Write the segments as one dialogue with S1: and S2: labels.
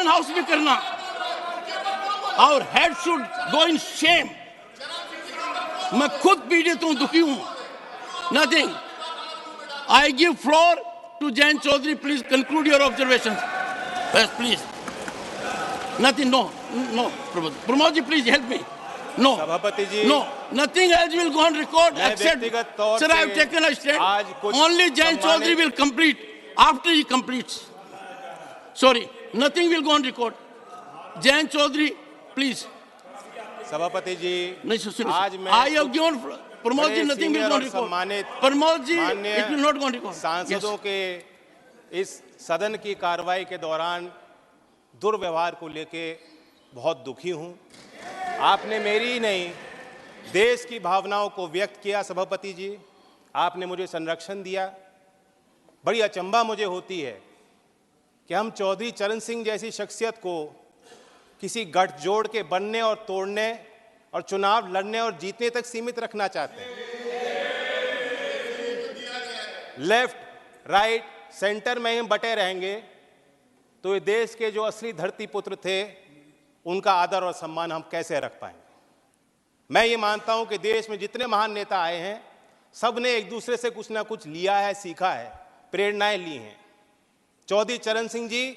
S1: House भी करना। और head should go in shame. मैं खुद पीड़ित हूं, दुखी हूं। Nothing. I give floor to Jayant Chaudhary. Please conclude your observation. Yes, please. Nothing. No. Pramod ji, please help me. No.
S2: सभापति जी,
S1: no. Nothing else will go on record except.
S2: व्यक्तिगत तौर
S1: Sir, I have
S2: से
S1: taken a stand.
S2: आज कुछ
S1: Only Jayant Chaudhary will complete after he completes. Sorry, nothing will go on record. Jayant Chaudhary, please.
S2: सभापति जी,
S1: नहीं,
S2: आज मैं
S1: I have given Pramod ji, nothing will go on record. Pramod ji, it will not go on record.
S2: सांसदों के इस सदन की कार्रवाई के दौरान दुर्व्यवहार को लेके बहुत दुखी हूं। आपने मेरी ही नहीं, देश की भावनाओं को व्यक्त किया। सभापति जी, आपने मुझे संरक्षण दिया। बड़ी अचंभा मुझे होती है कि हम चौधरी चरण सिंह जैसी शख्सियत को किसी गठजोड़ के बनने और तोड़ने और चुनाव लड़ने और जीतने तक सीमित रखना चाहते हैं। लेफ्ट, राइट, सेंटर में हम बटे रहेंगे तो ये देश के जो असली धरती पुत्र थे उनका आदर और सम्मान हम कैसे रख पाएंगे। मैं ये मानता हूं कि देश में जितने महान नेता आए हैं सब ने एक दूसरे से कुछ ना कुछ लिया है, सीखा है, प्रेरणाएं ली हैं। चौधरी चरण सिंह जी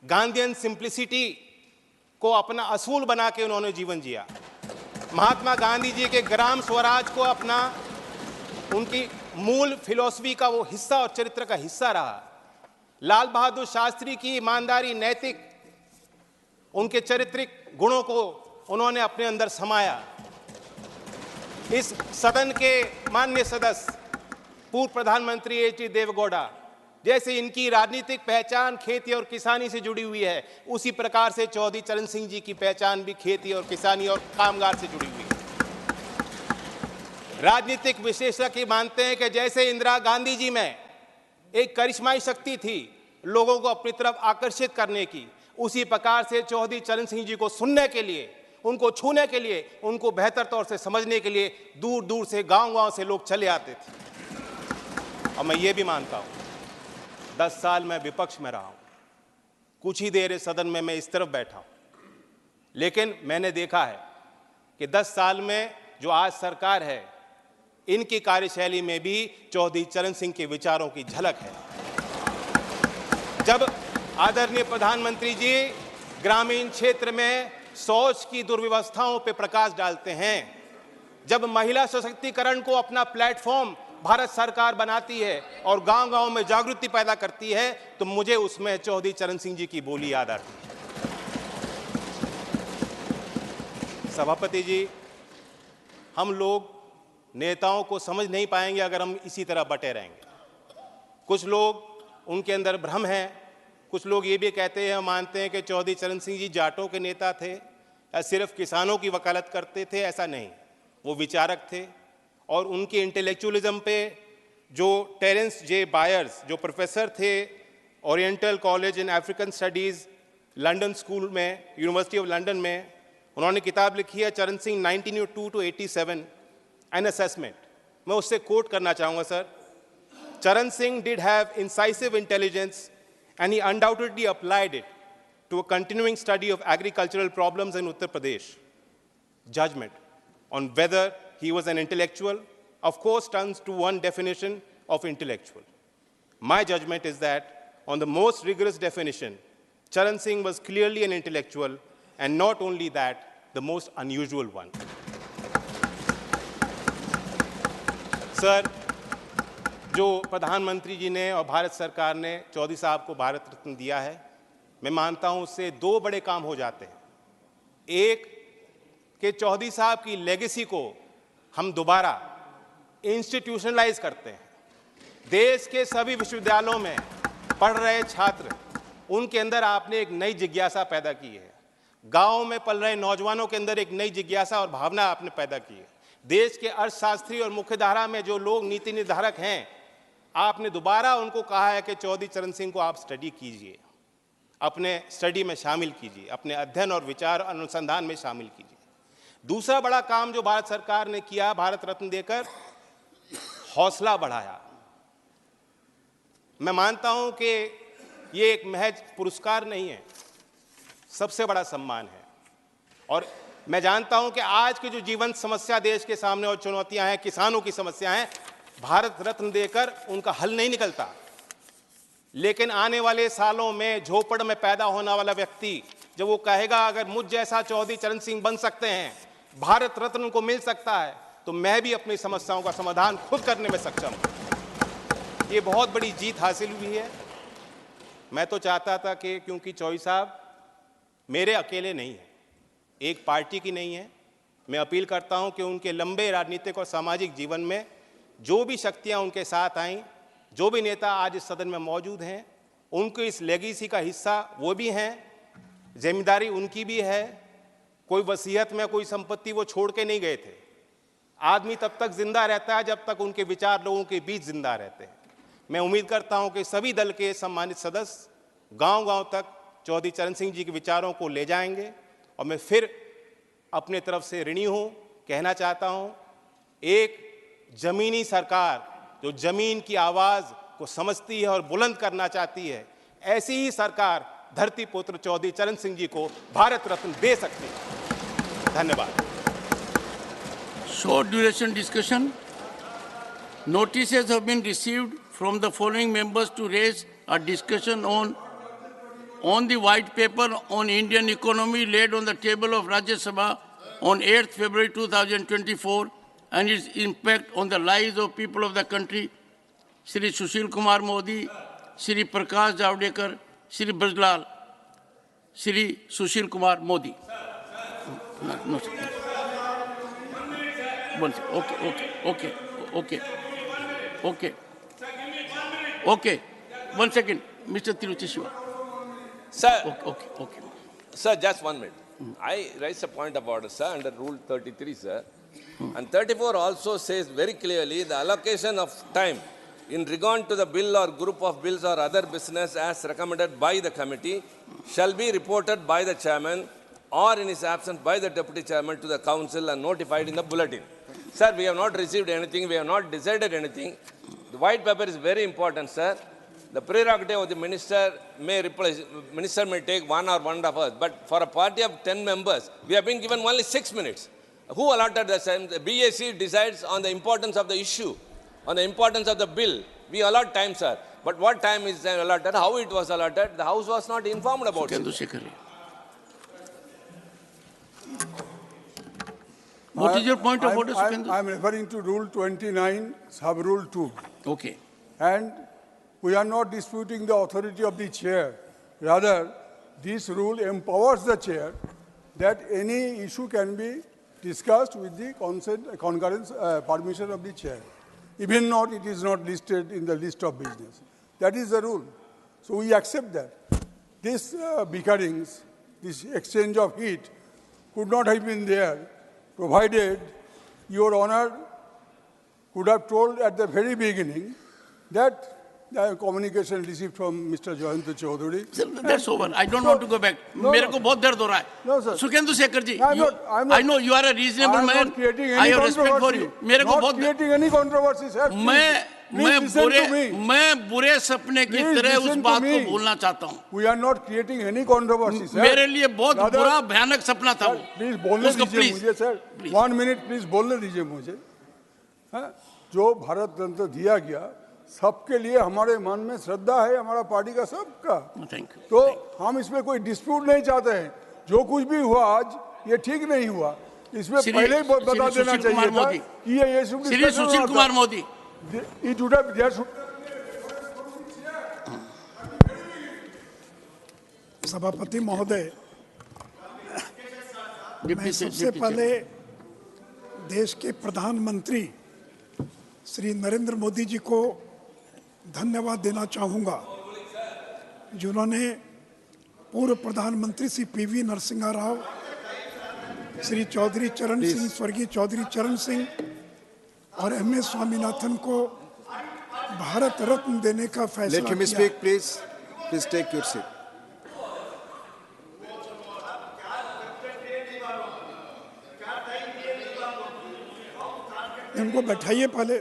S2: गांधीयन सिंप्लिसिटी को अपना असूल बना के उन्होंने जीवन जिया। महात्मा गांधी जी के ग्राम स्वराज को अपना, उनकी मूल फिलॉसफी का वो हिस्सा और चरित्र का हिस्सा रहा। लाल बहादुर शास्त्री की ईमानदारी, नैतिक, उनके चारित्रिक गुणों को उन्होंने अपने अंदर समाया। इस सदन के माननीय सदस्य पूर्व प्रधानमंत्री एच.डी. देवेगौड़ा, जैसे इनकी राजनीतिक पहचान खेती और किसानी से जुड़ी हुई है, उसी प्रकार से चौधरी चरण सिंह जी की पहचान भी खेती और किसानी और कामगार से जुड़ी हुई है। राजनीतिक विशेषज्ञ मानते हैं कि जैसे इंदिरा गांधी जी में एक करिश्माई शक्ति थी लोगों को अपनी तरफ आकर्षित करने की, उसी प्रकार से चौधरी चरण सिंह जी को सुनने के लिए, उनको छूने के लिए, उनको बेहतर तौर से समझने के लिए दूर दूर से, गांव-गांव से लोग चले आते थे। और मैं ये भी मानता हूँ 10 साल मैं विपक्ष में रहा हूँ, कुछ ही देर इस सदन में मैं इस तरफ बैठा हूँ, लेकिन मैंने देखा है कि 10 साल में जो आज सरकार है इनकी कार्यशैली में भी चौधरी चरण सिंह के विचारों की झलक है। जब आदरणीय प्रधानमंत्री जी ग्रामीण क्षेत्र में शौच की दुर्व्यवस्थाओं पर प्रकाश डालते हैं, जब महिला सशक्तिकरण को अपना प्लेटफॉर्म भारत सरकार बनाती है और गांव-गांव में जागृति पैदा करती है, तो मुझे उसमें चौधरी चरण सिंह जी की बोली याद आती है। सभापति जी, हम लोग नेताओं को समझ नहीं पाएंगे अगर हम इसी तरह बटे रहेंगे। कुछ लोग उनके अंदर भ्रम है, कुछ लोग ये भी कहते हैं, मानते हैं कि चौधरी चरण सिंह जी जाटों के नेता थे या सिर्फ किसानों की वकालत करते थे। ऐसा नहीं, वो विचारक थे और उनके इंटेलेक्चुअलिज्म पे जो टेरेंस जे बायर्स, जो प्रोफेसर थे oriental college in African studies London school में, यूनिवर्सिटी ऑफ लंदन में, उन्होंने किताब लिखी है चरण सिंह 1902 to 87 एन असेसमेंट। मैं उससे कोट करना चाहूँगा सर। चरण Singh did have incisive intelligence and he undoubtedly applied it to a continuing study of agricultural problems in Uttar Pradesh. Judgment on whether he was an intellectual, of course, turns to one definition of intellectual. My judgment is that on the most rigorous definition, Charan Singh was clearly an intellectual, and not only that, the most unusual one. Sir, जो प्रधानमंत्री जी ने और भारत सरकार ने चौधरी साहब को भारत रत्न दिया है, मैं मानता हूं उससे 2 बड़े काम हो जाते हैं। एक कि चौधरी साहब की लेगेसी को हम दोबारा इंस्टीट्यूशनलाइज करते हैं। देश के सभी विश्वविद्यालयों में पढ़ रहे छात्र, उनके अंदर आपने एक नई जिज्ञासा पैदा की है। गाँव में पल रहे नौजवानों के अंदर एक नई जिज्ञासा और भावना आपने पैदा की है। देश के अर्थशास्त्री और मुख्यधारा में जो लोग नीति निर्धारक हैं, आपने दोबारा उनको कहा है कि चौधरी चरण सिंह को आप स्टडी कीजिए, अपने स्टडी में शामिल कीजिए, अपने अध्ययन और विचार अनुसंधान में शामिल कीजिए। दूसरा बड़ा काम जो भारत सरकार ने किया, भारत रत्न देकर हौसला बढ़ाया। मैं मानता हूं कि ये एक महज पुरस्कार नहीं है, सबसे बड़ा सम्मान है। और मैं जानता हूं कि आज की जो जीवन समस्या देश के सामने और चुनौतियां हैं, किसानों की समस्या हैं, भारत रत्न देकर उनका हल नहीं निकलता। लेकिन आने वाले सालों में झोपड़ में पैदा होने वाला व्यक्ति जब वो कहेगा अगर मुझ जैसा चौधरी चरण सिंह बन सकते हैं, भारत रत्न उनको मिल सकता है, तो मैं भी अपनी समस्याओं का समाधान खुद करने में सक्षम हूं। ये बहुत बड़ी जीत हासिल हुई है। मैं तो चाहता था कि क्योंकि चौधरी साहब मेरे अकेले नहीं हैं, एक पार्टी की नहीं है, मैं अपील करता हूं कि उनके लंबे राजनीतिक और सामाजिक जीवन में जो भी शक्तियां उनके साथ आईं, जो भी नेता आज इस सदन में मौजूद हैं, उनके इस लेगेसी का हिस्सा वो भी हैं, जिम्मेदारी उनकी भी है। कोई वसीयत में कोई संपत्ति वो छोड़ के नहीं गए थे। आदमी तब तक जिंदा रहता है जब तक उनके विचार लोगों के बीच जिंदा रहते हैं। मैं उम्मीद करता हूं कि सभी दल के सम्मानित सदस्य गांव-गांव तक चौधरी चरण सिंह जी के विचारों को ले जाएंगे। और मैं फिर अपने तरफ से ऋणी हूं, कहना चाहता हूं, एक जमीनी सरकार जो जमीन की आवाज को समझती है और बुलंद करना चाहती है, ऐसी ही सरकार धरती पुत्र चौधरी चरण सिंह जी को भारत रत्न दे सकती है। धन्यवाद।
S1: Short duration discussion. Notices have been received from the following members to raise a discussion on the white paper on Indian economy laid on the table of Rajya Sabha on 8th February 2024 and its impact on the lives of people of the country. Shri Sushil Kumar Modi, Shri Prakash Javadekar, Shri Brajlal, Shri Sushil Kumar Modi. No, sir. One second. Okay. 1 second. Mr. Tiruchi Shiva.
S3: Sir,
S1: Okay.
S3: sir, just 1 minute. I raised a point of order, sir, under Rule 33, sir. And 34 also says very clearly the allocation of time in regard to the bill or group of bills or other business as recommended by the committee shall be reported by the chairman or in his absence by the deputy chairman to the council and notified in the bulletin. Sir, we have not received anything, we have not decided anything. The white paper is very important, sir. The prerogative of the minister may take 1 or 1.5 hours, but for a party of 10 members, we have been given only 6 minutes. Who allotted the time? The BAC decides on the importance of the issue, on the importance of the bill. We allot time, sir. But what time is allotted, how it was allotted, the House was not informed about it.
S1: What is your point of order, Sukendu?
S4: I am referring to Rule 29, Sub-Rule 2.
S1: Okay.
S4: And we are not disputing the authority of the chair. Rather, this rule empowers the chair that any issue can be discussed with the concurrence, permission of the chair. Even not, it is not listed in the list of business. That is the rule. So we accept that. This bickerings, this exchange of heat could not have been there, provided Your Honor could have told at the very beginning that the communication received from Mr. Jayanta Chaudhary.
S1: That's over. I don't want to go back. मेरे को बहुत दर्द हो रहा है.
S4: No, sir.
S1: सुकेंदु Shekhar ji,
S4: I'm not,
S1: I know you are a reasonable
S4: I'm
S1: man.
S4: not creating any
S1: I have respect for you. मेरे को
S4: not
S1: बहुत
S4: creating any controversy, sir.
S1: मैं बुरे सपने की तरह उस बात को भूलना चाहता हूँ.
S4: We are not creating any controversy, sir.
S1: मेरे लिए बहुत बुरा भयानक सपना था वो.
S4: Please बोलने दीजिए मुझे, sir. 1 minute, please बोलने दीजिए मुझे. जो भारत रत्न दिया गया, सबके लिए हमारे मन में श्रद्धा है, हमारा पार्टी का सबका. तो हम इसमें कोई डिस्प्यूट नहीं चाहते हैं. जो कुछ भी हुआ आज, ये ठीक नहीं हुआ. इसमें पहले ही बता देना चाहिए था कि ये
S1: श्री सुशील कुमार मोदी.
S5: सभापति महोदय, मैं सबसे पहले देश के प्रधानमंत्री श्री नरेंद्र मोदी जी को धन्यवाद देना चाहूँगा, जिन्होंने पूर्व प्रधानमंत्री श्री PV नरसिम्हा राव, श्री चौधरी चरण सिंह, स्वर्गीय चौधरी चरण सिंह और MS स्वामीनाथन को भारत रत्न देने का फैसला किया।
S6: Let him speak, please. Please take your seat.
S5: इनको बैठाइए पहले.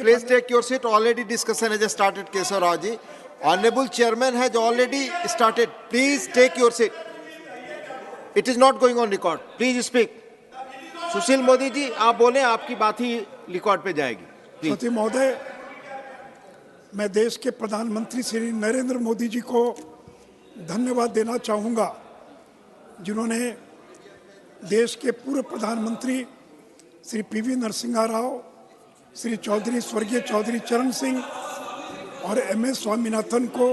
S6: Please take your seat. Already discussion has started, Keshav Rao ji. Honorable Chairman has already started. Please take your seat. It is not going on record. Please speak. Sushil Modi ji, आप बोले, आपकी बात ही record पे जाएगी. Please.
S5: सती महोदय, मैं देश के प्रधानमंत्री श्री नरेंद्र मोदी जी को धन्यवाद देना चाहूँगा, जिन्होंने देश के पूर्व प्रधानमंत्री श्री पीवी नरसिम्हा राव, श्री स्वर्गीय चौधरी चरण सिंह और MS स्वामीनाथन को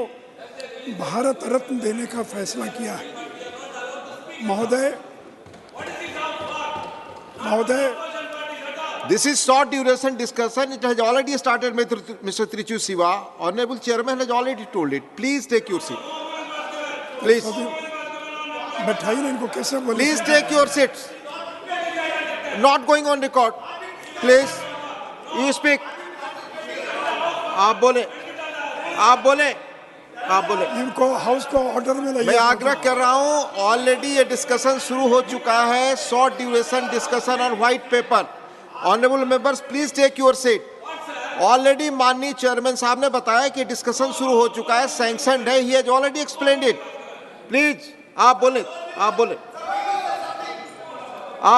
S5: भारत रत्न देने का फैसला किया है. महोदय,
S6: This is short duration discussion. It has already started, Mr. Trichu Siva. Honorable Chairman has already told it. Please take your seat. Please.
S5: बैठाइए ना इनको, कैसे बोले?
S6: Please take your seats. Not going on record. Please. You speak. आप बोले.
S5: इनको house को order में लाइए.
S6: मैं आग्रह कर रहा हूं, ऑलरेडी ये डिस्कशन शुरू हो चुका है. Short duration discussion on white paper. Honourable members, please take your seat. Already माननीय चेयरमैन साहब ने बताया कि डिस्कशन शुरू हो चुका है, सैंक्शनड है. He has already explained it. Please आप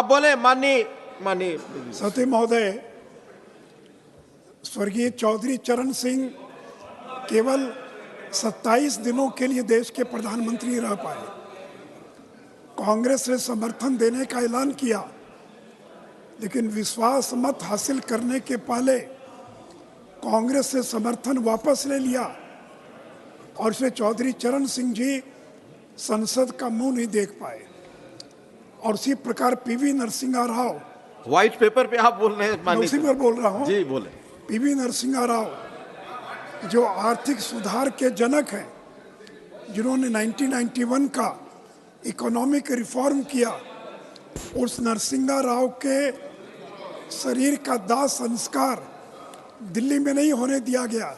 S6: बोले माननीय
S5: सती महोदय, स्वर्गीय चौधरी चरण सिंह केवल 27 दिनों के लिए देश के प्रधानमंत्री रह पाए. कांग्रेस ने समर्थन देने का ऐलान किया, लेकिन विश्वास मत हासिल करने के पहले कांग्रेस से समर्थन वापस ले लिया और इसमें चौधरी चरण सिंह जी संसद का मुंह नहीं देख पाए. और उसी प्रकार PV Narasimha Rao,
S6: white paper पे आप बोल रहे हैं,
S5: उसी पर बोल रहा हूँ
S6: जी, बोले.
S5: पीवी नरसिम्हा राव जो आर्थिक सुधार के जनक हैं, जिन्होंने 1991 का इकोनॉमिक रिफॉर्म किया, उस नरसिम्हा राव के शरीर का दाह संस्कार दिल्ली में नहीं होने दिया गया.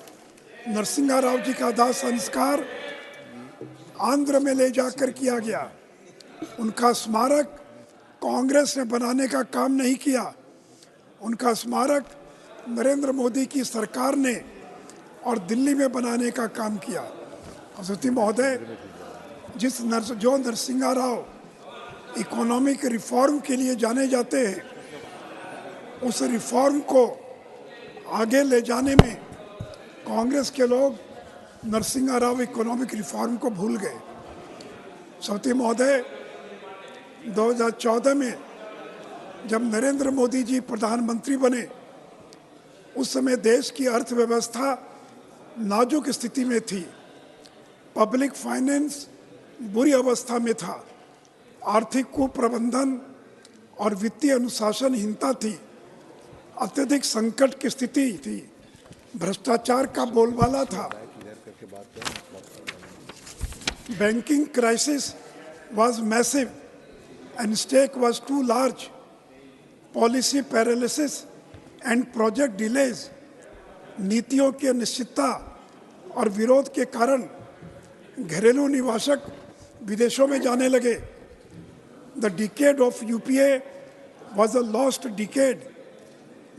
S5: नरसिम्हा राव जी का दाह संस्कार आंध्र में ले जाकर किया गया. उनका स्मारक कांग्रेस ने बनाने का काम नहीं किया. उनका स्मारक नरेंद्र मोदी की सरकार ने और दिल्ली में बनाने का काम किया. सती महोदय, जो नरसिम्हा राव इकोनॉमिक रिफॉर्म के लिए जाने जाते हैं, उस रिफॉर्म को आगे ले जाने में कांग्रेस के लोग नरसिम्हा राव इकोनॉमिक रिफॉर्म को भूल गए. सती महोदय, 2014 में जब नरेंद्र मोदी जी प्रधानमंत्री बने, उस समय देश की अर्थव्यवस्था नाजुक स्थिति में थी. पब्लिक फाइनेंस बुरी अवस्था में था. आर्थिक कुप्रबंधन और वित्तीय अनुशासनहीनता थी. अत्यधिक संकट की स्थिति थी. भ्रष्टाचार का बोलबाला था. Banking crisis was massive and stake was too large. Policy paralysis and project delays, नीतियों की अनिश्चितता और विरोध के कारण घरेलू निवासक विदेशों में जाने लगे. The decade of UPA was a lost decade.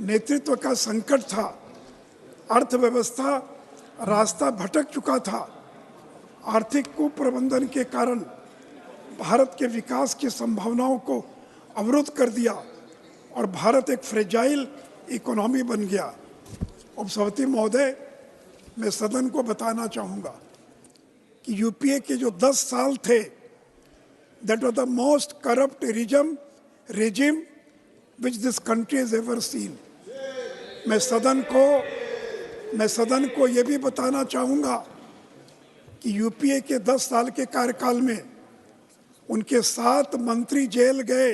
S5: नेतृत्व का संकट था. अर्थव्यवस्था रास्ता भटक चुका था. आर्थिक कुप्रबंधन के कारण भारत के विकास की संभावनाओं को अवरुद्ध कर दिया और भारत एक फ्रेजाइल इकोनॉमी बन गया. उपसभापति महोदय, मैं सदन को बताना चाहूँगा कि यूपीए के जो 10 साल थे, that was the most corrupt regime which this country has ever seen. मैं सदन को ये भी बताना चाहूँगा कि यूपीए के 10 साल के कार्यकाल में उनके 7 मंत्री जेल गए.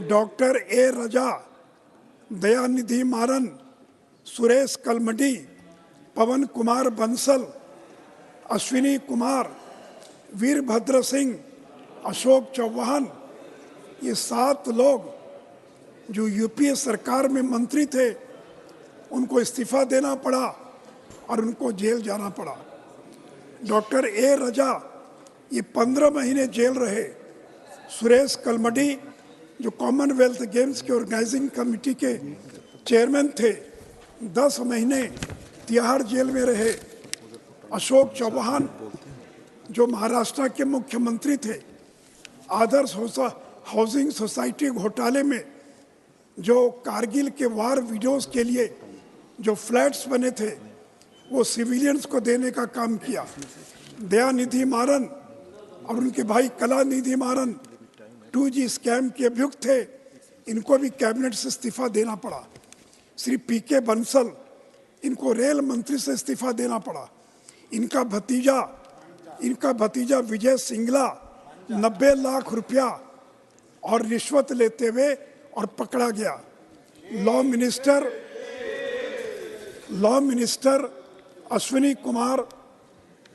S5: डॉक्टर ए रजा, दयानिधि मारन, सुरेश कलमडी, पवन कुमार बंसल, अश्विनी कुमार, वीरभद्र सिंह, अशोक चौहान, ये 7 लोग जो यूपीए सरकार में मंत्री थे, उनको इस्तीफा देना पड़ा और उनको जेल जाना पड़ा. डॉक्टर ए रजा ये 15 महीने जेल रहे. सुरेश कलमडी जो कॉमनवेल्थ गेम्स के ऑर्गेनाइजिंग कमेटी के चेयरमैन थे, 10 महीने तिहाड़ जेल में रहे. अशोक चौहान जो महाराष्ट्र के मुख्यमंत्री थे, आदर्श हाउसिंग सोसाइटी घोटाले में जो कारगिल के वार विडोज के लिए जो फ्लैट्स बने थे वो सिविलियंस को देने का काम किया। दयानिधि मारन और उनके भाई कलानिधि मारन 2G स्कैम के अभियुक्त थे, इनको भी कैबिनेट से इस्तीफा देना पड़ा। श्री PK बंसल, इनको रेल मंत्री से इस्तीफा देना पड़ा। इनका भतीजा विजय सिंगला 90 लाख रुपया और रिश्वत लेते हुए और पकड़ा गया। लॉ मिनिस्टर अश्विनी कुमार,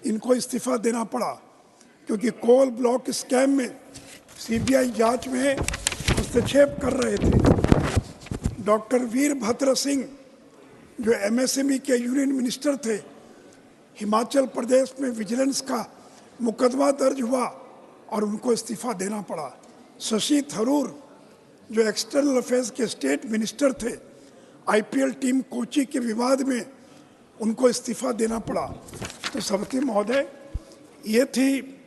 S5: इनको इस्तीफा देना पड़ा क्योंकि कोल ब्लॉक स्कैम में CBI जांच में हस्तक्षेप कर रहे थे। डॉक्टर वीरभद्र सिंह जो MSME के यूनियन मिनिस्टर थे, हिमाचल प्रदेश में विजिलेंस का मुकदमा दर्ज हुआ और उनको इस्तीफा देना पड़ा। शशि थरूर जो एक्सटर्नल अफेयर्स के स्टेट मिनिस्टर थे, IPL टीम कोची के विवाद में उनको इस्तीफा देना पड़ा। तो सभापति महोदय, ये थी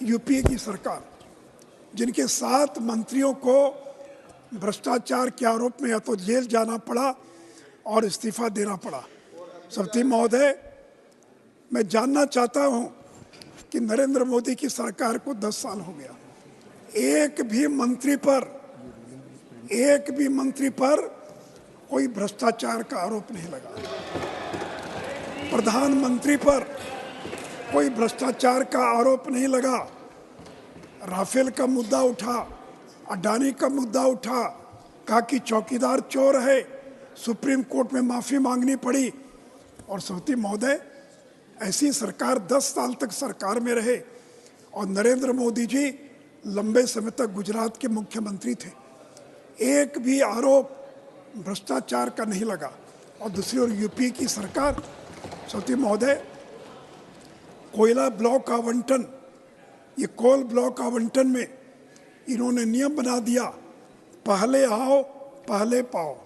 S5: यूपीए की सरकार जिनके 7 मंत्रियों को भ्रष्टाचार के आरोप में या तो जेल जाना पड़ा और इस्तीफा देना पड़ा। सभापति महोदय, मैं जानना चाहता हूं कि नरेंद्र मोदी की सरकार को 10 साल हो गया, एक भी मंत्री पर कोई भ्रष्टाचार का आरोप नहीं लगा। प्रधानमंत्री पर कोई भ्रष्टाचार का आरोप नहीं लगा। राफेल का मुद्दा उठा, अडानी का मुद्दा उठा, कहा कि चौकीदार चोर है, सुप्रीम कोर्ट में माफी मांगनी पड़ी। और सभापति महोदय, ऐसी सरकार 10 साल तक सरकार में रहे और नरेंद्र मोदी जी लंबे समय तक गुजरात के मुख्यमंत्री थे, एक भी आरोप भ्रष्टाचार का नहीं लगा। और दूसरी ओर यूपी की सरकार, सभापति महोदय, कोयला ब्लॉक आवंटन, ये कोल ब्लॉक आवंटन में इन्होंने नियम बना दिया, पहले आओ पहले पाओ।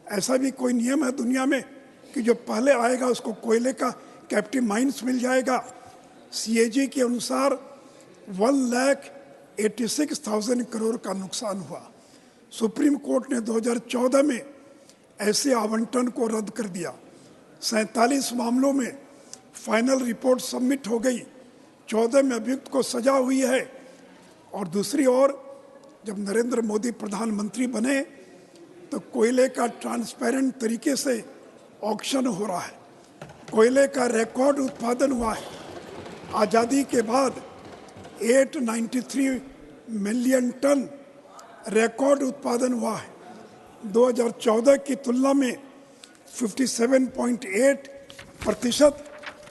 S5: ऐसा भी कोई नियम है दुनिया में कि जो पहले आएगा उसको कोयले का कैप्टिव माइंस मिल जाएगा? CAG के अनुसार 1,86,000 करोड़ का नुकसान हुआ। सुप्रीम कोर्ट ने 2014 में ऐसे आवंटन को रद्द कर दिया। 47 मामलों में फाइनल रिपोर्ट सबमिट हो गई, 14 में अभियुक्त को सजा हुई है। और दूसरी ओर जब नरेंद्र मोदी प्रधानमंत्री बने तो कोयले का ट्रांसपेरेंट तरीके से ऑक्शन हो रहा है, कोयले का रिकॉर्ड उत्पादन हुआ है। आज़ादी के बाद 893 मिलियन टन रिकॉर्ड उत्पादन हुआ है। 2014 की तुलना में 57.8%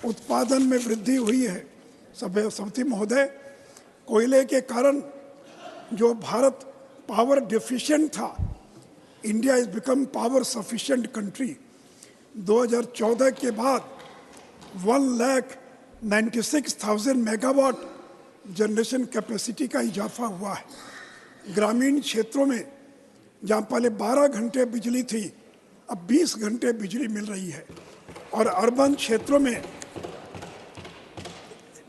S5: उत्पादन में वृद्धि हुई है। सभापति महोदय, कोयले के कारण जो भारत पावर डेफिशिएंट था, India is become power sufficient country. 2014 के बाद 1,96,000 मेगावाट जनरेशन कैपेसिटी का इजाफा हुआ है। ग्रामीण क्षेत्रों में जहाँ पहले 12 घंटे बिजली थी, अब 20 घंटे बिजली मिल रही है। और अर्बन क्षेत्रों में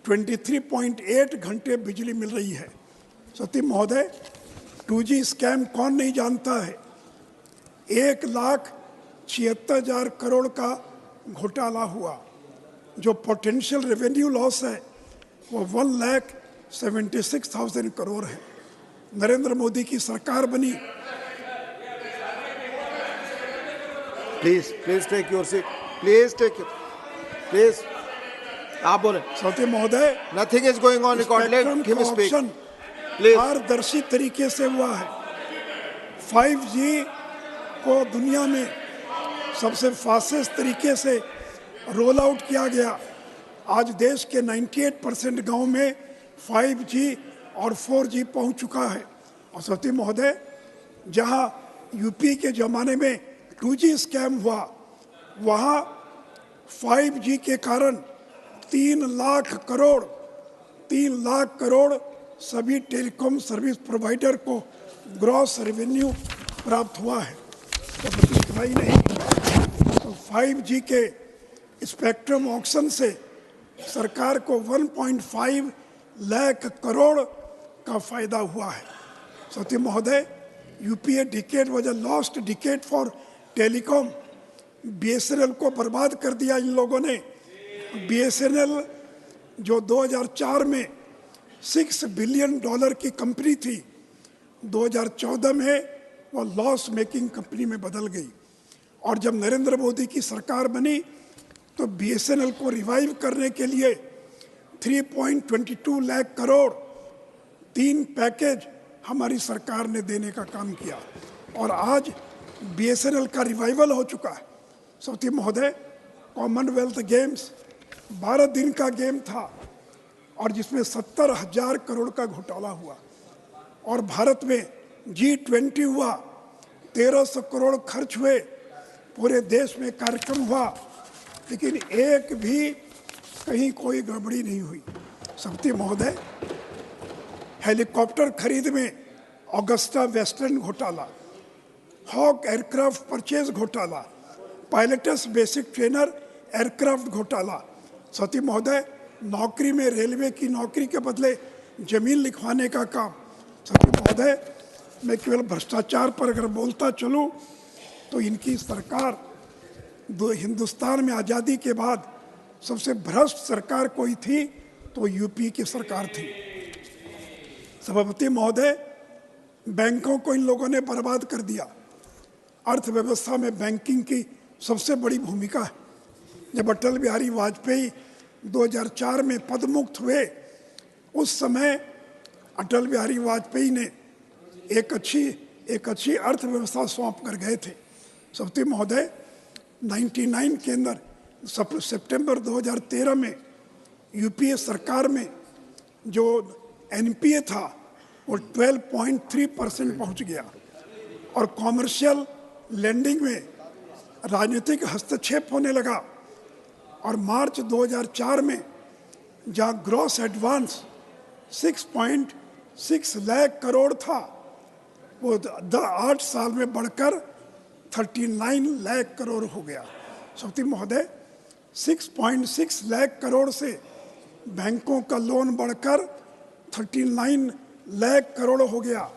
S5: 23.8 घंटे बिजली मिल रही है। सती महोदय, 2G स्कैम कौन नहीं जानता है? 1,76,000 करोड़ का घोटाला हुआ। जो पोटेंशियल रेवेन्यू लॉस है वो 1,76,000 करोड़ है। नरेंद्र मोदी की सरकार बनी।
S6: Please take your seat, please आप बोले।
S5: सती महोदय,
S6: nothing is going on record, let him speak please.
S5: पारदर्शी तरीके से हुआ है। 5G को दुनिया में सबसे फास्टेस्ट तरीके से रोल आउट किया गया। आज देश के 98% गांव में 5G और 4G पहुंच चुका है। और सती महोदय, जहां यूपी के ज़माने में 2G स्कैम हुआ, वहां 5G के कारण 3 लाख करोड़ सभी टेलीकॉम सर्विस प्रोवाइडर को ग्रॉस रेवेन्यू प्राप्त हुआ है। तो भाई नहीं, तो 5G के स्पेक्ट्रम ऑक्शन से सरकार को 1.5 लाख करोड़ का फायदा हुआ है। सत्य महोदय, UPA decade was a lost decade for telecom. BSNL को बर्बाद कर दिया इन लोगों ने। बीएसएनएल जो 2004 में $6 बिलियन की कंपनी थी, 2014 में वो लॉस मेकिंग कंपनी में बदल गई। और जब नरेंद्र मोदी की सरकार बनी तो बीएसएनएल को रिवाइव करने के लिए 3.22 लाख करोड़ 3 पैकेज हमारी सरकार ने देने का काम किया और आज बीएसएनएल का रिवाइवल हो चुका है। सौती महोदय, कॉमनवेल्थ गेम्स 12 दिन का गेम था और जिसमें 70,000 करोड़ का घोटाला हुआ और भारत में G20 हुआ, 1300 करोड़ खर्च हुए, पूरे देश में कार्यक्रम हुआ, लेकिन एक भी कहीं कोई गड़बड़ी नहीं हुई। समिति महोदय, हेलीकॉप्टर खरीद में ऑगस्टा वेस्टर्न घोटाला, हॉक एयरक्राफ्ट परचेज घोटाला, पायलटस बेसिक ट्रेनर एयरक्राफ्ट घोटाला। सती महोदय, नौकरी में रेलवे की नौकरी के बदले जमीन लिखवाने का काम। सती महोदय, मैं केवल भ्रष्टाचार पर अगर बोलता चलूं तो इनकी सरकार हिंदुस्तान में आज़ादी के बाद सबसे भ्रष्ट सरकार कोई थी तो यूपी की सरकार थी। सभापति महोदय, बैंकों को इन लोगों ने बर्बाद कर दिया। अर्थव्यवस्था में बैंकिंग की सबसे बड़ी भूमिका है। जब अटल बिहारी वाजपेयी 2004 में पदमुक्त हुए, उस समय अटल बिहारी वाजपेयी ने एक अच्छी अर्थव्यवस्था सौंप कर गए थे। सभापति महोदय, 99 के अंदर सितंबर 2013 में यूपीए सरकार में जो एनपीए था वो 12.3% पहुंच गया और कॉमर्शियल लैंडिंग में राजनीतिक हस्तक्षेप होने लगा और मार्च 2004 में जहां ग्रॉस एडवांस 6.6 लाख करोड़ था, वो 8 साल में बढ़कर 39 लाख करोड़ हो गया। सभापति महोदय, 6.6 लाख करोड़ से बैंकों का लोन बढ़कर 39 लाख करोड़ हो गया।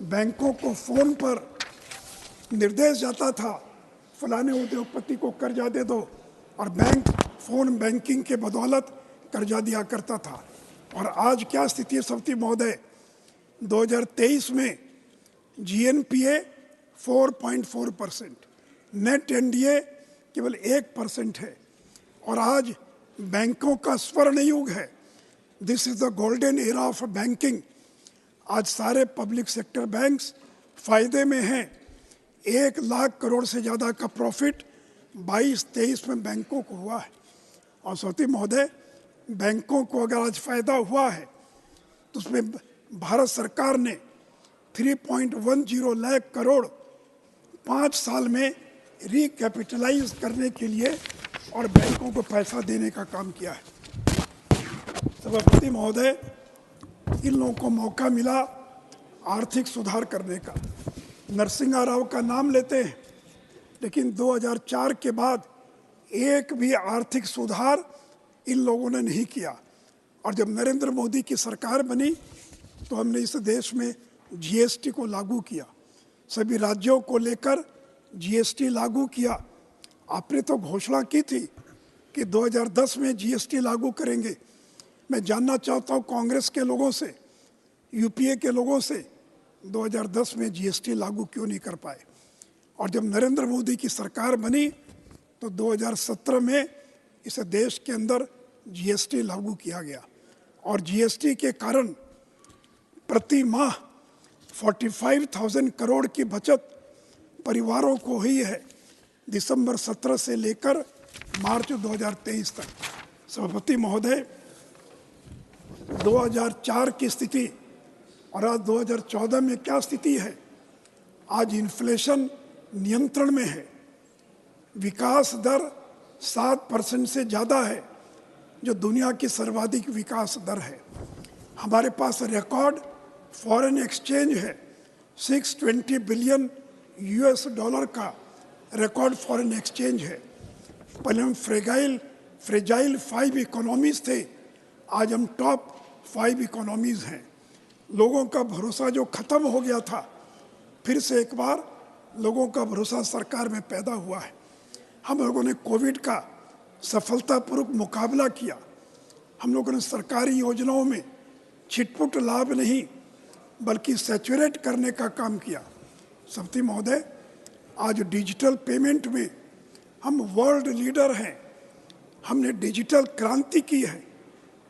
S5: बैंकों को फोन पर निर्देश जाता था, फलाने उद्योगपति को कर्जा दे दो, और बैंक फोन बैंकिंग के बदौलत कर्जा दिया करता था। और आज क्या स्थिति है सभापति महोदय? 2023 में जीएनपीए 4.4%, नेट एनडीए केवल 1% है और आज बैंकों का स्वर्ण युग है। This is the golden era of banking. आज सारे पब्लिक सेक्टर बैंक्स फायदे में हैं। 1 लाख करोड़ से ज़्यादा का प्रॉफिट 22-23 में बैंकों को हुआ है। और सौती महोदय, बैंकों को अगर आज फायदा हुआ है तो उसमें भारत सरकार ने 3.10 लाख करोड़ 5 साल में रिकैपिटलाइज करने के लिए और बैंकों को पैसा देने का काम किया है। सभापति महोदय, इन लोगों को मौका मिला आर्थिक सुधार करने का। नरसिंहा राव का नाम लेते हैं, लेकिन 2004 के बाद एक भी आर्थिक सुधार इन लोगों ने नहीं किया। और जब नरेंद्र मोदी की सरकार बनी तो हमने इस देश में जीएसटी को लागू किया, सभी राज्यों को लेकर जीएसटी लागू किया। आपने तो घोषणा की थी कि 2010 में जीएसटी लागू करेंगे। मैं जानना चाहता हूँ कांग्रेस के लोगों से, यूपीए के लोगों से, 2010 में जीएसटी लागू क्यों नहीं कर पाए? और जब नरेंद्र मोदी की सरकार बनी तो 2017 में इस देश के अंदर जीएसटी लागू किया गया और जीएसटी के कारण प्रति माह 45,000 करोड़ की बचत परिवारों को हुई है, दिसंबर 17 से लेकर मार्च 2023 तक। सभापति महोदय, 2004 की स्थिति और आज 2014 में क्या स्थिति है? आज इन्फ्लेशन नियंत्रण में है, विकास दर 7% से ज़्यादा है, जो दुनिया की सर्वाधिक विकास दर है। हमारे पास रिकॉर्ड फॉरेन एक्सचेंज है, 620 बिलियन US डॉलर का रिकॉर्ड फॉरेन एक्सचेंज है। पहले हम फ्रेगाइल फ्रेजाइल 5 इकोनॉमीज थे, आज हम टॉप 5 इकोनॉमीज हैं। लोगों का भरोसा जो खत्म हो गया था, फिर से एक बार लोगों का भरोसा सरकार में पैदा हुआ है। हम लोगों ने कोविड का सफलतापूर्वक मुकाबला किया। हम लोगों ने सरकारी योजनाओं में छिटपुट लाभ नहीं बल्कि सैचुरेट करने का काम किया। सभापति महोदय, आज डिजिटल पेमेंट में हम वर्ल्ड लीडर हैं। हमने डिजिटल क्रांति की है,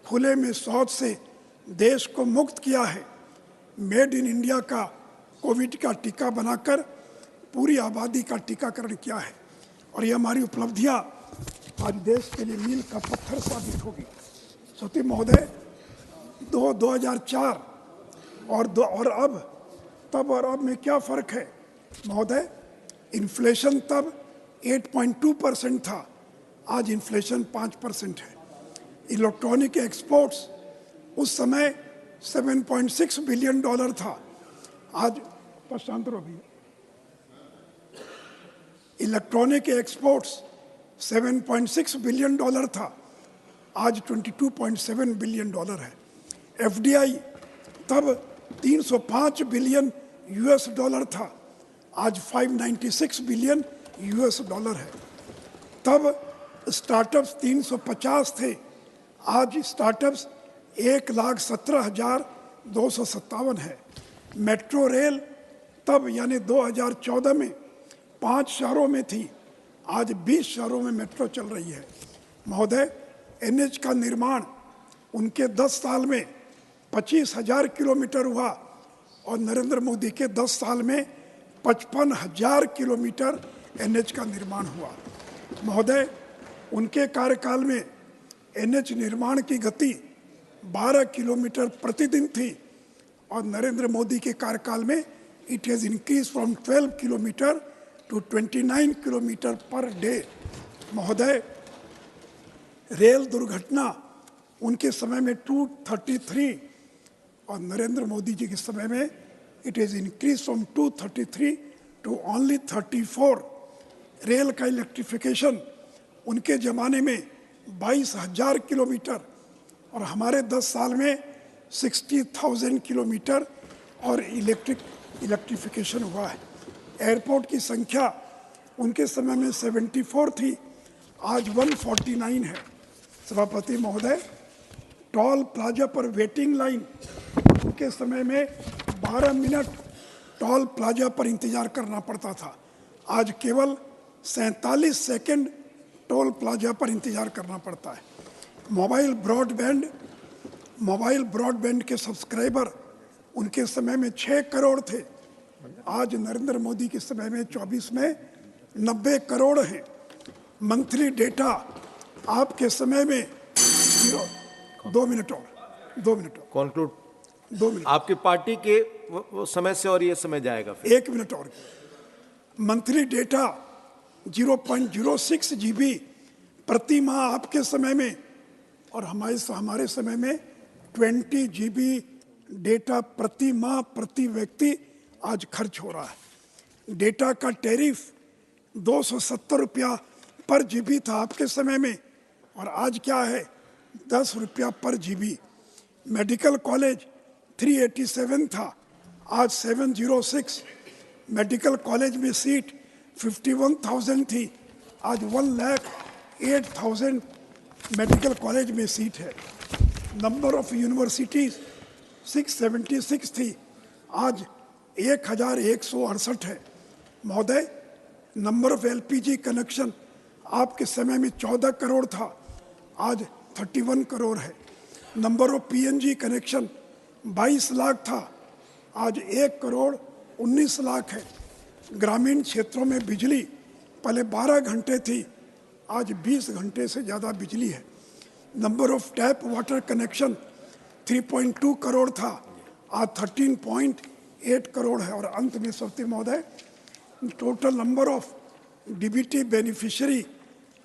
S5: खुले में शौच से देश को मुक्त किया है, मेड इन इंडिया का कोविड का टीका बनाकर पूरी आबादी का टीकाकरण किया है और ये हमारी उपलब्धियां आज देश के लिए मील का पत्थर साबित होगी। सती महोदय, 2004 और अब तब और अब में क्या फ़र्क है महोदय? इन्फ्लेशन तब 8.2% था, आज इन्फ्लेशन 5% है। इलेक्ट्रॉनिक एक्सपोर्ट्स उस समय $7.6 बिलियन था, आज प्रशांत भी। इलेक्ट्रॉनिक एक्सपोर्ट्स 7.6 बिलियन था, आज 22.7 बिलियन है। FDI तब 305 बिलियन US था, आज 596 बिलियन US है। तब स्टार्टअप्स 350 थे, आज स्टार्टअप्स 1,17,257 है। मेट्रो रेल तब यानी 2014 में 5 शहरों में थी, आज 20 शहरों में मेट्रो चल रही है। महोदय, NH का निर्माण उनके 10 साल में 25,000 किलोमीटर हुआ और नरेंद्र मोदी के 10 साल में 55,000 किलोमीटर NH का निर्माण हुआ। महोदय, उनके कार्यकाल में NH निर्माण की गति 12 किलोमीटर प्रतिदिन थी और नरेंद्र मोदी के कार्यकाल में it has increase from 12 kilometre to 29 kilometre per day. महोदय, रेल दुर्घटना उनके समय में 233 और नरेंद्र मोदी जी के समय में it has increase from 233 to only 34। रेल का इलेक्ट्रिफिकेशन उनके ज़माने में 22,000 किलोमीटर और हमारे 10 साल में 60,000 किलोमीटर और इलेक्ट्रिफिकेशन हुआ है। एयरपोर्ट की संख्या उनके समय में 74 थी, आज 149 है। सभापति महोदय, टोल प्लाजा पर वेटिंग लाइन उनके समय में 12 मिनट टोल प्लाजा पर इंतज़ार करना पड़ता था, आज केवल 47 सेकंड टोल प्लाजा पर इंतज़ार करना पड़ता है। मोबाइल ब्रॉडबैंड के सब्सक्राइबर उनके समय में 6 करोड़ थे, आज नरेंद्र मोदी के समय में 24 में 90 करोड़ हैं। मंथली डेटा आपके समय में 2 मिनट और
S7: कॉन्क्लूड
S5: 2 मिनट
S7: आपकी पार्टी के वो समय से और ये समय जाएगा फिर।
S5: 1 मिनट और। मंथली डेटा 0.06 GB प्रति माह आपके समय में और हमारे समय में 20 GB डेटा प्रति माह प्रति व्यक्ति आज खर्च हो रहा है। डेटा का टैरिफ 270 रुपया पर GB था आपके समय में और आज क्या है 10 रुपया पर GB। मेडिकल कॉलेज 387 था, आज 706। मेडिकल कॉलेज में सीट 51,000 थी, आज 1,08,000 मेडिकल कॉलेज में सीट है। नंबर ऑफ यूनिवर्सिटीज़ 676 थी, आज 1,168 है। महोदय, नंबर ऑफ LPG कनेक्शन आपके समय में 14 करोड़ था, आज 31 करोड़ है। Number of PNG connection 22 lakh था, आज 1 करोड़ 19 लाख है। ग्रामीण क्षेत्रों में बिजली पहले 12 घंटे थी, आज 20 घंटे से ज़्यादा बिजली है। Number of tap water connection 3.2 crore था, आज 13.8 करोड़ है। और अंत में सभापति महोदय, total number of DBT beneficiary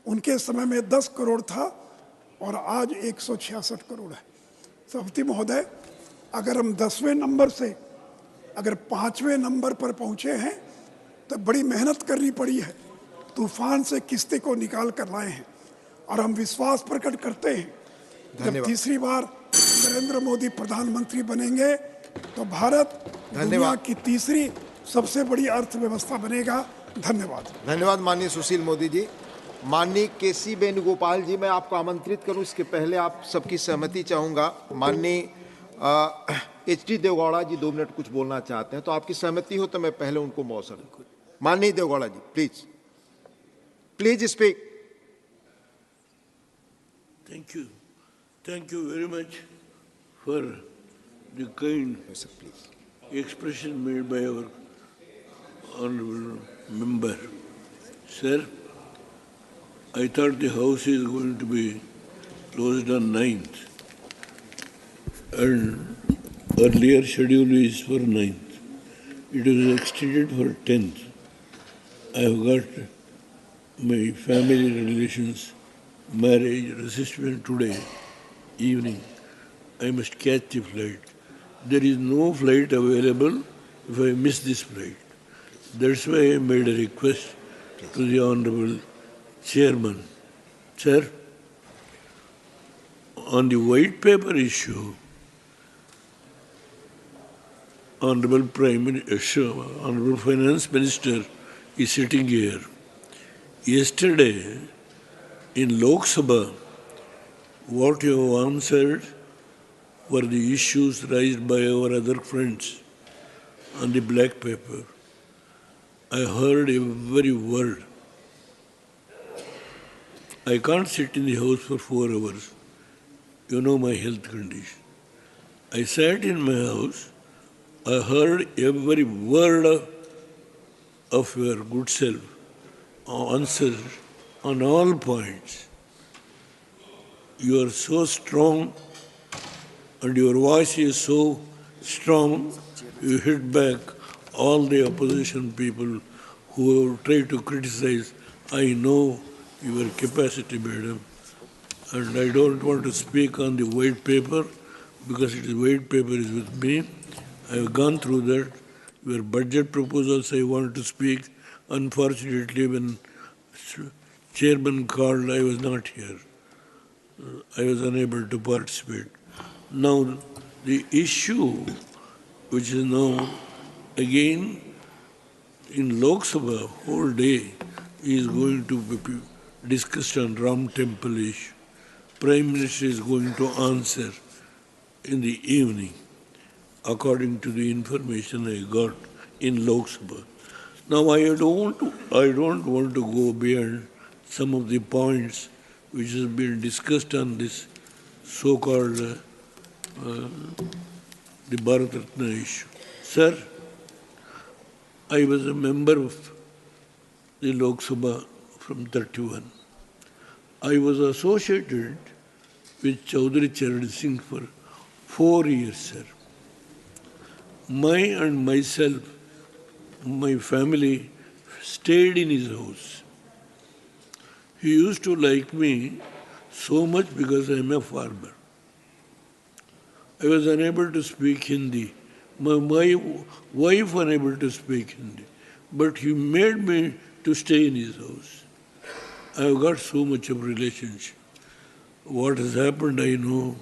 S5: उनके समय में 10 करोड़ था और आज 166 करोड़ है। सभापति महोदय, अगर हम 10वें नंबर से अगर 5वें नंबर पर पहुँचे हैं तो बड़ी मेहनत करनी पड़ी है, तूफान से किस्ते को निकाल कर लाए हैं और हम विश्वास प्रकट करते हैं जब तीसरी बार नरेंद्र मोदी प्रधानमंत्री बनेंगे तो भारत दुनिया की तीसरी सबसे बड़ी अर्थव्यवस्था बनेगा। धन्यवाद।
S6: धन्यवाद माननीय सुशील मोदी जी। माननीय केसी वेणुगोपाल जी, मैं आपको आमंत्रित करूं, इसके पहले आप सबकी सहमति चाहूंगा। माननीय एच.डी. देवगौड़ा जी 2 मिनट कुछ बोलना चाहते हैं, तो आपकी सहमति हो तो मैं पहले उनको मौका दूं। माननीय Deve Gowda ji, please speak.
S8: Thank you very much for the kind expression made by our honorable member. Sir, I thought the House is going to be closed on 9th, and earlier schedule is for 9th. It was extended for 10th. I have got my family relations, marriage, reception today evening. I must catch the flight. There is no flight available if I miss this flight. That's why I made a request to the Honorable Chairman. Sir, on the white paper issue, Honorable Honorable Finance Minister is sitting here. Yesterday, in Lok Sabha, what you have answered were the issues raised by our other friends on the black paper. I heard every word. I can't sit in the house for 4 hours. You know my health condition. I sat in my house. I heard every word of your good self, answered on all points. You are so strong and your voice is so strong, you hit back all the opposition people who have tried to criticize. I know your capacity, madam, and I don't want to speak on the white paper because the white paper is with me. I have gone through that. Your budget proposals I want to speak. Unfortunately, when chairman called, I was not here. I was unable to participate. Now, the issue which is now again in Lok Sabha whole day is going to be discussed on Ram Temple issue. Prime Minister is going to answer in the evening, according to the information I got in Lok Sabha. Now, I don't want to go beyond some of the points which has been discussed on this so-called the Bharat Ratna issue. Sir, I was a member of the Lok Sabha from 31. I was associated with Chaudhary Charan Singh for 4 years, sir. Myself, my family stayed in his house. He used to like me so much because I am a farmer. I was unable to speak Hindi. My wife unable to speak Hindi. But he made me to stay in his house. I have got so much of relationship. What has happened, I know.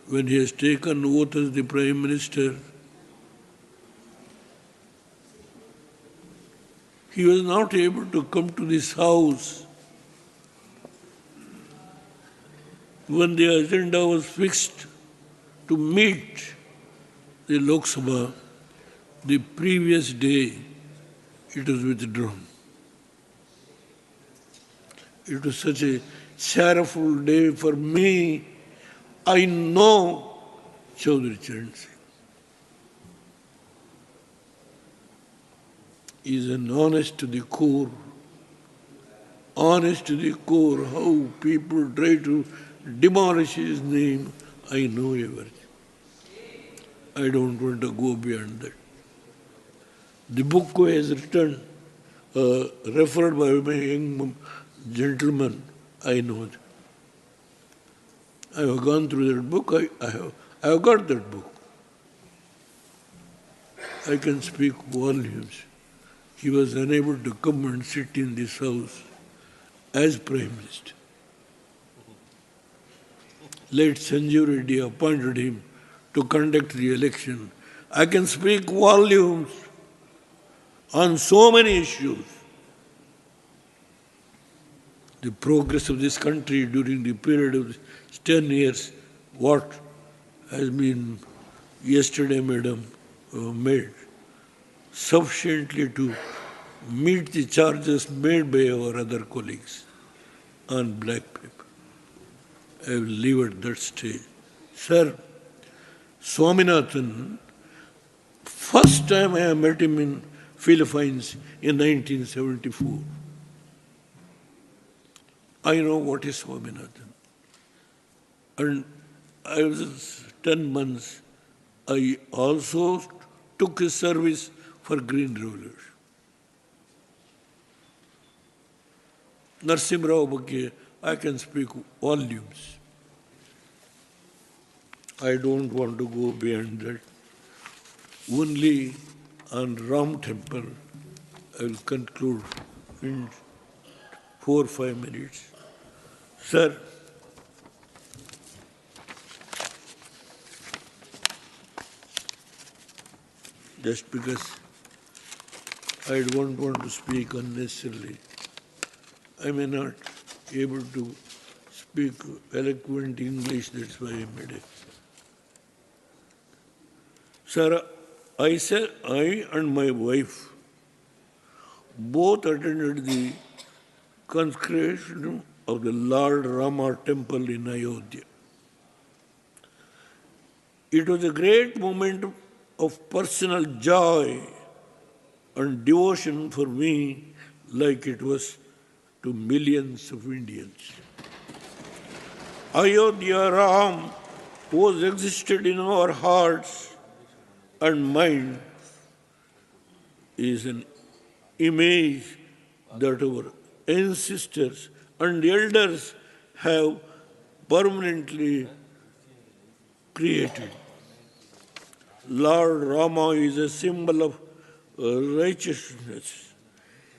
S8: When he has taken oath as the Prime Minister, he was not able to come to this house. When the agenda was fixed to meet the Lok Sabha, the previous day it was withdrawn. It was such a sorrowful day for me. I know Chaudhary Charan Singh. He is an honest to the core. Honest to the core, how people try to demolish his name, I know everything. I don't want to go beyond that. The book he has written, referred by my young gentleman, I know that. I have gone through that book, I have got that book. I can speak volumes. He was unable to come and sit in this house as Prime Minister. late Sanjeev Reddy appointed him to conduct the election. I can speak volumes on so many issues. The progress of this country during the period of 10 years, what has been yesterday, madam, made sufficiently to meet the charges made by our other colleagues on black paper. I will leave at that stage. Sir, Swaminathan, first time I met him in Philippines in 1974. I know what is Swaminathan. And I was 10 months. I also took his service for Green Revolution. Narsimha Rao ಬಗ್ಗೆ I can speak volumes. I don't want to go beyond that. Only on Ram Temple, I will conclude in 4 or 5 minutes. Sir, just because I don't want to speak unnecessarily, I may not be able to speak eloquent English, that's why I made it. Sir, I and my wife both attended the consecration of the Lord Rama temple in Ayodhya. It was a great moment of personal joy and devotion for me, like it was to millions of Indians. Ayodhya Ram was existed in our hearts and mind is an image that our ancestors and elders have permanently created. Lord Rama is a symbol of righteousness.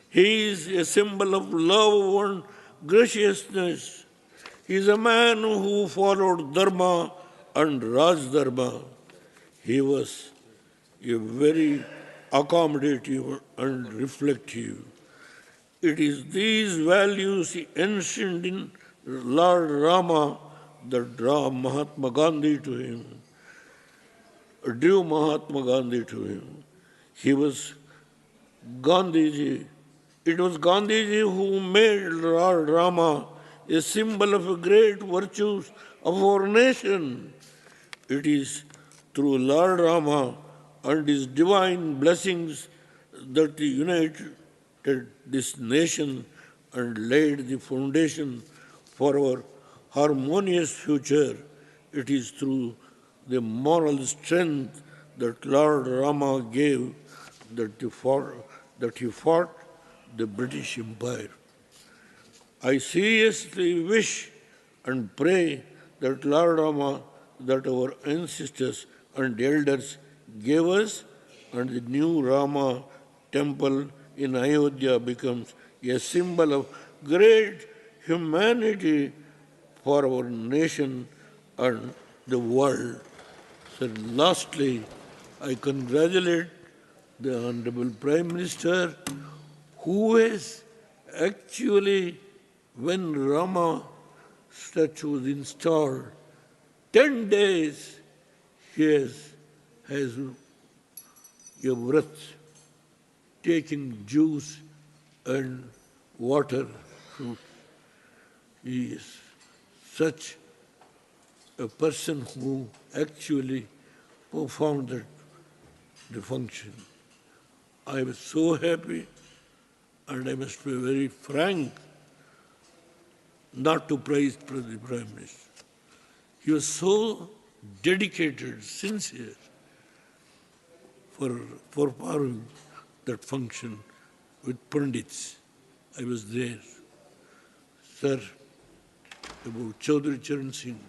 S8: He is a symbol of love and graciousness. He is a man who followed Dharma and Raj Dharma. He was a very accommodative and reflective. It is these values ancient in Lord Rama that drew Mahatma Gandhi to him. He was Gandhiji. It was Gandhiji who made Lord Rama a symbol of the great virtues of our nation. It is through Lord Rama and his divine blessings that he united this nation and laid the foundation for our harmonious future. It is through the moral strength that Lord Rama gave that he fought the British Empire. I seriously wish and pray that Lord Rama, that our ancestors and elders gave us, and the new Rama temple in Ayodhya becomes a symbol of great humanity for our nation and the world. So lastly, I congratulate the Honorable Prime Minister, who has actually, when Rama statue was installed, 10 days he has a vrat, taking juice and water, fruit. He is such a person who actually performed the function. I was so happy, and I must be very frank, not to praise the Prime Minister. He was so dedicated, sincere for performing that function with Pandits. I was there. Sir, about Chaudhry Charan Singh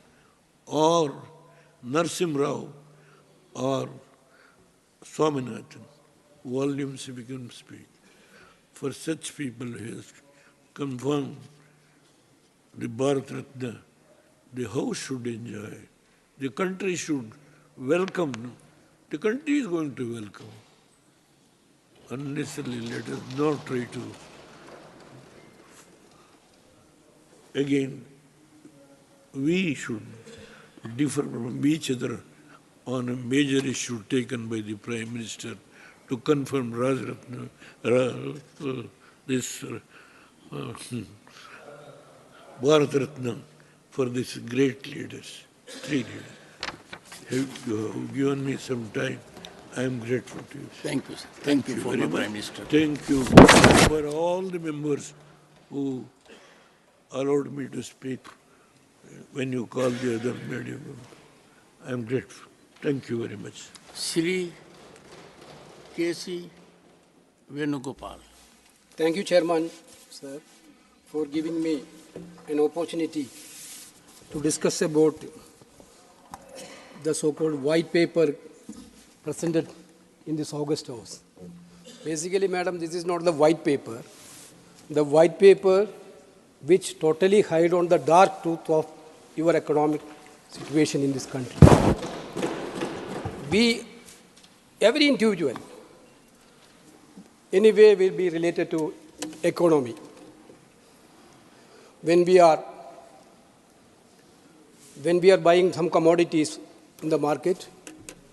S8: or Narsimha Rao or Swaminathan, volumes we can speak. For such people who has confirmed the Bharat Ratna the House should enjoy. The country should welcome. The country is going to welcome. Unnecessarily, let us not try to. Again, we should differ from each other on a major issue taken by the Prime Minister to confirm this Bharat Ratna for these great leaders, three leaders. You have given me some time. I am grateful to you.
S1: Thank you, sir. Thank you,
S8: very
S1: former
S8: much.
S1: Prime Minister.
S8: Thank you for all the members who allowed me to speak when you called the other medium. I am grateful. Thank you very much.
S1: Shri K.C. Venugopal.
S9: Thank you, Chairman, sir, for giving me an opportunity to discuss about the so-called white paper presented in this August House. Basically, madam, this is not the white paper. The white paper which totally hide on the dark truth of your economic situation in this country. Every individual, anyway, will be related to economy. When we are buying some commodities in the market,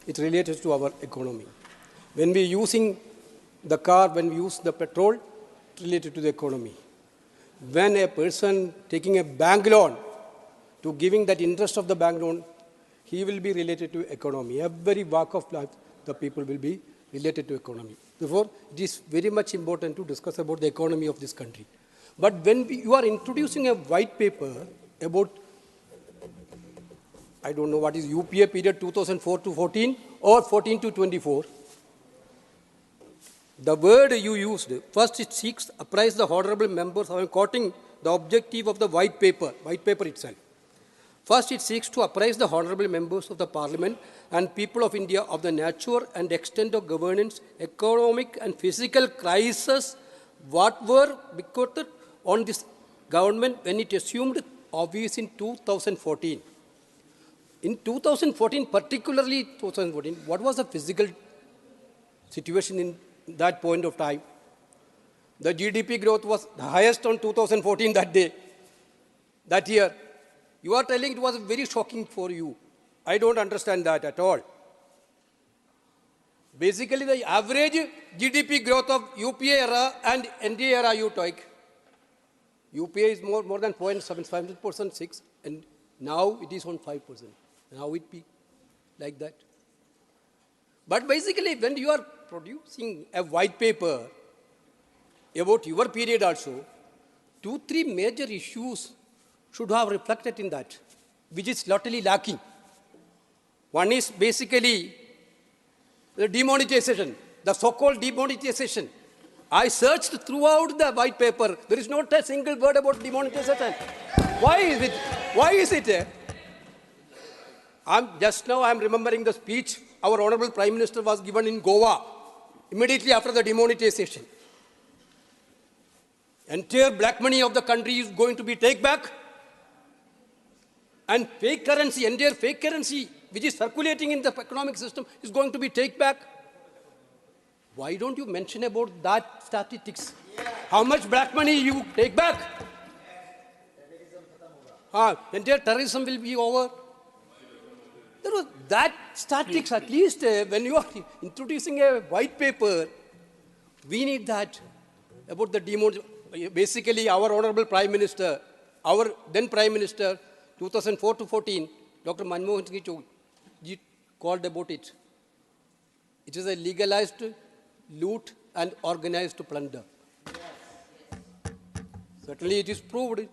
S9: it relates to our economy. When we are using the car, when we use the petrol, it related to the economy. When a person taking a bank loan, to giving that interest of the bank loan, he will be related to economy. Every walk of life, the people will be related to economy. Therefore, it is very much important to discuss about the economy of this country. But when you are introducing a white paper about, I don't know what is UPA period 2004 to 14 or 14 to 24, the word you used, first it seeks apprise the honorable members, I am quoting the objective of the white paper itself. First, it seeks to apprise the honorable members of the Parliament and people of India of the nature and extent of governance, economic and physical crisis, what were bequeathed on this government when it assumed office in 2014. In 2014, particularly 2014, what was the physical situation in that point of time? The GDP growth was the highest on 2014 that year. You are telling it was very shocking for you. I don't understand that at all. Basically, the average GDP growth of UPA era and NDA era you take. UPA is more than 0.75%, 6, and now it is on 5%. Now it be like that. But basically, when you are producing a white paper about your period also, 2-3 major issues should have reflected in that, which is totally lacking. One is basically the demonetization, the so-called demonetization. I searched throughout the white paper. There is not a single word about demonetization. Why is it? Why is it? Just now I'm remembering the speech our Honorable Prime Minister was given in Goa immediately after the demonetization. Entire black money of the country is going to be taken back. And fake currency, entire fake currency, which is circulating in the economic system, is going to be taken back. Why don't you mention about that statistics? How much black money you take back? Entire terrorism will be over. There was that statistics, at least when you are introducing a white paper, we need that about the demonetization. Basically, our Honorable Prime Minister, our then Prime Minister, 2004 to 14, Dr. Manmohan Singh called about it. It is a legalized loot and organized plunder. Certainly it is proved.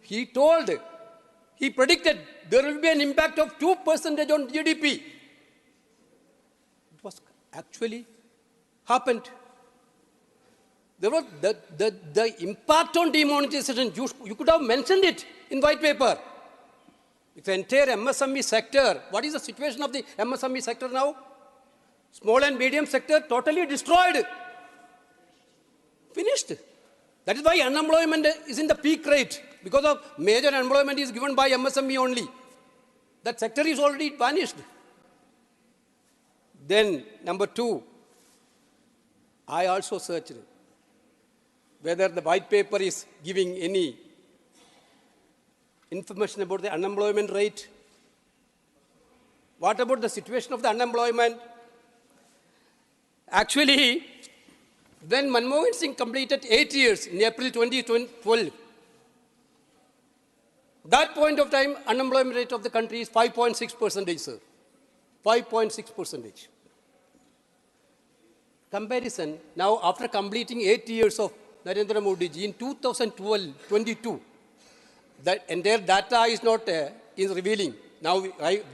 S9: He predicted there will be an impact of 2% on GDP. It was actually happened. There was the impact on demonetization, you could have mentioned it in white paper. The entire MSME sector, what is the situation of the MSME sector now? Small and medium sector totally destroyed. Finished. That is why unemployment is in the peak rate. because of major unemployment is given by MSME only. That sector is already vanished. Then, number two, I also searched whether the white paper is giving any information about the unemployment rate. What about the situation of the unemployment? Actually, when Manmohan Singh completed 8 years in April 2012, that point of time, unemployment rate of the country is 5.6%, sir. 5.6%. Comparison, now after completing 8 years of Narendra Modi ji, in 2012-22, that entire data is not is revealing. Now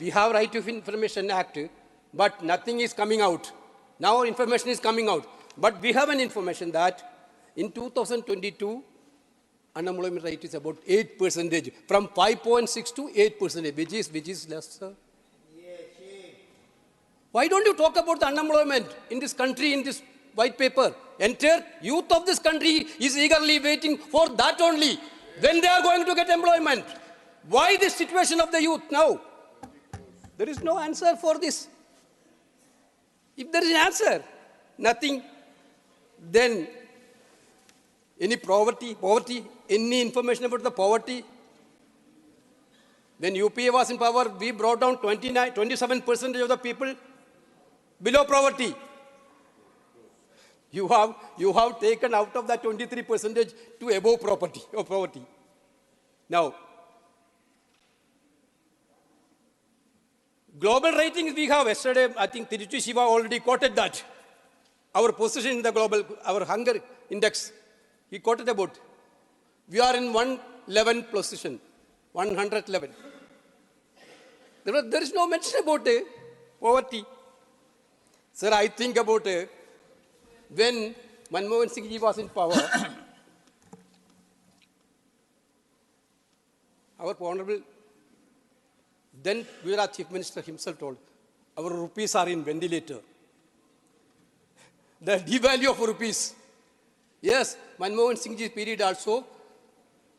S9: we have Right to Information Act, but nothing is coming out. Now information is coming out. But we have an information that in 2022, unemployment rate is about 8%, from 5.6 to 8%, which is less, sir. Why don't you talk about the unemployment in this country, in this white paper? Entire youth of this country is eagerly waiting for that only. When they are going to get employment? Why this situation of the youth now? There is no answer for this. If there is an answer, nothing. Then any poverty, any information about the poverty? When UPA was in power, we brought down 27% of the people below poverty. You have taken out of that 23% to above poverty. Now, global ratings we have yesterday, I think Tiruchi Shiva already quoted that. Our position in the global, our hunger index, he quoted about. We are in 111 position, 111. There is no mention about poverty. Sir, I think about when Manmohan Singh ji was in power, our honorable, then Gujarat Chief Minister himself told, our rupees are in ventilator. The devalue of rupees. Yes, Manmohan Singh ji's period also,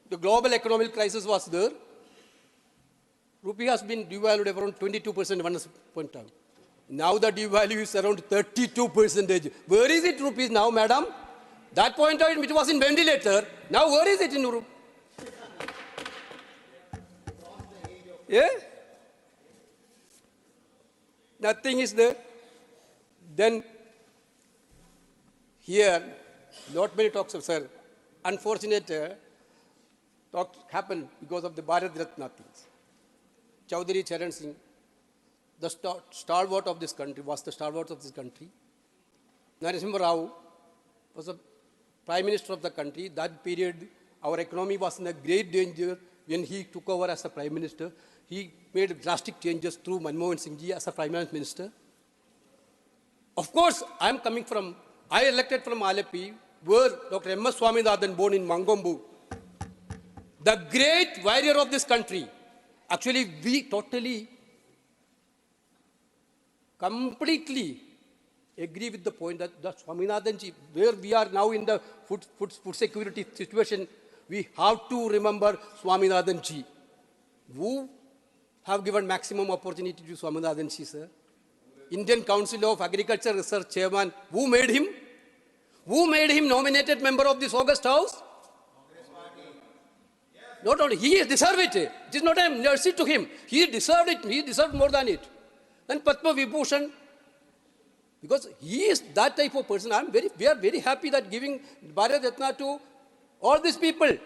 S9: the global economic crisis was there. Rupee has been devalued around 22% one point of time. Now the devalue is around 32%. Where is it rupees now, madam? That point of time it was in ventilator. Now where is it in Europe? Yeah? Nothing is there. Then here, not many talks of, sir. Unfortunate talks happened because of the Bharat Ratna things. Chaudhary Charan Singh, the stalwart of this country, was the stalwart of this country. Narasimha Rao was the Prime Minister of the country. That period, our economy was in a great danger when he took over as a Prime Minister. He made drastic changes through Manmohan Singh ji as a Prime Minister. Of course, I elected from Alleppey, where Dr. M.S. Swaminathan, born in Mangombu, the great warrior of this country. Actually, we totally, completely agree with the point that Swaminathan ji, where we are now in the food security situation, we have to remember Swaminathan ji. Who have given maximum opportunity to Swaminathan ji, sir? Indian Council of Agriculture Research Chairman, who made him? Who made him nominated member of this August House? Not only, he deserved it. It is not a mercy to him. He deserved it. He deserved more than it. Then Padma Vibhushan, because he is that type of person. We are very happy that giving Bharat Ratna to all these people.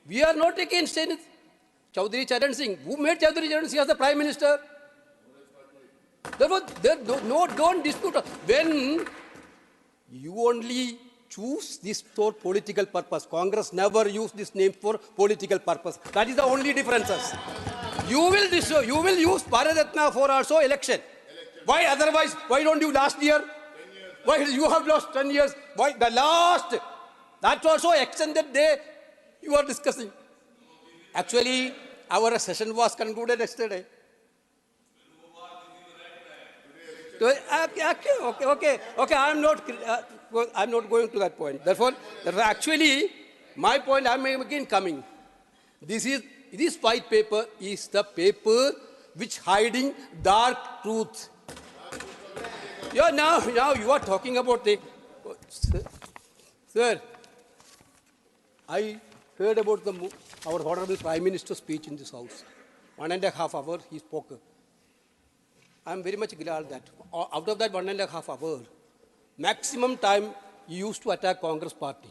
S9: We are not against anything. Chaudhary Charan Singh, who made Chaudhary Charan Singh as the Prime Minister? Don't dispute. When you only choose this for political purpose, Congress never used this name for political purpose. That is the only difference. You will use Bharat Ratna for also election. Why otherwise? Why don't you last year? Why you have lost 10 years? Why the last? That's also extended day you are discussing. Actually, our session was concluded yesterday. Okay. I'm not going to that point. Therefore, actually, my point, I'm again coming. This white paper is the paper which hiding dark truth. Now you are talking about the... Sir, I heard about our Honorable Prime Minister's speech in this House. 1.5 hours he spoke. I'm very much glad that out of that 1.5 hours, maximum time he used to attack Congress party.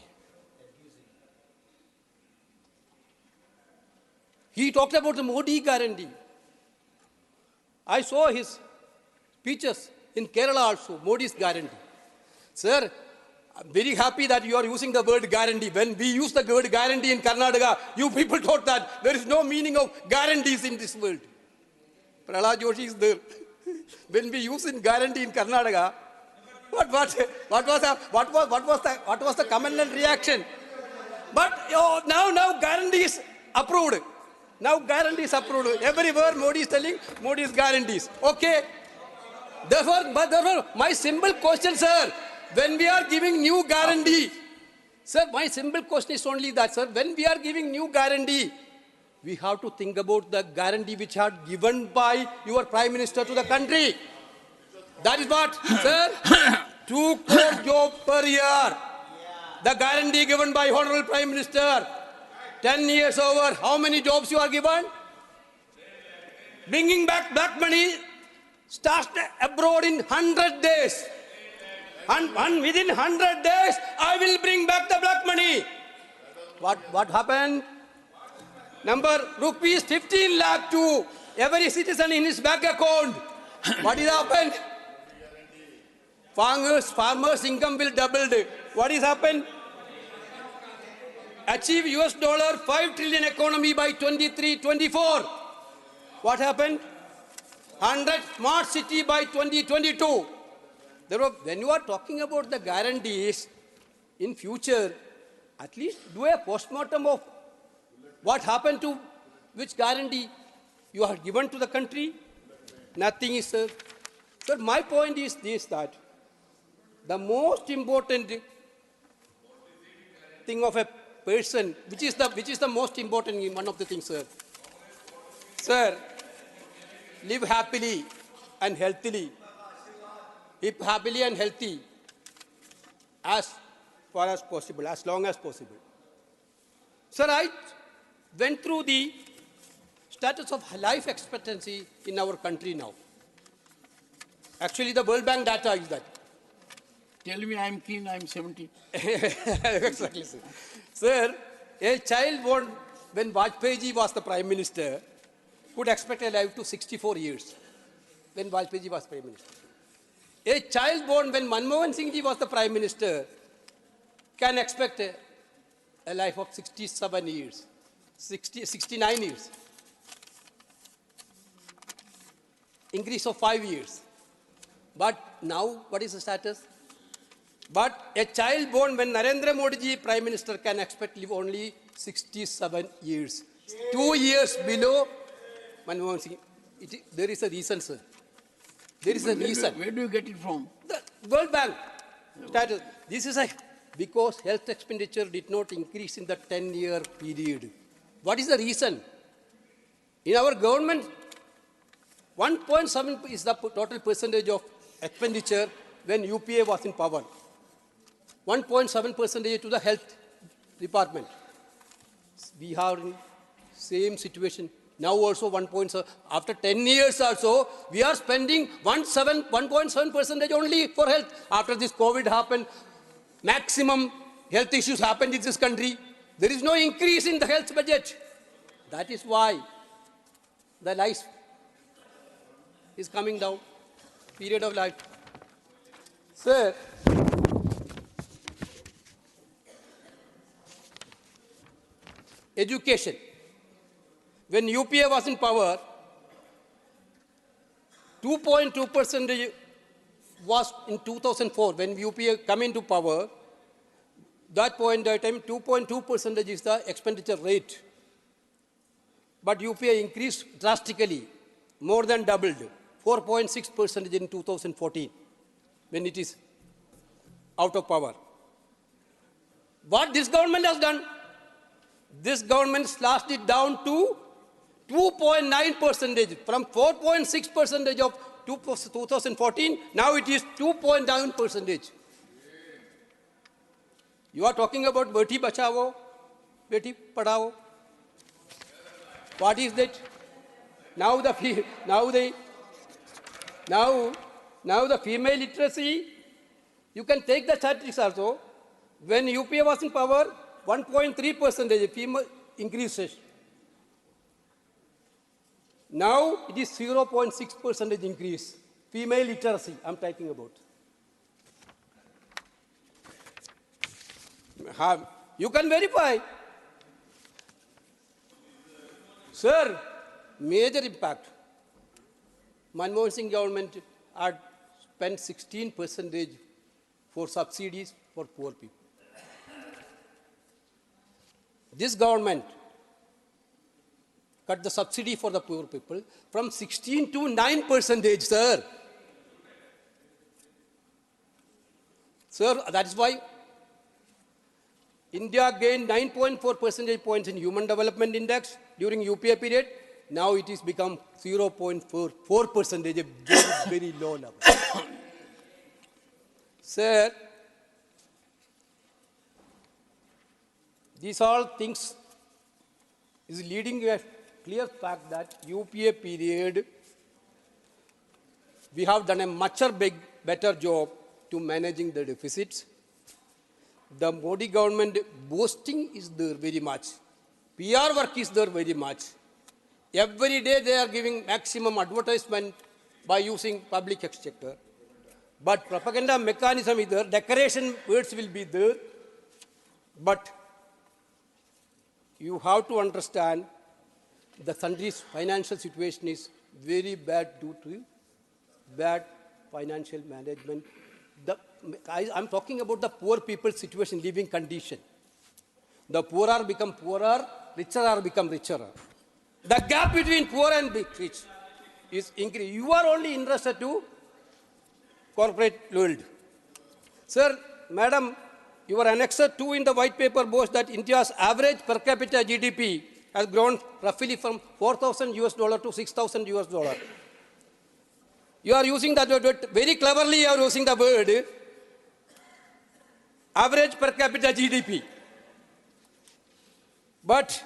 S9: He talked about the Modi guarantee. I saw his speeches in Kerala also, Modi's guarantee. Sir, I'm very happy that you are using the word guarantee. When we use the word guarantee in Karnataka, you people thought that there is no meaning of guarantees in this world. Prahlad Joshi is there. When we use in guarantee in Karnataka, what was the comment and reaction? But now guarantee is approved. Now guarantee is approved. Everywhere Modi is telling Modi's guarantees. Okay. Therefore, my simple question, sir, when we are giving new guarantee, sir, my simple question is only that, sir, when we are giving new guarantee, we have to think about the guarantee which are given by your Prime Minister to the country. That is what, sir, 2 crore jobs per year. The guarantee given by Honorable Prime Minister. 10 years over, how many jobs you are given? Bringing back black money starts abroad in 100 days. And within 100 days, I will bring back the black money. What happened? Number rupees 15 lakh to every citizen in his bank account. What is happened? Farmers' income will double. What is happened? Achieve $5 trillion economy by 23-24. What happened? 100 smart city by 2022. When you are talking about the guarantees in future, at least do a postmortem of what happened to which guarantee you have given to the country. Nothing is, sir. Sir, my point is this, that the most important thing of a person, which is the most important in one of the things, sir. Sir, live happily and healthily. Live happily and healthy as far as possible, as long as possible. Sir, I went through the status of life expectancy in our country now. Actually, the World Bank data is that.
S1: Tell me I'm keen, I'm 70.
S9: Exactly, sir. Sir, a child born when Vajpayee ji was the Prime Minister could expect a life to 64 years when Vajpayee ji was Prime Minister. A child born when Manmohan Singh ji was the Prime Minister can expect a life of 67 years, 69 years. Increase of 5 years. But now, what is the status? But a child born when Narendra Modi ji Prime Minister can expect to live only 67 years. 2 years below Manmohan Singh. There is a reason, sir. There is a reason.
S1: Where do you get it from?
S9: The World Bank status. This is because health expenditure did not increase in the 10-year period. What is the reason? In our government, 1.7 is the total percentage of expenditure when UPA was in power. 1.7% to the health department. We are in same situation. Now also 1.7. After 10 years also, we are spending 1.7% only for health. After this COVID happened, maximum health issues happened in this country. There is no increase in the health budget. That is why the life is coming down. Period of life. Sir, education. When UPA was in power, 2.2% was in 2004. When UPA come into power, that point in time, 2.2% is the expenditure rate. But UPA increased drastically, more than doubled, 4.6% in 2014, when it is out of power. What this government has done, This government slashed it down to 2.9%, from 4.6% of 2014, now it is 2.9%. You are talking about Beti Bachao, Beti Padhao. What is that? Now the female literacy, you can take the statistics also. When UPA was in power, 1.3% female increases. Now it is 0.6% increase. Female literacy, I'm talking about. You can verify. Sir, major impact. Manmohan Singh government had spent 16% for subsidies for poor people. This government cut the subsidy for the poor people from 16 to 9%, sir. Sir, that is why India gained 9.4 percentage points in Human Development Index during UPA period. Now it is become 0.4%, a very, very low level. Sir, these all things is leading to a clear fact that UPA period, we have done a much better job to managing the deficits. The Modi government boasting is there very much. PR work is there very much. Every day they are giving maximum advertisement by using public exchequer. But propaganda mechanism is there, decoration words will be there. But you have to understand the country's financial situation is very bad due to bad financial management. I'm talking about the poor people's situation, living condition. The poor are become poorer, richer are become richer. The gap between poor and rich is increasing. You are only interested to corporate world. Sir, madam, your annexer 2 in the white paper boasts that India's average per capita GDP has grown roughly from $4,000 to $6,000. You are using that word very cleverly. You are using the word average per capita GDP. But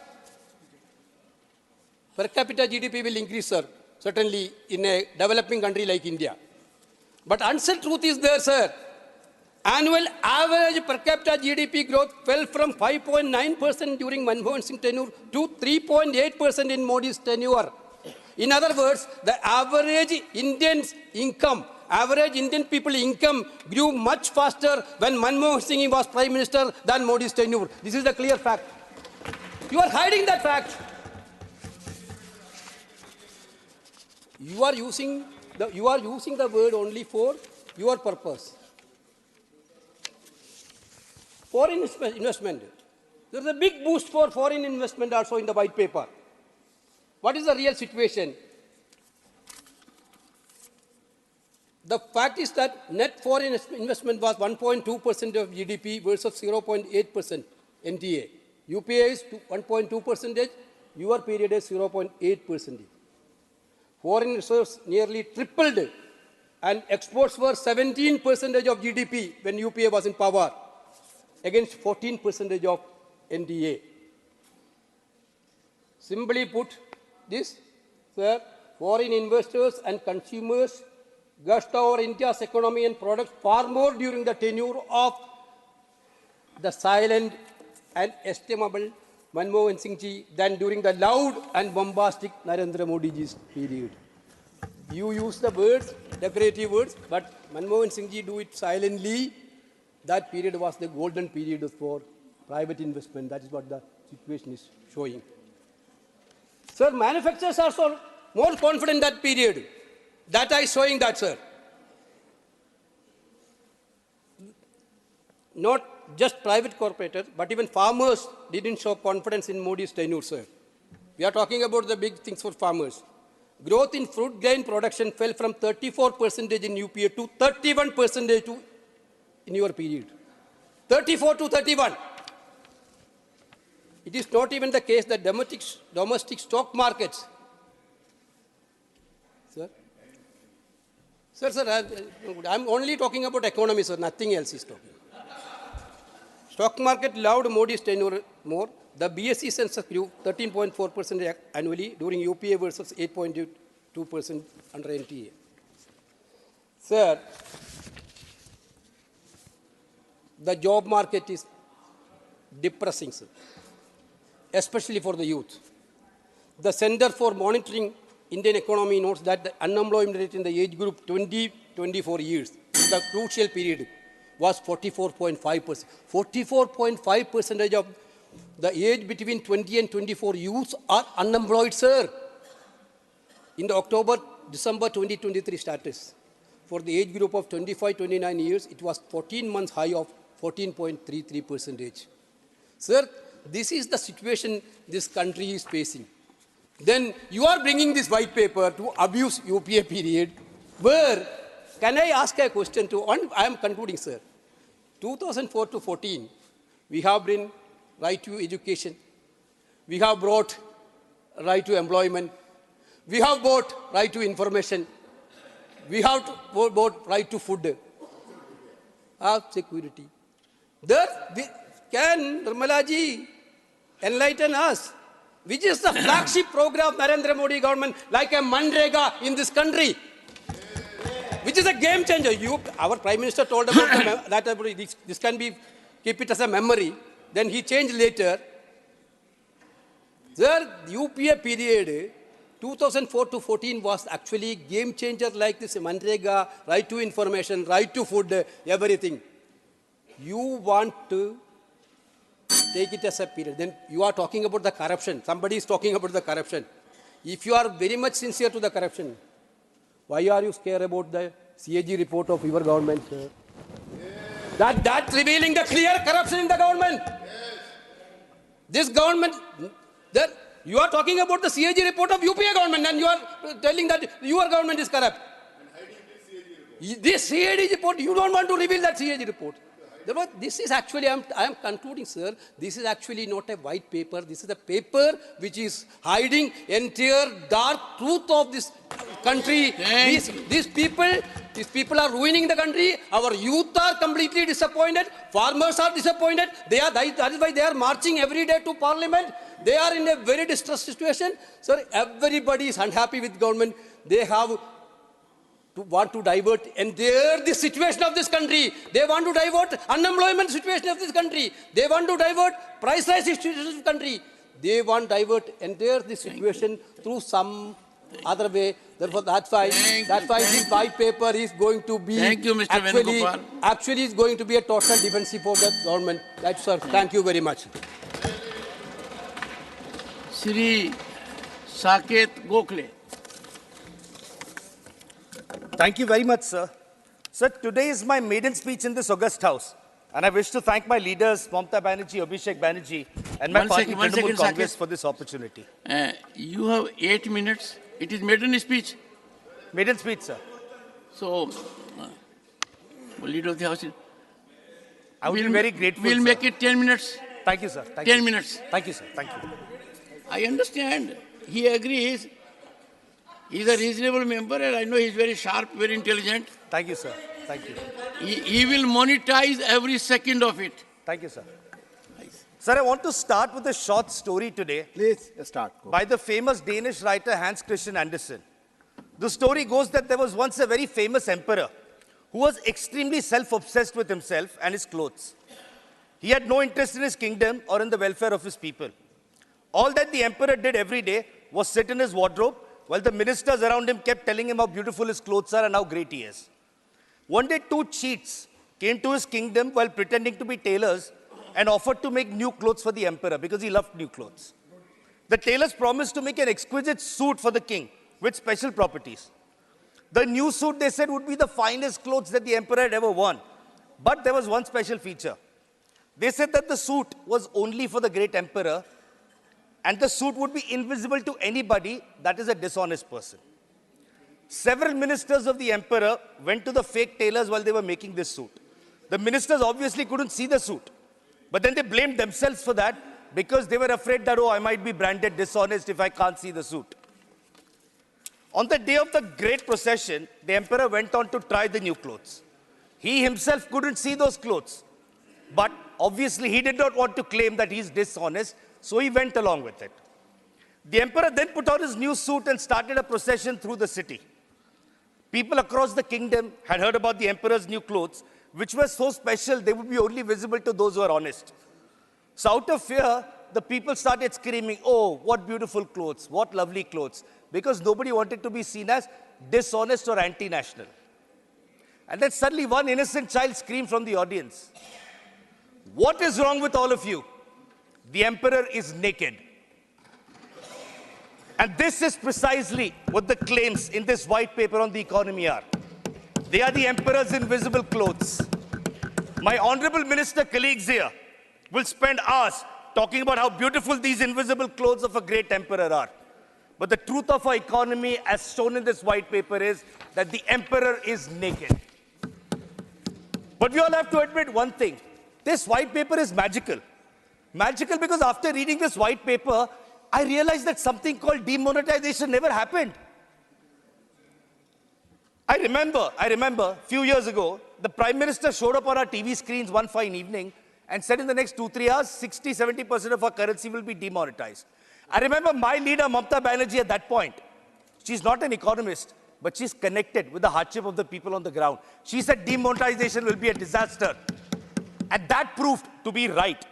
S9: per capita GDP will increase, sir, certainly in a developing country like India. But unsaid truth is there, sir. Annual average per capita GDP growth fell from 5.9% during Manmohan Singh tenure to 3.8% in Modi's tenure. In other words, the average Indian people income grew much faster when Manmohan Singh was Prime Minister than Modi's tenure. This is the clear fact. You are hiding that fact. You are using the word only for your purpose. Foreign investment. There is a big boost for foreign investment also in the white paper. What is the real situation? The fact is that net foreign investment was 1.2% of GDP versus 0.8% NTA. UPA is 1.2%, your period is 0.8%. Foreign reserves nearly tripled and exports were 17% of GDP when UPA was in power against 14% of NDA. Simply put, this, sir, foreign investors and consumers gushed over India's economy and products far more during the tenure of the silent and estimable Manmohan Singh ji than during the loud and bombastic Narendra Modi ji's period. You use the words, decorative words, but Manmohan Singh ji do it silently. That period was the golden period for private investment. That is what the situation is showing. Sir, manufacturers are so more confident that period. That is showing that, sir. Not just private corporators, but even farmers didn't show confidence in Modi's tenure, sir. We are talking about the big things for farmers. Growth in fruit grain production fell from 34% in UPA to 31% in your period. 34 to 31. It is not even the case that domestic stock markets. Sir? Sir, I'm only talking about economy, sir. Nothing else is talking. Stock market loved Modi's tenure more. The BSE Sensex grew 13.4% annually during UPA versus 8.2% under NTA. Sir, the job market is depressing, sir, especially for the youth. The Center for Monitoring Indian Economy notes that the unemployment rate in the age group 20-24 years, the crucial period, was 44.5%. 44.5% of the age between 20 and 24 youths are unemployed, sir. In the October-December 2023 status, for the age group of 25-29 years, it was 14 months high of 14.33%. Sir, this is the situation this country is facing. Then you are bringing this white paper to abuse UPA period, where, can I ask a question to, I am concluding, sir. 2004 to 14, we have been right to education. We have brought right to employment. We have brought right to information. We have brought right to food. Have security. There, can Nirmala-ji enlighten us? Which is the flagship program of Narendra Modi government, like a Manrega in this country? Which is a game changer. Our Prime Minister told about that this can be, keep it as a memory. Then he changed later. Sir, UPA period, 2004 to 14 was actually game changer like this Manrega, right to information, right to food, everything. You want to take it as a period. Then you are talking about the corruption. Somebody is talking about the corruption. If you are very much sincere to the corruption, why are you scared about the CAG report of your government, sir? That's revealing the clear corruption in the government. This government, that you are talking about the CAG report of UPA government and you are telling that your government is corrupt. This CAG report, you don't want to reveal that CAG report. This is actually, I am concluding, sir, this is actually not a white paper. This is a paper which is hiding entire dark truth of this country. These people are ruining the country. Our youth are completely disappointed. Farmers are disappointed. That is why they are marching every day to parliament. They are in a very distressed situation. Sir, everybody is unhappy with government. They have want to divert the situation of this country. They want to divert unemployment situation of this country. They want to divert price rise situation of this country. They want to divert this situation through some other way. Therefore, that's why this white paper is going to be actually is going to be a total defensive for the government. That's sir. Thank you very much.
S1: Shri Saket Gokhale.
S10: Thank you very much, sir. Sir, today is my maiden speech in this august house. And I wish to thank my leaders, Mamata Banerjee, Abhishek Banerjee, and my party, Trinamool Congress, for this opportunity.
S1: You have 8 minutes. It is maiden speech.
S10: Maiden speech, sir.
S1: So, leader of the house.
S10: I will be very grateful,
S1: We'll
S10: sir.
S1: make it 10 minutes.
S10: Thank you, sir.
S1: 10 minutes.
S10: Thank you, sir. Thank you.
S1: I understand. He agrees. He's a reasonable member and I know he's very sharp, very intelligent.
S10: Thank you, sir. Thank you.
S1: He will monetize every second of it.
S10: Thank you, sir. Sir, I want to start with a short story today.
S7: Please start.
S10: By the famous Danish writer Hans Christian Andersen. The story goes that there was once a very famous emperor who was extremely self-obsessed with himself and his clothes. He had no interest in his kingdom or in the welfare of his people. All that the emperor did every day was sit in his wardrobe while the ministers around him kept telling him how beautiful his clothes are and how great he is. One day, 2 cheats came to his kingdom while pretending to be tailors and offered to make new clothes for the emperor because he loved new clothes. The tailors promised to make an exquisite suit for the king with special properties. The new suit, they said, would be the finest clothes that the emperor had ever worn. But there was one special feature. They said that the suit was only for the great emperor and the suit would be invisible to anybody that is a dishonest person. Several ministers of the emperor went to the fake tailors while they were making this suit. The ministers obviously couldn't see the suit, but then they blamed themselves for that because they were afraid that, oh, I might be branded dishonest if I can't see the suit. On the day of the great procession, the emperor went on to try the new clothes. He himself couldn't see those clothes. But obviously, he did not want to claim that he's dishonest, so he went along with it. The emperor then put on his new suit and started a procession through the city. People across the kingdom had heard about the emperor's new clothes, which were so special they would be only visible to those who are honest. So out of fear, the people started screaming, oh, what beautiful clothes, what lovely clothes, because nobody wanted to be seen as dishonest or anti-national. And then suddenly one innocent child screamed from the audience, what is wrong with all of you? The emperor is naked. And this is precisely what the claims in this white paper on the economy are. They are the emperor's invisible clothes. My honorable minister colleagues here will spend hours talking about how beautiful these invisible clothes of a great emperor are. But the truth of our economy, as shown in this white paper, is that the emperor is naked. But we all have to admit one thing. This white paper is magical. Magical because after reading this white paper, I realized that something called demonetization never happened. I remember a few years ago, the Prime Minister showed up on our TV screens one fine evening and said in the next 2-3 hours, 60-70% of our currency will be demonetized. I remember my leader, Mamata Banerjee, at that point. She's not an economist, but she's connected with the hardship of the people on the ground. She said demonetization will be a disaster. And that proved to be right.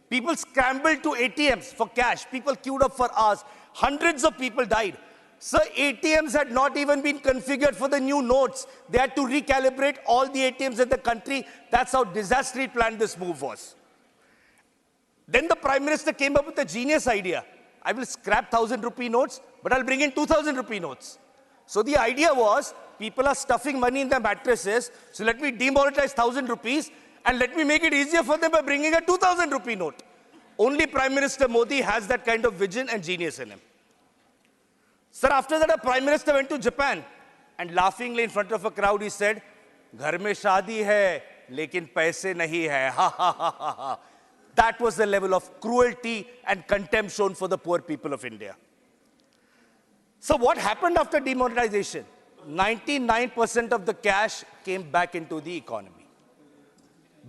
S10: People scrambled to ATMs for cash. People queued up for hours. Hundreds of people died. Sir, ATMs had not even been configured for the new notes. They had to recalibrate all the ATMs in the country. That's how disastrous planned this move was. Then the Prime Minister came up with a genius idea. I will scrap 1,000 rupee notes, but I'll bring in 2,000 rupee notes. So the idea was, people are stuffing money in their mattresses, so let me demonetize 1,000 rupees and let me make it easier for them by bringing a 2,000 rupee note. Only Prime Minister Modi has that kind of vision and genius in him. Sir, after that, a Prime Minister went to Japan and laughingly in front of a crowd, he said, "Ghar mein shaadi hai, lekin paise nahi hai." Ha ha ha ha ha. That was the level of cruelty and contempt shown for the poor people of India. So what happened after demonetization? 99% of the cash came back into the economy.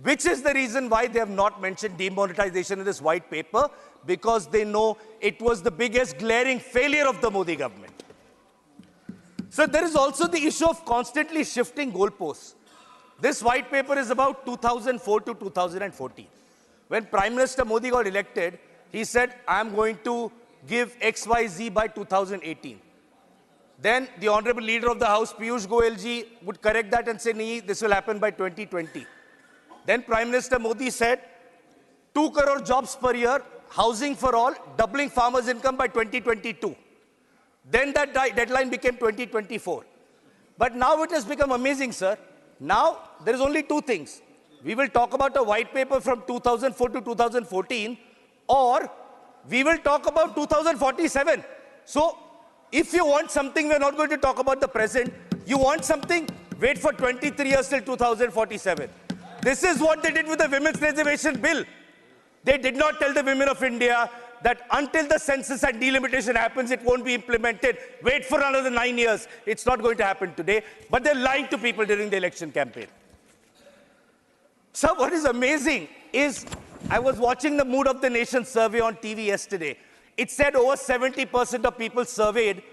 S10: Which is the reason why they have not mentioned demonetization in this white paper, because they know it was the biggest glaring failure of the Modi government. So there is also the issue of constantly shifting goalposts. This white paper is about 2004 to 2014. When Prime Minister Modi got elected, he said, I'm going to give XYZ by 2018. Then the Honorable Leader of the House, Piyush Goyal ji, would correct that and say, nee, this will happen by 2020. Then Prime Minister Modi said, 2 crore jobs per year, housing for all, doubling farmers' income by 2022. Then that deadline became 2024. But now it has become amazing, sir. Now there is only two things. We will talk about a white paper from 2004 to 2014, or we will talk about 2047. So if you want something, we're not going to talk about the present. You want something, wait for 23 years till 2047. This is what they did with the Women's Reservation Bill. They did not tell the women of India that until the census and delimitation happens, it won't be implemented. Wait for another 9 years. It's not going to happen today. But they're lying to people during the election campaign. So what is amazing is, I was watching the Mood of the Nation survey on TV yesterday. It said over 70% of people surveyed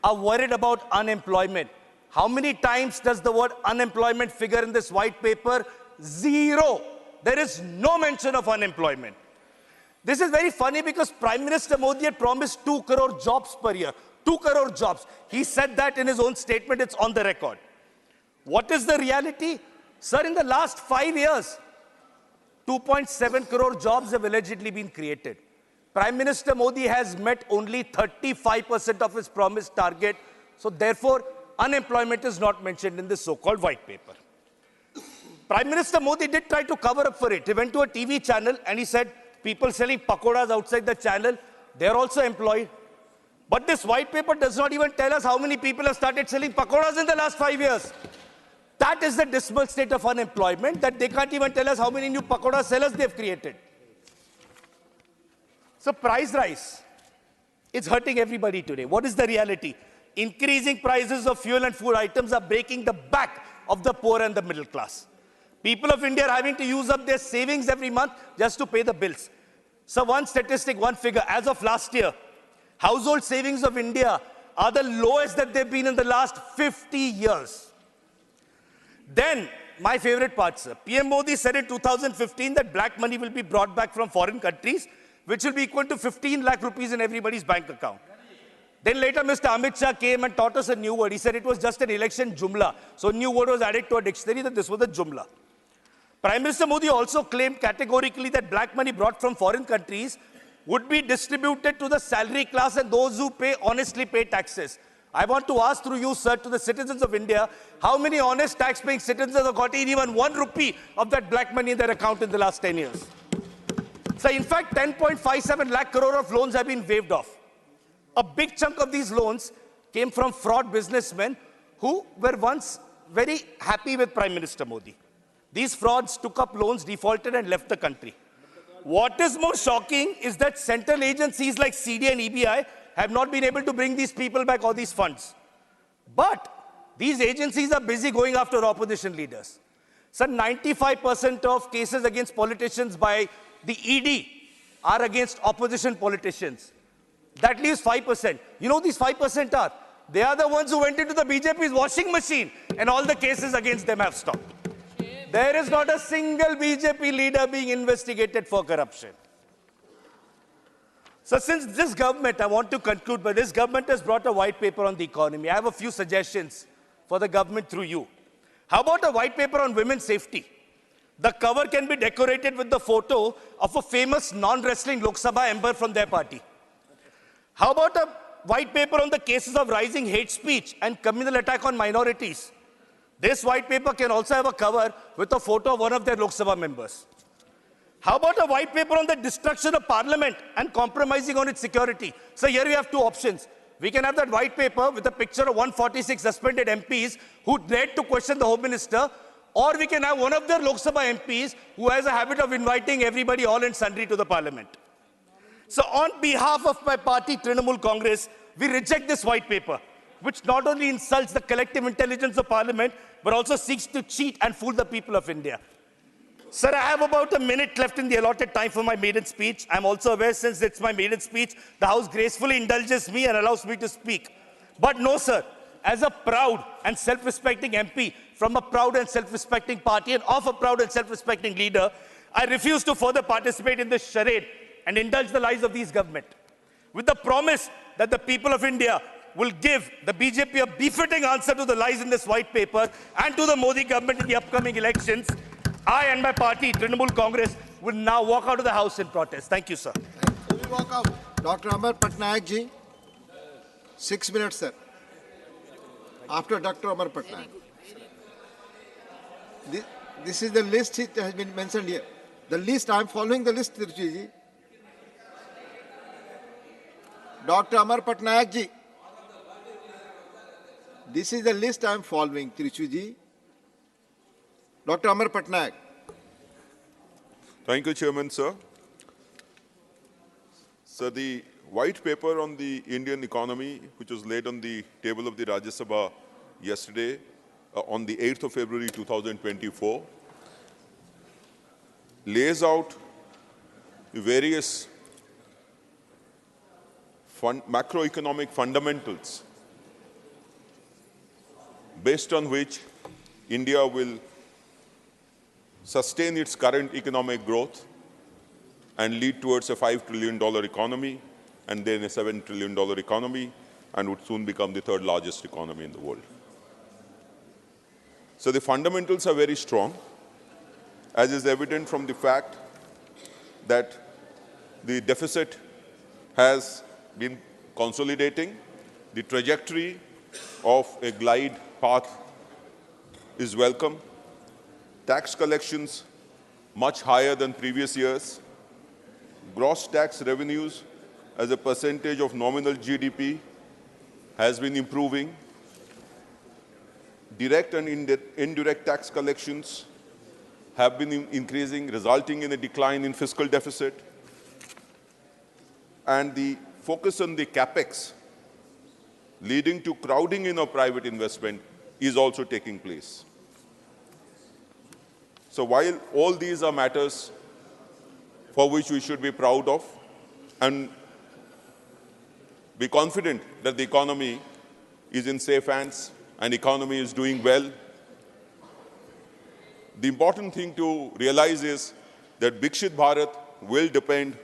S10: are worried about unemployment. How many times does the word unemployment figure in this white paper? 0. There is no mention of unemployment. This is very funny because Prime Minister Modi had promised 2 crore jobs per year. 2 crore jobs. He said that in his own statement. It's on the record. What is the reality? Sir, in the last 5 years, 2.7 crore jobs have allegedly been created. Prime Minister Modi has met only 35% of his promised target. So therefore, unemployment is not mentioned in this so-called white paper. Prime Minister Modi did try to cover up for it. He went to a TV channel and he said, people selling pakoras outside the channel, they're also employed. But this white paper does not even tell us how many people have started selling pakoras in the last 5 years. That is the dismal state of unemployment, that they can't even tell us how many new pakoda sellers they've created. So price rise, it's hurting everybody today. What is the reality? Increasing prices of fuel and food items are breaking the back of the poor and the middle class. People of India are having to use up their savings every month just to pay the bills. So one statistic, one figure, as of last year, household savings of India are the lowest that they've been in the last 50 years. Then, my favorite part, sir. PM Modi said in 2015 that black money will be brought back from foreign countries, which will be equal to 15 lakh rupees in everybody's bank account. Then later, Mr. Amit Shah came and taught us a new word. He said it was just an election jumla. So a new word was added to a dictionary that this was a jumla. Prime Minister Modi also claimed categorically that black money brought from foreign countries would be distributed to the salary class and those who honestly pay taxes. I want to ask through you, sir, to the citizens of India, how many honest tax-paying citizens have got even 1 rupee of that black money in their account in the last 10 years? So in fact, 10.57 lakh crore of loans have been waived off. A big chunk of these loans came from fraud businessmen who were once very happy with Prime Minister Modi. These frauds took up loans, defaulted and left the country. What is more shocking is that central agencies like CD and EBI have not been able to bring these people back or these funds. But these agencies are busy going after opposition leaders. So 95% of cases against politicians by the ED are against opposition politicians. That leaves 5%. You know these 5% are? They are the ones who went into the BJP's washing machine and all the cases against them have stopped. There is not a single BJP leader being investigated for corruption. So since this government, I want to conclude, but this government has brought a white paper on the economy. I have a few suggestions for the government through you. How about a white paper on women's safety? The cover can be decorated with the photo of a famous non-wrestling Lok Sabha member from their party. How about a white paper on the cases of rising hate speech and communal attack on minorities? This white paper can also have a cover with a photo of one of their Lok Sabha members. How about a white paper on the destruction of parliament and compromising on its security? So here we have two options. We can have that white paper with a picture of 146 suspended MPs who dared to question the Home Minister, or we can have one of their Lok Sabha MPs who has a habit of inviting everybody all and sundry to the parliament. So on behalf of my party, Trinamool Congress, we reject this white paper, which not only insults the collective intelligence of parliament, but also seeks to cheat and fool the people of India. Sir, I have about a minute left in the allotted time for my maiden speech. I'm also aware, since it's my maiden speech, the House gracefully indulges me and allows me to speak. But no, sir, as a proud and self-respecting MP from a proud and self-respecting party and of a proud and self-respecting leader, I refuse to further participate in this charade and indulge the lies of these government. With the promise that the people of India will give the BJP a befitting answer to the lies in this white paper and to the Modi government in the upcoming elections, I and my party, Trinamool Congress, will now walk out of the House in protest. Thank you, sir.
S6: We walk out. Dr. Amar Patnaik ji, 6 minutes, sir. After Dr. Amar Patnaik. This is the list that has been mentioned here. The list, I am following the list, Tiruchi ji. Dr. Amar Patnaik ji. This is the list I am following, Tiruchi ji. Dr. Amar Patnaik.
S11: Thank you, Chairman, sir. So the white paper on the Indian economy, which was laid on the table of the Rajya Sabha yesterday, on the 8th of February 2024, lays out various macroeconomic fundamentals based on which India will sustain its current economic growth and lead towards a $5 trillion economy and then a $7 trillion economy, and would soon become the third largest economy in the world. So the fundamentals are very strong, as is evident from the fact that the deficit has been consolidating. The trajectory of a glide path is welcome. Tax collections much higher than previous years. Gross tax revenues as a percentage of nominal GDP has been improving. Direct and indirect tax collections have been increasing, resulting in a decline in fiscal deficit. and the focus on the capex leading to crowding in of private investment is also taking place. So while all these are matters for which we should be proud of and be confident that the economy is in safe hands and economy is doing well, the important thing to realize is that Viksit Bharat will depend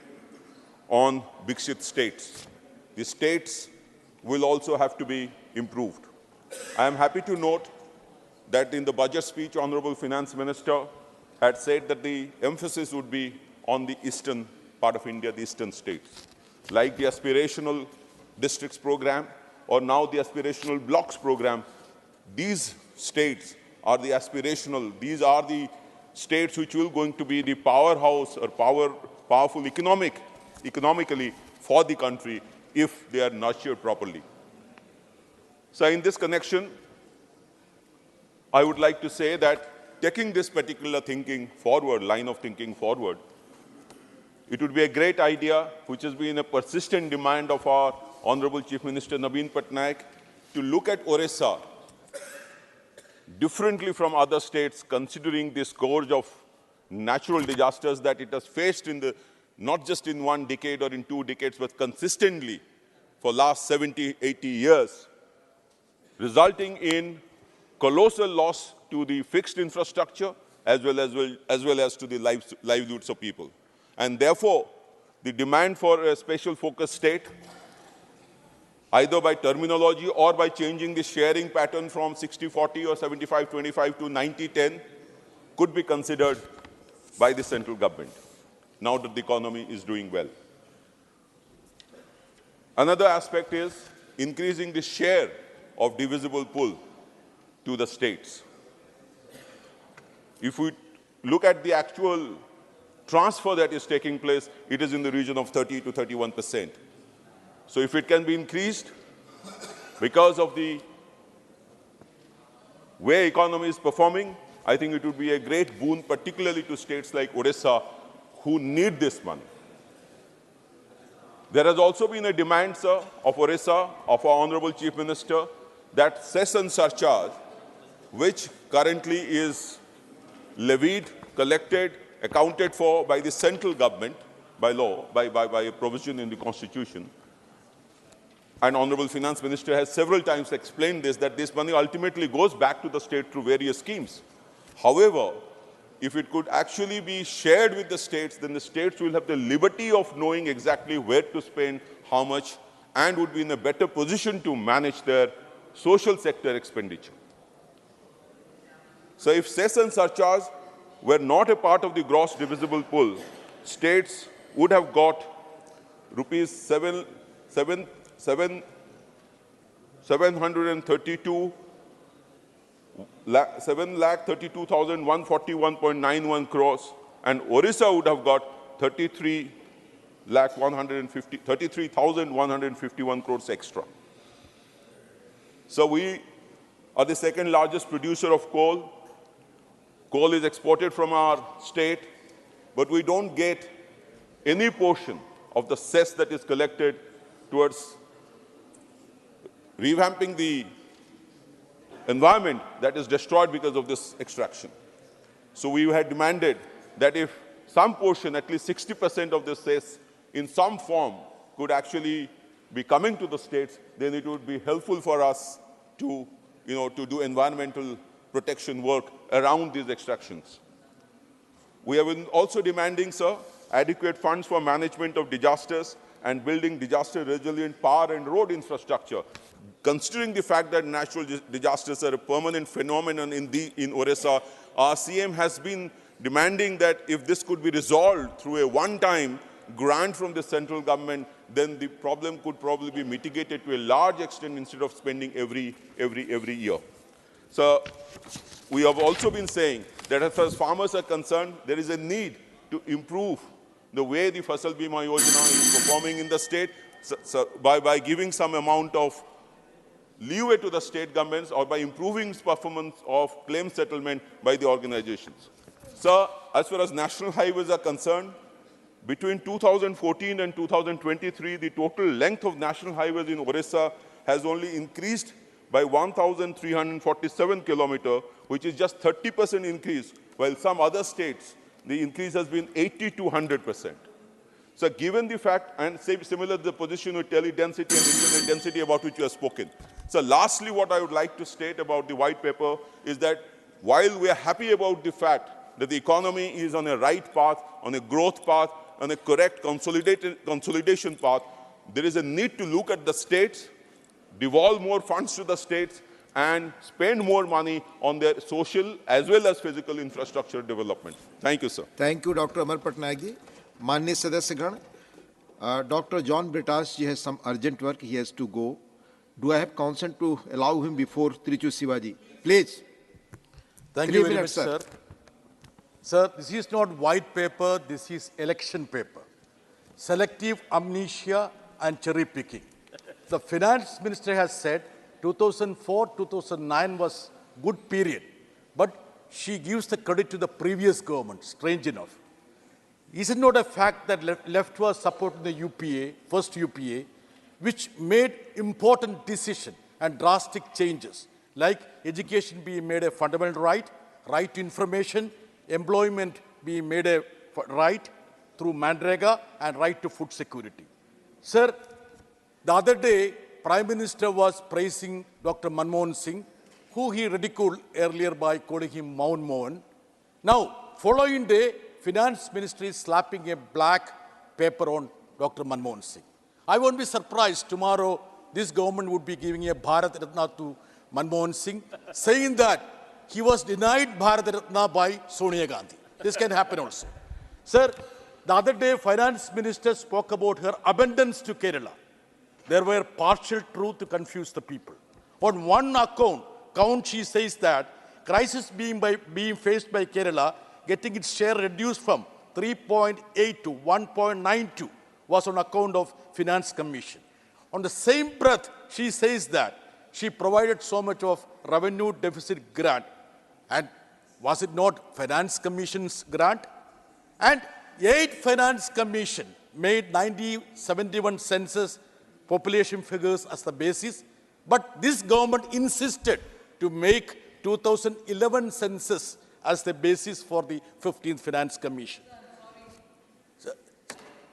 S11: on Viksit states. The states will also have to be improved. I am happy to note that in the budget speech, Honorable Finance Minister had said that the emphasis would be on the eastern part of India, the eastern states, like the aspirational districts program or now the aspirational blocks program. These states are the aspirational, these are the states which will going to be the powerhouse or powerful economically for the country if they are nurtured properly. So in this connection, I would like to say that taking this particular thinking forward, line of thinking forward, it would be a great idea, which has been a persistent demand of our Honorable Chief Minister Naveen Patnaik, to look at Orissa differently from other states, considering the scourge of natural disasters that it has faced in the, not just in 1 decade or in 2 decades, but consistently for last 70, 80 years, resulting in colossal loss to the fixed infrastructure as well as to the livelihoods of people. And therefore, the demand for a special focus state, either by terminology or by changing the sharing pattern from 60-40 or 75-25 to 90-10, could be considered by the central government, now that the economy is doing well. Another aspect is increasing the share of divisible pool to the states. If we look at the actual transfer that is taking place, it is in the region of 30 to 31%. So if it can be increased because of the way economy is performing, I think it would be a great boon, particularly to states like Odisha, who need this money. There has also been a demand, sir, of Orissa, of our Honorable Chief Minister, that cess and surcharge, which currently is levied, collected, accounted for by the central government by law, by a provision in the Constitution. And Honorable Finance Minister has several times explained this, that this money ultimately goes back to the state through various schemes. However, if it could actually be shared with the states, then the states will have the liberty of knowing exactly where to spend, how much, and would be in a better position to manage their social sector expenditure. So if cess and surcharge were not a part of the gross divisible pool, states would have got rupees 732,141.91 crores, and Orissa would have got 33,151 crores extra. So we are the second largest producer of coal. Coal is exported from our state, but we don't get any portion of the cess that is collected towards revamping the environment that is destroyed because of this extraction. So we had demanded that if some portion, at least 60% of this cess in some form, could actually be coming to the states, then it would be helpful for us to, to do environmental protection work around these extractions. We have been also demanding, sir, adequate funds for management of disasters and building disaster-resilient power and road infrastructure. Considering the fact that natural disasters are a permanent phenomenon in Orissa, our CM has been demanding that if this could be resolved through a one-time grant from the central government, then the problem could probably be mitigated to a large extent instead of spending every year. So we have also been saying that as far as farmers are concerned, there is a need to improve the way the Fasal Bima Yojana is performing in the state, by giving some amount of leeway to the state governments or by improving performance of claim settlement by the organizations. So as far as national highways are concerned, Between 2014 and 2023, the total length of national highways in Orissa has only increased by 1,347 kilometers, which is just 30% increase, while some other states, the increase has been 80 to 100%. So given the fact, and similar to the position with tele-density and internet density about which you have spoken. So lastly, what I would like to state about the white paper is that while we are happy about the fact that the economy is on a right path, on a growth path, on a correct consolidation path, there is a need to look at the states, devolve more funds to the states, and spend more money on their social as well as physical infrastructure development. Thank you, sir.
S6: Thank you, Dr. Amar Patnaik ji. माननीय सदस्यगण, Dr. John Britas ji has some urgent work. He has to go. Do I have consent to allow him before Trichu Sivaji? Please.
S12: Thank you very much, sir. Sir, this is not white paper, this is election paper. Selective amnesia and cherry picking. The finance minister has said 2004-2009 was good period, but she gives the credit to the previous government, strange enough. Is it not a fact that left was supporting the UPA, first UPA, which made important decisions and drastic changes, like education being made a fundamental right, right to information, employment being made a right through Manrega, and right to food security. Sir, the other day, Prime Minister was praising Dr. Manmohan Singh, who he ridiculed earlier by calling him Maun Mohan. Now, following day, Finance Ministry is slapping a black paper on Dr. Manmohan Singh. I won't be surprised tomorrow this government would be giving a Bharat Ratna to Manmohan Singh, saying that he was denied Bharat Ratna by Sonia Gandhi. This can happen also. Sir, the other day Finance Minister spoke about her abundance to Kerala. There were partial truth to confuse the people. On one count she says that crisis being faced by Kerala, getting its share reduced from 3.8 to 1.92 was on account of Finance Commission. On the same breath, she says that she provided so much of revenue deficit grant. And was it not Finance Commission's grant? And 8 Finance Commission made 71 census population figures as the basis, but this government insisted to make 2011 census as the basis for the 15th Finance Commission.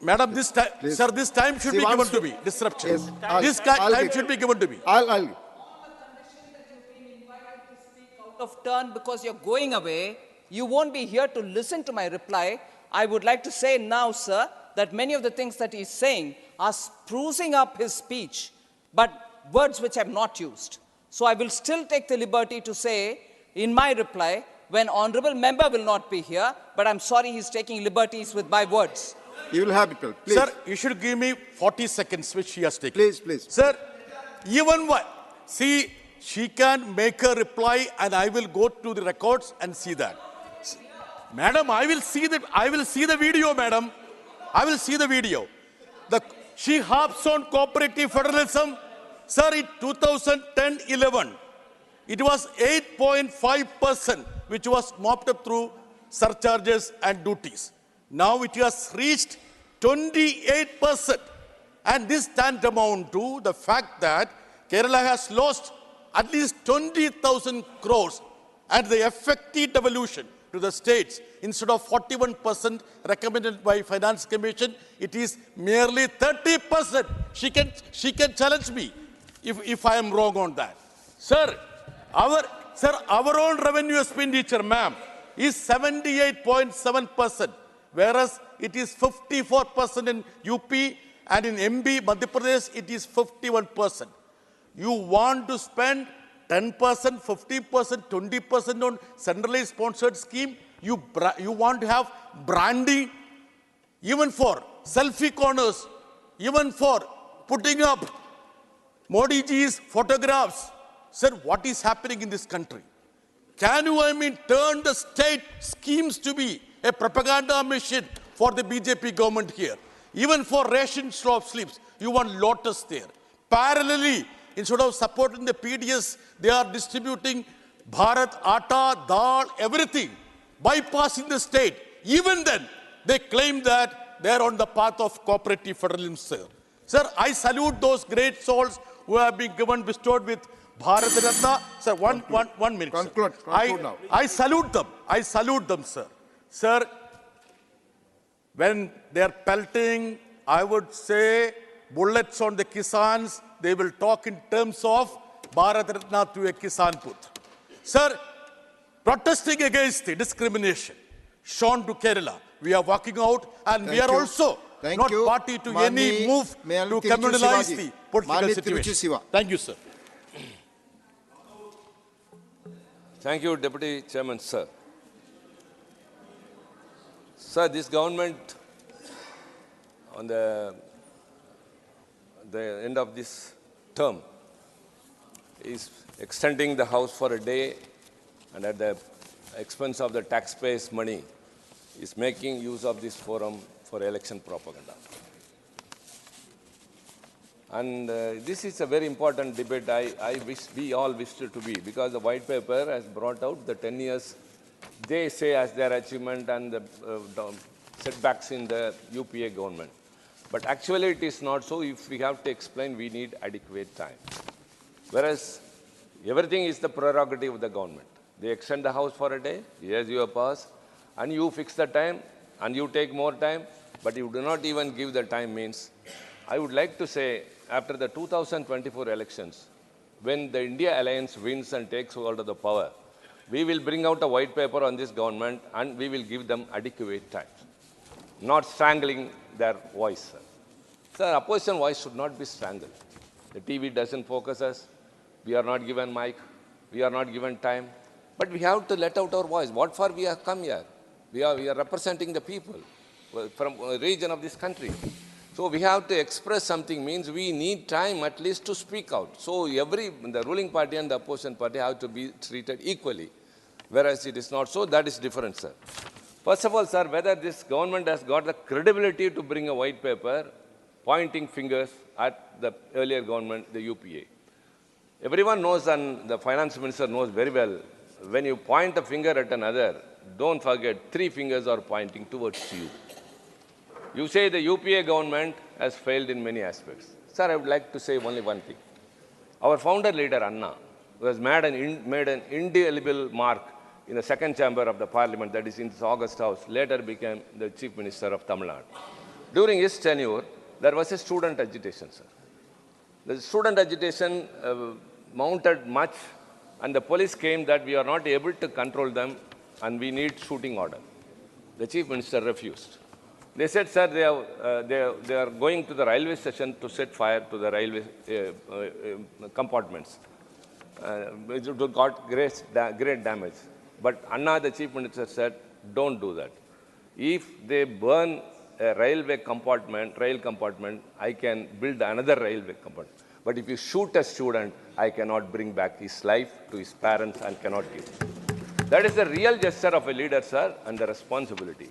S12: Madam, this time, sir, this time should be given to me. Disruption.
S6: Yes,
S12: this time should be given to me.
S6: I'll
S13: of turn because you're going away, you won't be here to listen to my reply. I would like to say now, sir, that many of the things that he's saying are sprucing up his speech, but words which I have not used. So I will still take the liberty to say in my reply, when honorable member will not be here, but I'm sorry he's taking liberties with my words.
S6: You will have people, please.
S12: Sir, you should give me 40 seconds, which she has taken.
S6: Please, please.
S12: Sir, even what? See, she can make a reply and I will go to the records and see that. Madam, I will see the video, madam. I will see the video. She harps on cooperative federalism. Sir, in 2010-11, it was 8.5%, which was mopped up through surcharges and duties. Now it has reached 28%. And this tantamount to the fact that Kerala has lost at least 20,000 crores and the effective devolution to the states, instead of 41% recommended by Finance Commission, it is merely 30%. She can challenge me if I am wrong on that. Sir, our own revenue expenditure, ma'am, is 78.7%, whereas it is 54% in UP, and in MB, Madhya Pradesh, it is 51%. You want to spend 10%, 50%, 20% on centralized sponsored scheme. You want to have branding, even for selfie corners, even for putting up Modi ji's photographs. Sir, what is happening in this country? Can you, turn the state schemes to be a propaganda machine for the BJP government here? Even for ration shop slips, you want Lotus there. Parallelly, instead of supporting the PDS, they are distributing Bharat, Atta, Dal, everything, bypassing the state. Even then, they claim that they are on the path of cooperative federalism, sir. Sir, I salute those great souls who have been bestowed with Bharat Ratna. Sir, one minute.
S6: Conclude now.
S12: I salute them, sir. Sir, when they are pelting, I would say, bullets on the Kisans, they will talk in terms of Bharat Ratna to a Kisan Putra. Sir, protesting against the discrimination shown to Kerala, we are walking out and we are also not party to any move to communalize the political situation. Thank you, sir.
S3: Thank you, Deputy Chairman, sir. Sir, this government, on the end of this term, is extending the House for a day and at the expense of the taxpayers' money is making use of this forum for election propaganda. And this is a very important debate I wish we all wished it to be, because the white paper has brought out the 10 years they say as their achievement and the setbacks in the UPA government. But actually it is not so. If we have to explain, we need adequate time. Whereas everything is the prerogative of the government. They extend the House for a day, yes, you have passed, and you fix the time, and you take more time, but you do not even give the time means. I would like to say, after the 2024 elections, when the India Alliance wins and takes hold of the power, we will bring out a white paper on this government and we will give them adequate time, not strangling their voice. Sir, opposition voice should not be strangled. The TV doesn't focus us. We are not given mic. We are not given time. But we have to let out our voice. What for we have come here? We are representing the people from a region of this country. So we have to express something means we need time at least to speak out. So the ruling party and the opposition party have to be treated equally. Whereas it is not so, that is different, sir. First of all, sir, whether this government has got the credibility to bring a white paper pointing fingers at the earlier government, the UPA. Everyone knows, and the finance minister knows very well, when you point a finger at another, don't forget 3 fingers are pointing towards you. You say the UPA government has failed in many aspects. Sir, I would like to say only one thing. Our founder leader, Anna, who has made an indelible mark in the second chamber of the parliament, that is in the August House, later became the chief minister of Tamil Nadu. During his tenure, there was a student agitation, sir. The student agitation mounted much, and the police came that we are not able to control them and we need shooting order. The chief minister refused. They said, sir, they are going to the railway station to set fire to the railway compartments. It got great damage. But Anna, the chief minister, said, don't do that. If they burn a rail compartment, I can build another railway compartment. But if you shoot a student, I cannot bring back his life to his parents and cannot give. That is the real gesture of a leader, sir, and the responsibility.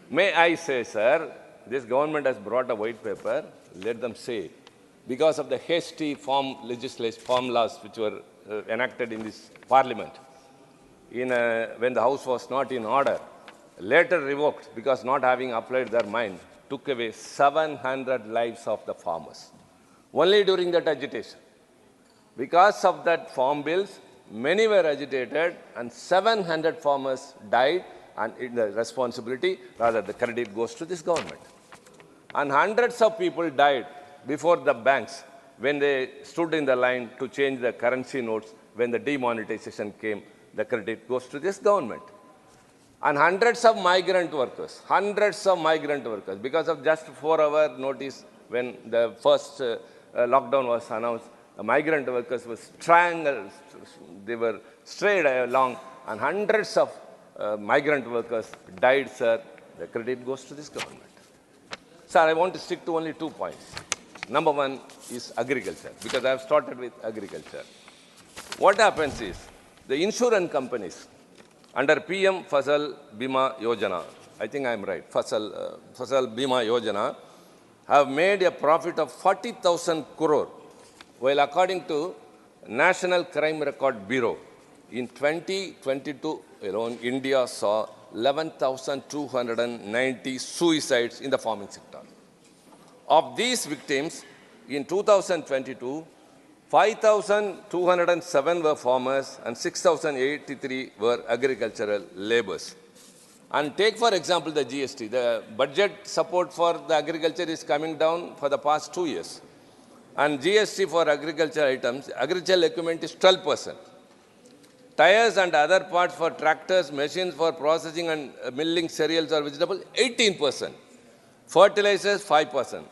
S3: May I say, sir, this government has brought a white paper, let them say, because of the hasty form laws which were enacted in this parliament, when the house was not in order, later revoked because not having applied their mind, took away 700 lives of the farmers. Only during that agitation. Because of that farm bills, many were agitated and 700 farmers died, and the responsibility, rather the credit goes to this government. And hundreds of people died before the banks when they stood in the line to change the currency notes. When the demonetization came, the credit goes to this government. And hundreds of migrant workers, because of just 4-hour notice when the first lockdown was announced, the migrant workers were strangled, they were strayed along, and hundreds of migrant workers died, sir. The credit goes to this government. Sir, I want to stick to only 2 points. Number one is agriculture, because I have started with agriculture. What happens is, the insurance companies, under PM Fasal Bima Yojana, I think I am right, Fasal Bima Yojana, have made a profit of 40,000 crore, while according to National Crime Record Bureau, in 2022 alone, India saw 11,290 suicides in the farming sector. Of these victims, in 2022, 5,207 were farmers and 6,083 were agricultural laborers. And take, for example, the GST. The budget support for the agriculture is coming down for the past 2 years. And GST for agricultural items, agricultural equipment is 12%. Tires and other parts for tractors, machines for processing and milling cereals or vegetables, 18%. Fertilizers, 5%.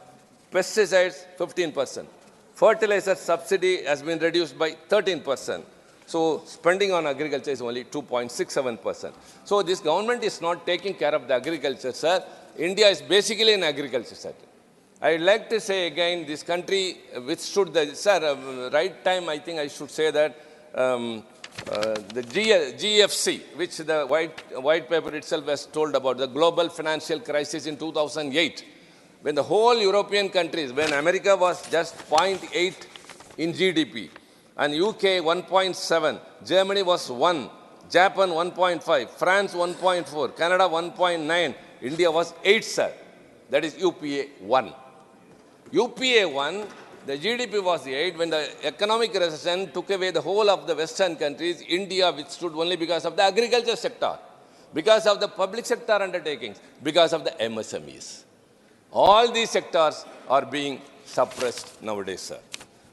S3: Pesticides, 15%. Fertilizer subsidy has been reduced by 13%. So spending on agriculture is only 2.67%. So this government is not taking care of the agriculture, sir. India is basically an agriculture sector. I would like to say again, this country withstood the, sir, right time, I think I should say that the GFC, which the white paper itself has told about, the global financial crisis in 2008, when the whole European countries, when America was just 0.8 in GDP, and UK 1.7, Germany was 1, Japan 1.5, France 1.4, Canada 1.9, India was 8, sir. That is UPA 1. UPA 1, the GDP was 8. When the economic recession took away the whole of the Western countries, India withstood only because of the agriculture sector, because of the public sector undertakings, because of the MSMEs. All these sectors are being suppressed nowadays, sir.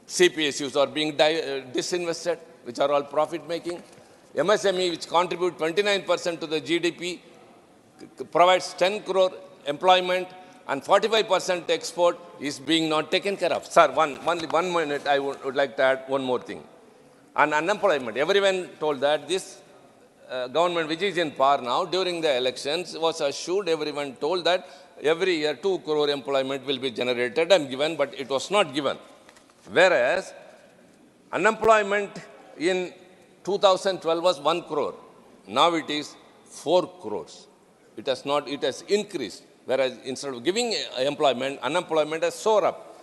S3: CPSUs are being disinvested, which are all profit-making. MSME, which contribute 29% to the GDP, provides 10 crore employment, and 45% export is being not taken care of. Sir, one minute, I would like to add one more thing. And unemployment, everyone told that this government, which is in power now, during the elections, was assured, everyone told that every year 2 crore employment will be generated and given, but it was not given. Whereas unemployment in 2012 was 1 crore. Now it is 4 crores. It has increased. Whereas instead of giving employment, unemployment has soared up.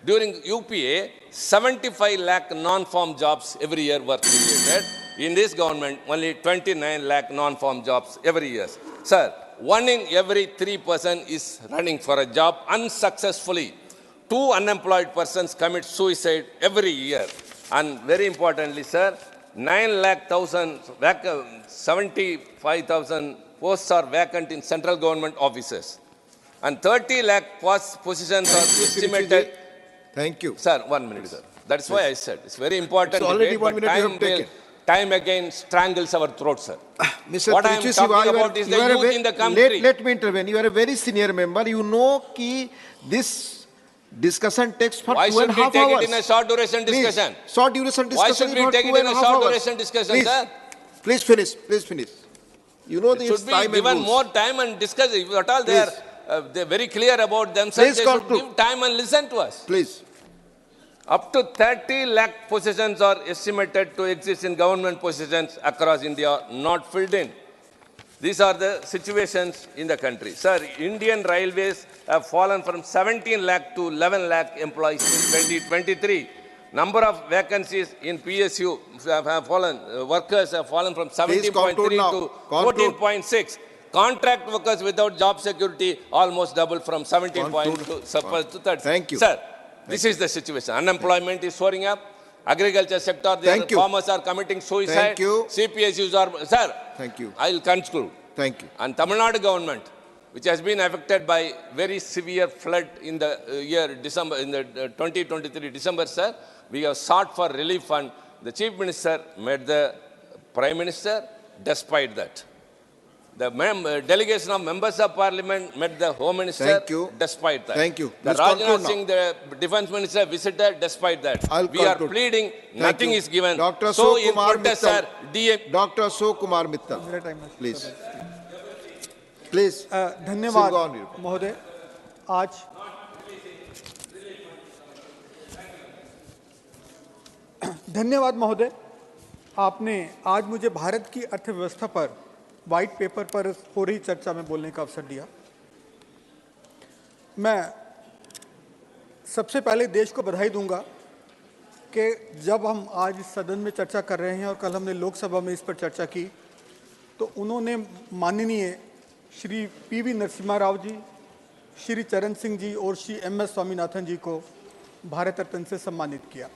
S3: During UPA, 75 lakh non-farm jobs every year were created. In this government, only 29 lakh non-farm jobs every year. Sir, 1 in every 3 person is running for a job unsuccessfully. 2 unemployed persons commit suicide every year. And very importantly, sir, 75,000 posts are vacant in central government offices. And 30 lakh positions are estimated.
S6: Thank you.
S3: Sir, 1 minute, sir. That's why I said it's very important.
S6: It's already
S3: debate,
S6: 1 minute you have taken.
S3: Time again strangles our throat, sir.
S6: Mr.
S3: What I am talking about is the youth in the country.
S6: Let me intervene. You are a very senior member. You know that this discussion takes for
S3: Why
S6: 2.5
S3: should
S6: hours.
S3: we take it in a short duration discussion?
S6: Please, short duration discussion.
S3: Why should we take it in a short duration discussion,
S6: please,
S3: sir?
S6: Please finish. Please finish. You know
S3: It
S6: this
S3: should
S6: time
S3: be given
S6: and
S3: more
S6: rules.
S3: time and discuss. If at all they're very clear about themselves,
S6: Please
S3: they
S6: conclude.
S3: should give time and listen to us.
S6: Please.
S3: Up to 30 lakh positions are estimated to exist in government positions across India, not filled in. These are the situations in the country. Sir, Indian Railways have fallen from 17 lakh to 11 lakh employees in 2023. Number of vacancies in PSU have fallen, workers have fallen from 17.3 to 14.6. Contract workers without job security almost doubled from 17.2 to 30.
S6: Thank you.
S3: Sir, this is the situation. Unemployment is soaring up. Agriculture sector, the farmers are committing suicide.
S6: Thank you.
S3: CPSUs are, sir.
S6: Thank you.
S3: I will conclude.
S6: Thank you.
S3: And Tamil Nadu government, which has been affected by very severe flood in the year December, in the 2023 December, sir, we have sought for relief fund. The Chief Minister met the Prime Minister despite that. The delegation of members of parliament met the Home Minister despite that.
S6: Thank you.
S3: The Rajnath Singh, the Defence Minister, visited despite that. We are pleading, nothing is given.
S6: Dr.
S3: So in protest, sir,
S6: Dr. Ashok Kumar Mittal, please. Please.
S14: धन्यवाद महोदय. आज धन्यवाद महोदय. आपने आज मुझे भारत की अर्थव्यवस्था पर व्हाइट पेपर पर हो रही चर्चा में बोलने का अवसर दिया. मैं सबसे पहले देश को बधाई दूंगा कि जब हम आज इस सदन में चर्चा कर रहे हैं और कल हमने लोकसभा में इस पर चर्चा की तो उन्होंने माननीय श्री पीवी नरसिम्हा राव जी, श्री चरण सिंह जी और श्री MS स्वामीनाथन जी को भारत रत्न से सम्मानित किया।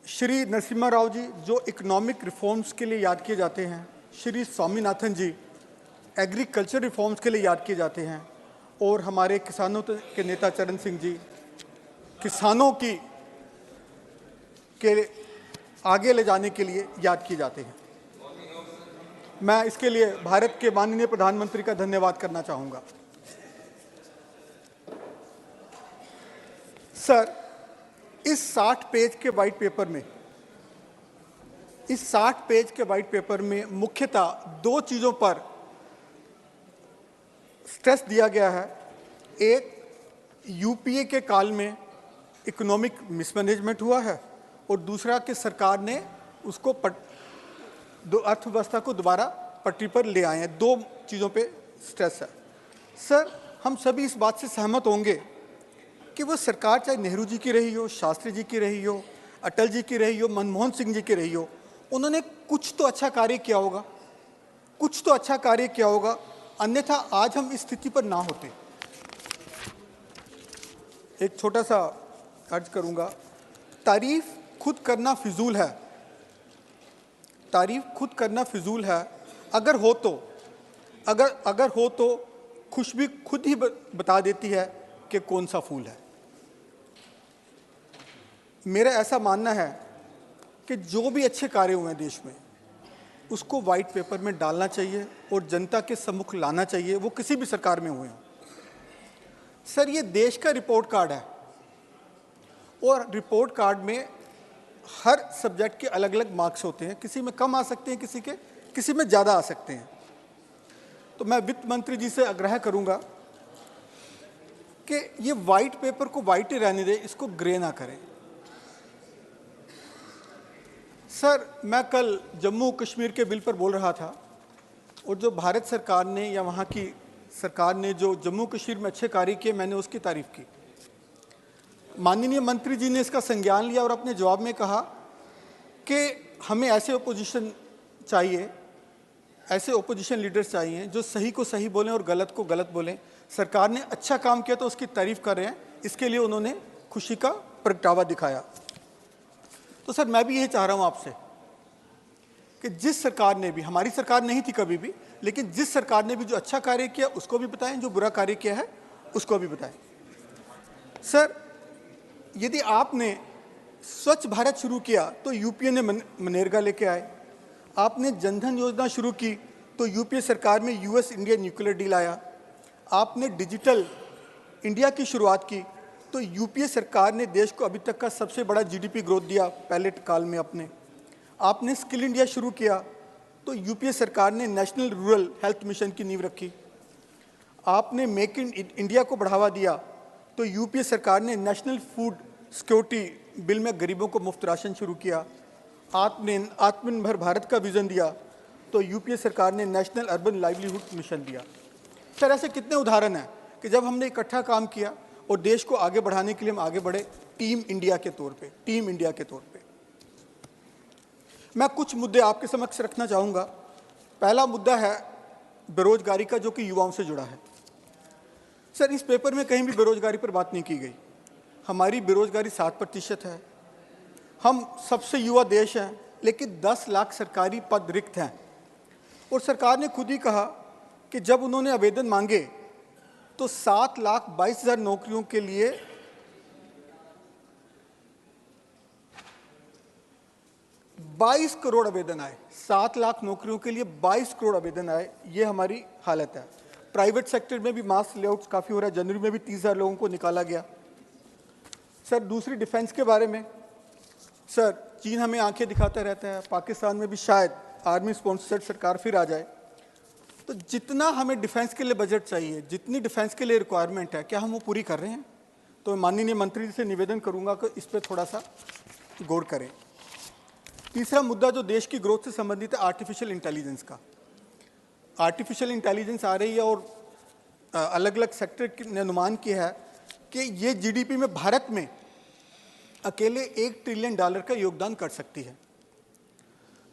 S14: श्री नरसिम्हा राव जी जो इकोनॉमिक रिफॉर्म्स के लिए याद किए जाते हैं, श्री स्वामीनाथन जी एग्रीकल्चर रिफॉर्म्स के लिए याद किए जाते हैं, और हमारे किसानों के नेता चरण सिंह जी किसानों की के आगे ले जाने के लिए याद किए जाते हैं। मैं इसके लिए भारत के माननीय प्रधानमंत्री का धन्यवाद करना चाहूँगा। सर, इस 60 पेज के वाइट पेपर में मुख्यतः 2 चीज़ों पर स्ट्रेस दिया गया है। एक, यूपीए के काल में इकोनॉमिक मिसमैनेजमेंट हुआ है, और दूसरा कि सरकार ने उसको अर्थव्यवस्था को दोबारा पटरी पर ले आए हैं। 2 चीज़ों पे स्ट्रेस है। सर, हम सभी इस बात से सहमत होंगे कि वो सरकार चाहे नेहरू जी की रही हो, शास्त्री जी की रही हो, अटल जी की रही हो, मनमोहन सिंह जी की रही हो, उन्होंने कुछ तो अच्छा कार्य किया होगा, अन्यथा आज हम इस स्थिति पर ना होते। एक छोटा सा अर्ज करूंगा, तारीफ खुद करना फिजूल है। अगर हो तो खुशबू खुद ही बता देती है कि कौन सा फूल है। मेरा ऐसा मानना है कि जो भी अच्छे कार्य हुए हैं देश में, उसको वाइट पेपर में डालना चाहिए और जनता के सम्मुख लाना चाहिए, वो किसी भी सरकार में हुए हों। सर, ये देश का रिपोर्ट कार्ड है, और रिपोर्ट कार्ड में हर सब्जेक्ट के अलग अलग मार्क्स होते हैं। किसी में कम आ सकते हैं, किसी में ज़्यादा आ सकते हैं। तो मैं वित्त मंत्री जी से आग्रह करूंगा कि ये वाइट पेपर को वाइट ही रहने दें, इसको ग्रे ना करें। सर, मैं कल जम्मू कश्मीर के बिल पर बोल रहा था, और जो भारत सरकार ने या वहाँ की सरकार ने जो जम्मू कश्मीर में अच्छे कार्य किए, मैंने उसकी तारीफ की। माननीय मंत्री जी ने इसका संज्ञान लिया और अपने जवाब में कहा कि हमें ऐसे ओपोजिशन लीडर्स चाहिए जो सही को सही बोलें और गलत को गलत बोलें। सरकार ने अच्छा काम किया तो उसकी तारीफ कर रहे हैं, इसके लिए उन्होंने खुशी का प्रगटावा दिखाया। तो सर, मैं भी यही चाह रहा हूं आपसे कि जिस सरकार ने भी, हमारी सरकार नहीं थी कभी भी, लेकिन जिस सरकार ने भी जो अच्छा कार्य किया उसको भी बताएं, जो बुरा कार्य किया है उसको भी बताएं। सर, यदि आपने स्वच्छ भारत शुरू किया तो यूपीए ने मनरेगा लेके आए। आपने जनधन योजना शुरू की तो यूपीए सरकार में US इंडिया न्यूक्लियर डील आया। आपने डिजिटल इंडिया की शुरुआत की तो यूपीए सरकार ने देश को अभी तक का सबसे बड़ा GDP ग्रोथ दिया पहले काल में अपने। आपने स्किल इंडिया शुरू किया तो यूपीए सरकार ने नेशनल रूरल हेल्थ मिशन की नींव रखी। आपने मेक इन इंडिया को बढ़ावा दिया तो यूपीए सरकार ने नेशनल फूड सिक्योरिटी बिल में गरीबों को मुफ्त राशन शुरू किया। आपने आत्मनिर्भर भारत का विजन दिया तो यूपीए सरकार ने नेशनल अर्बन लाइवलीहुड मिशन दिया। सर, ऐसे कितने उदाहरण हैं कि जब हमने इकट्ठा काम किया और देश को आगे बढ़ाने के लिए हम आगे बढ़े, टीम इंडिया के तौर पे। मैं कुछ मुद्दे आपके समक्ष रखना चाहूँगा। पहला मुद्दा है बेरोजगारी का, जो कि युवाओं से जुड़ा है। सर, इस पेपर में कहीं भी बेरोजगारी पर बात नहीं की गई। हमारी बेरोजगारी 7% है। हम सबसे युवा देश हैं, लेकिन 10 लाख सरकारी पद रिक्त हैं। और सरकार ने खुद ही कहा कि जब उन्होंने आवेदन मांगे तो 7,22,000 नौकरियों के लिए 22 करोड़ आवेदन आए। 7 लाख नौकरियों के लिए 22 करोड़ आवेदन आए। ये हमारी हालत है। प्राइवेट सेक्टर में भी मास लेआउट्स काफ़ी हो रहा है। जनवरी में भी 30,000 लोगों को निकाला गया। सर, दूसरी डिफेंस के बारे में, सर, चीन हमें आंखें दिखाता रहता है। पाकिस्तान में भी शायद आर्मी स्पॉन्सर्ड सरकार फिर आ जाए। तो जितना हमें डिफेंस के लिए बजट चाहिए, जितनी डिफेंस के लिए रिक्वायरमेंट है, क्या हम वो पूरी कर रहे हैं? तो माननीय मंत्री जी से निवेदन करूंगा कि इस पर थोड़ा सा गौर करें। तीसरा मुद्दा जो देश की ग्रोथ से संबंधित है, आर्टिफिशियल इंटेलिजेंस का। आर्टिफिशियल इंटेलिजेंस आ रही है और अलग अलग सेक्टर ने अनुमान किया है कि ये GDP में भारत में अकेले $1 ट्रिलियन का योगदान कर सकती है।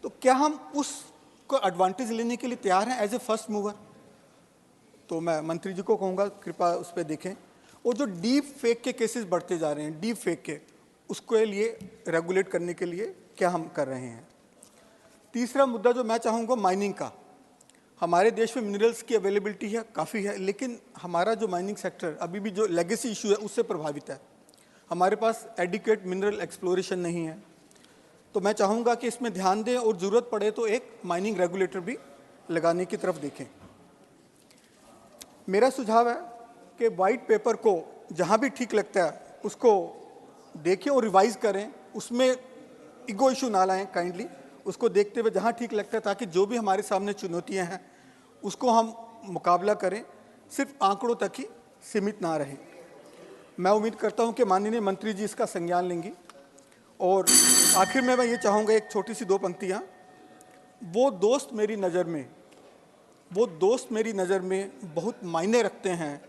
S14: तो क्या हम उसको एडवांटेज लेने के लिए तैयार हैं एज ए फर्स्ट मूवर? तो मैं मंत्री जी को कहूँगा कृपया उस पर देखें। और जो डीप फेक के केसेस बढ़ते जा रहे हैं, डीप फेक के, उसके लिए रेगुलेट करने के लिए क्या हम कर रहे हैं? तीसरा मुद्दा जो मैं चाहूँगा, माइनिंग का। हमारे देश में मिनरल्स की अवेलेबिलिटी है, काफ़ी है, लेकिन हमारा जो माइनिंग सेक्टर अभी भी जो लेगेसी इशू है उससे प्रभावित है। हमारे पास एडिक्वेट मिनरल एक्सप्लोरेशन नहीं है। तो मैं चाहूँगा कि इसमें ध्यान दें और ज़रूरत पड़े तो एक माइनिंग रेगुलेटर भी लगाने की तरफ देखें। मेरा सुझाव है कि वाइट पेपर को जहाँ भी ठीक लगता है उसको देखें और रिवाइज़ करें, उसमें ईगो इशू ना लाएं काइंडली, उसको देखते हुए जहाँ ठीक लगता है, ताकि जो भी हमारे सामने चुनौतियाँ हैं उसको हम मुकाबला करें, सिर्फ आंकड़ों तक ही सीमित ना रहें। मैं उम्मीद करता हूँ कि माननीय मंत्री जी इसका संज्ञान लेंगी। और आखिर में मैं ये चाहूँगा, एक छोटी सी 2 पंक्तियाँ। वो दोस्त मेरी नज़र में बहुत मायने रखते हैं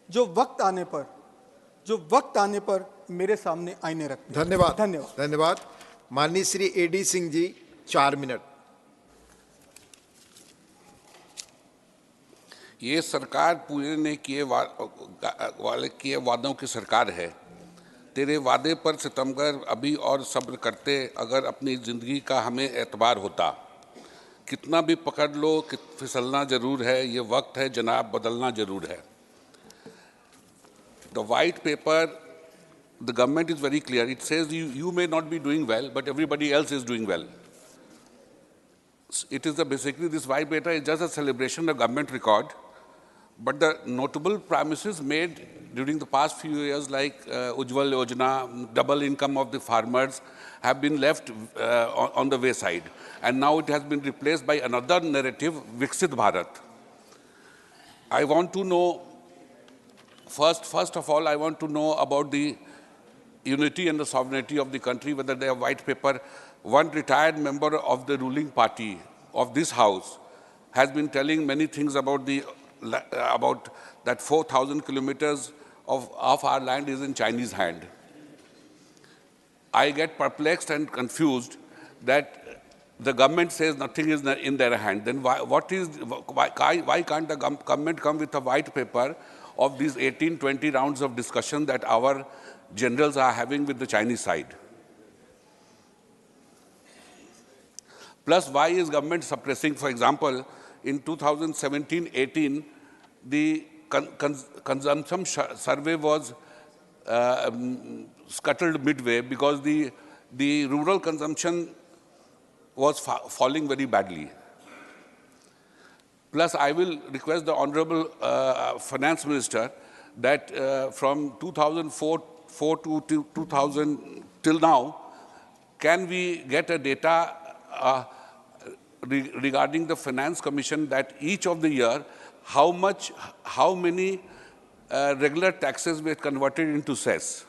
S14: जो वक्त आने पर मेरे सामने आईने रखते हैं।
S6: धन्यवाद।
S14: धन्यवाद।
S6: धन्यवाद। माननीय श्री एडी सिंह जी, 4 मिनट।
S15: ये सरकार पूरे किए वादों की सरकार है। तेरे वादे पर सितम कर अभी और सब्र करते अगर अपनी ज़िंदगी का हमें एतबार होता। कितना भी पकड़ लो कि फिसलना ज़रूर है, ये वक्त है जनाब बदलना ज़रूर है। The white paper, the government is very clear. It says you may not be doing well, but everybody else is doing well. It is basically this white paper is just a celebration of government record. But the notable promises made during the past few years, like Ujjwal Yojana, double income of the farmers, have been left on the wayside. And now it has been replaced by another narrative, Viksit Bharat. I want to know, first of all, I want to know about the unity and the sovereignty of the country, whether they have white paper. One retired member of the ruling party of this house has been telling many things about that 4,000 kilometers of our land is in Chinese hand. I get perplexed and confused that the government says nothing is in their hand. Then why can't the government come with a white paper of these 18, 20 rounds of discussion that our generals are having with the Chinese side? Plus, why is government suppressing, for example, in 2017-18, the consumption survey was scuttled midway because the rural consumption was falling very badly. Plus, I will request the Honorable Finance Minister that from 2004 to 2000 till now, can we get a data regarding the Finance Commission that each of the year, how many regular taxes were converted into cess?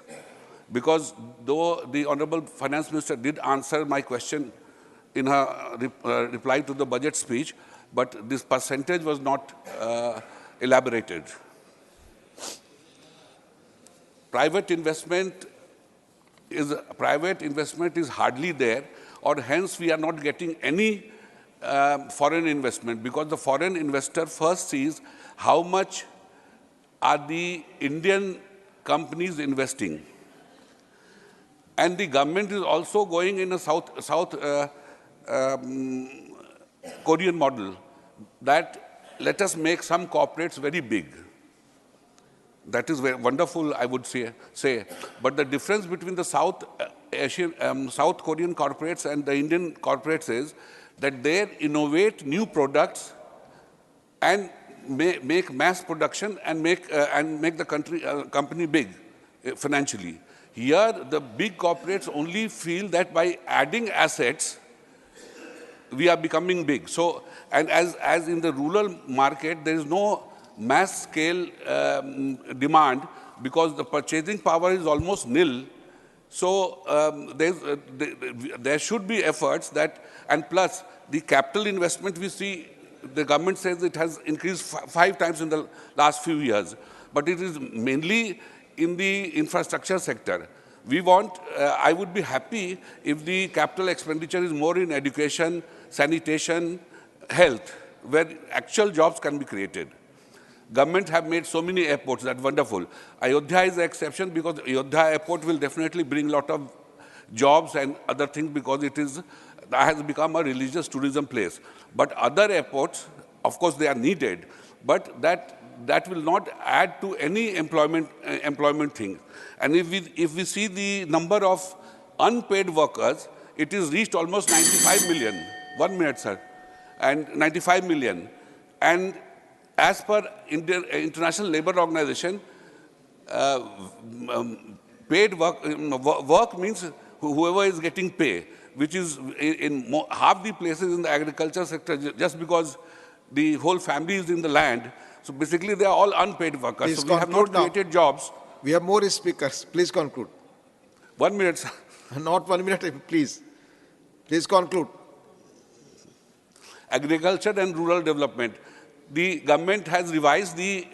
S15: Because though the Honorable Finance Minister did answer my question in her reply to the budget speech, but this percentage was not elaborated. Private investment is hardly there, or hence we are not getting any foreign investment, because the foreign investor first sees how much are the Indian companies investing. And the government is also going in a South Korean model, that let us make some corporates very big. That is very wonderful, I would say. But the difference between the South Korean corporates and the Indian corporates is that they innovate new products and make mass production and make the company big financially. Here, the big corporates only feel that by adding assets, we are becoming big. So, and as in the rural market, there is no mass scale demand because the purchasing power is almost nil. So there should be efforts that, and plus the capital investment we see, the government says it has increased 5 times in the last few years, but it is mainly in the infrastructure sector. We want, I would be happy if the capital expenditure is more in education, sanitation, health, where actual jobs can be created. Government have made so many airports, that's wonderful. Ayodhya is the exception because Ayodhya airport will definitely bring a lot of jobs and other things because it has become a religious tourism place. But other airports, of course, they are needed, but that will not add to any employment thing. And if we see the number of unpaid workers, it is reached almost 95 million. 1 minute, sir. And 95 million. And as per International Labour Organization, paid work means whoever is getting pay, which is in half the places in the agriculture sector, just because the whole family is in the land. So basically, they are all unpaid workers.
S6: Please
S15: so we have not created jobs.
S6: We have more speakers. Please conclude.
S15: 1 minute, sir.
S6: Not 1 minute, please. Please conclude.
S15: Agriculture and rural development. The government has revised the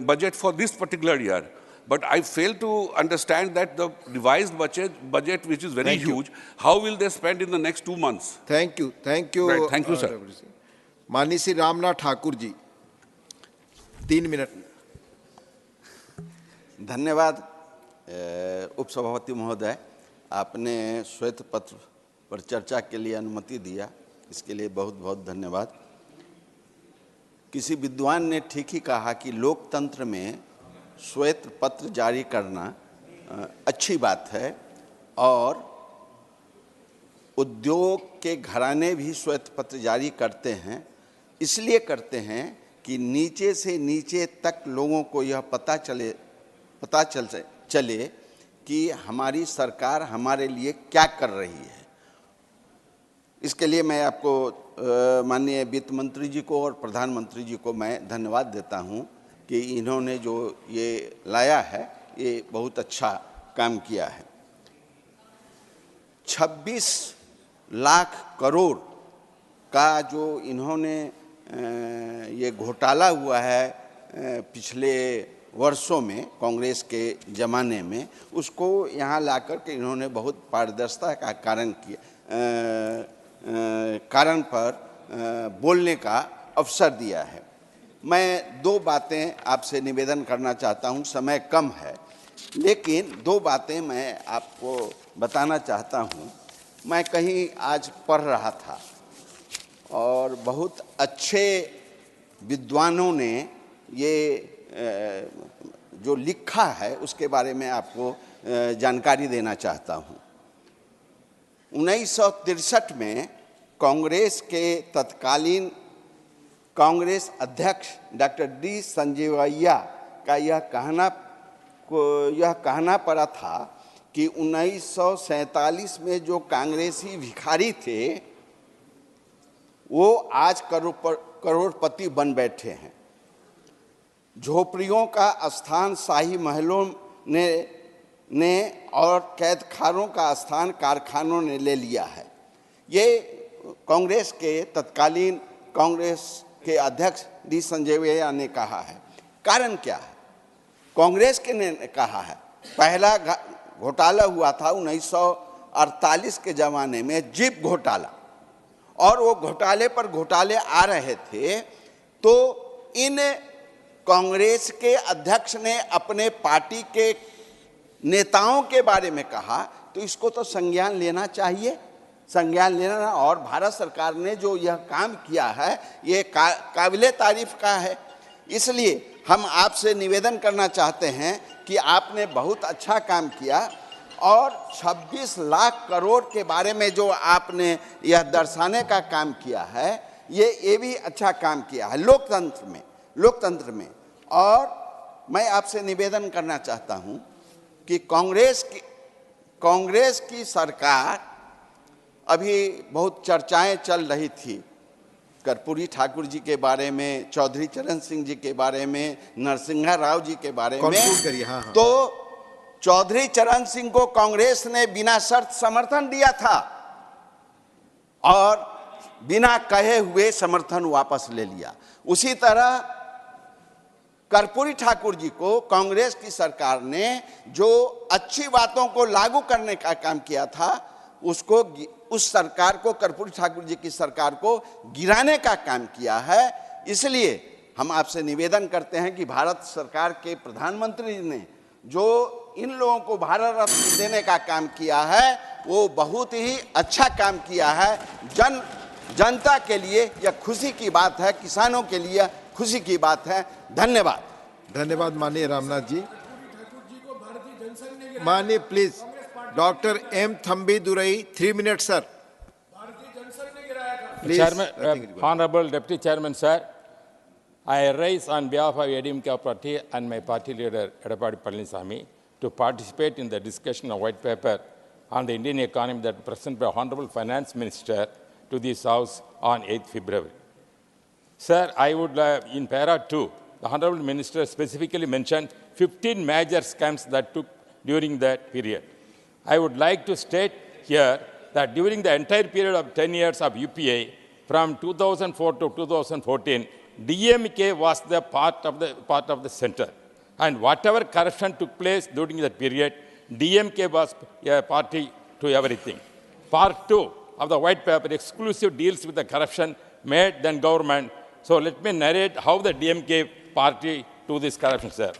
S15: budget for this particular year. But I fail to understand that the revised budget which is very huge, how will they spend in the next 2 months?
S6: Thank you. Thank you.
S15: Right. Thank you, sir.
S6: माननीय Shri Ramnath Thakur ji 3 minute.
S16: धन्यवाद उपसभापति महोदय, आपने श्वेत पत्र पर चर्चा के लिए अनुमति दिया, इसके लिए बहुत बहुत धन्यवाद। किसी विद्वान ने ठीक ही कहा कि लोकतंत्र में श्वेत पत्र जारी करना अच्छी बात है और उद्योग के घराने भी श्वेत पत्र जारी करते हैं, इसलिए करते हैं कि नीचे से नीचे तक लोगों को यह पता चले कि हमारी सरकार हमारे लिए क्या कर रही है। इसके लिए मैं आपको माननीय वित्त मंत्री जी को और प्रधानमंत्री जी को मैं धन्यवाद देता हूं कि इन्होंने जो ये लाया है ये बहुत अच्छा काम किया है। 26 लाख करोड़ का जो इन्होंने ये घोटाला हुआ है पिछले वर्षों में कांग्रेस के ज़माने में, उसको यहाँ लाकर के इन्होंने बहुत पारदर्शिता का कारण पर बोलने का अवसर दिया है। मैं 2 बातें आपसे निवेदन करना चाहता हूँ, समय कम है, लेकिन 2 बातें मैं आपको बताना चाहता हूँ। मैं कहीं आज पढ़ रहा था और बहुत अच्छे विद्वानों ने ये जो लिखा है उसके बारे में आपको जानकारी देना चाहता हूँ। 1963 में कांग्रेस के तत्कालीन कांग्रेस अध्यक्ष डॉक्टर डी संजीवैया का यह कहना पड़ा था कि 1947 में जो कांग्रेसी भिखारी थे वो आज करोड़पति बन बैठे हैं। झोपड़ियों का स्थान शाही महलों ने और कैदखानों का स्थान कारखानों ने ले लिया है। ये कांग्रेस के तत्कालीन कांग्रेस के अध्यक्ष डी संजीवैया ने कहा है। कारण क्या है? कांग्रेस के ने कहा है, पहला घोटाला हुआ था 1948 के ज़माने में, जीप घोटाला, और वो घोटाले पर घोटाले आ रहे थे तो इन कांग्रेस के अध्यक्ष ने अपने पार्टी के नेताओं के बारे में कहा तो इसको तो संज्ञान लेना चाहिए, संज्ञान लेना। और भारत सरकार ने जो यह काम किया है ये काबिले तारीफ का है। इसलिए हम आपसे निवेदन करना चाहते हैं कि आपने बहुत अच्छा काम किया और 26 लाख करोड़ के बारे में जो आपने यह दर्शाने का काम किया है ये भी अच्छा काम किया है लोकतंत्र में। और मैं आपसे निवेदन करना चाहता हूं कि कांग्रेस की सरकार, अभी बहुत चर्चाएं चल रही थी कर्पूरी ठाकुर जी के बारे में, चौधरी चरण सिंह जी के बारे में, नरसिंहा राव जी के बारे में।
S6: हाँ।
S16: तो चौधरी चरण सिंह को कांग्रेस ने बिना शर्त समर्थन दिया था और बिना कहे हुए समर्थन वापस ले लिया। उसी तरह कर्पूरी ठाकुर जी को कांग्रेस की सरकार ने जो अच्छी बातों को लागू करने का काम किया था, उसको उस सरकार को, कर्पूरी ठाकुर जी की सरकार को गिराने का काम किया है। इसलिए हम आपसे निवेदन करते हैं कि भारत सरकार के प्रधानमंत्री ने जो इन लोगों को भारत रत्न देने का काम किया है वो बहुत ही अच्छा काम किया है। जनता के लिए यह खुशी की बात है, किसानों के लिए खुशी की बात है। धन्यवाद।
S6: धन्यवाद माननीय रामनाथ जी। माननीय please doctor M Thambi Durai 3 minute sir.
S17: Chairman, Honorable Deputy Chairman, sir, I rise on behalf of ADMK party and my party leader, Edappadi Palaniswamy, to participate in the discussion of white paper on the Indian economy that presented by Honorable Finance Minister to this House on 8th February. Sir, I would, in para 2, the Honorable Minister specifically mentioned 15 major scams that took during that period. I would like to state here that during the entire period of 10 years of UPA, from 2004 to 2014, DMK was the part of the center. And whatever corruption took place during that period, DMK was a party to everything. Part 2 of the white paper exclusive deals with the corruption made then government. So let me narrate how the DMK party to this corruption, sir.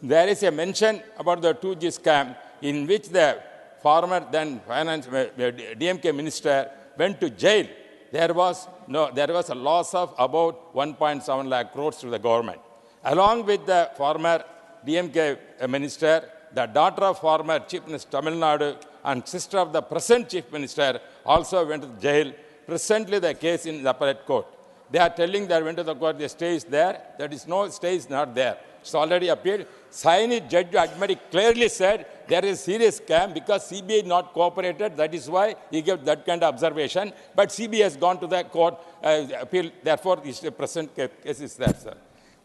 S17: There is a mention about the 2G scam in which the former then finance DMK minister went to jail. There was a loss of about 1.7 lakh crores to the government. Along with the former DMK minister, the daughter of former Chief Minister Tamil Nadu and sister of the present Chief Minister also went to jail. Presently, the case in the appellate court. They are telling they went to the court, the stay is there. That is no stay is not there. It's already appeared. Saini Judge Admari clearly said there is serious scam because CBI not cooperated. That is why he gave that kind of observation. But CBI has gone to the court appeal. Therefore, the present case is there, sir.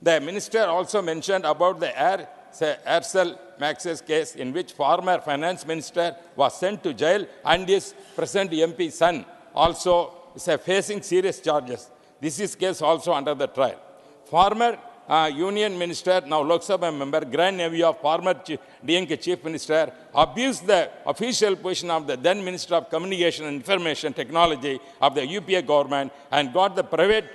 S17: The minister also mentioned about the Aircel Maxis case in which former finance minister was sent to jail and his present MP son also is facing serious charges. This is case also under the trial. Former Union Minister, now Lok Sabha member, grand nephew of former DMK Chief Minister, abused the official position of the then Minister of Communication and Information Technology of the UPA government and got the private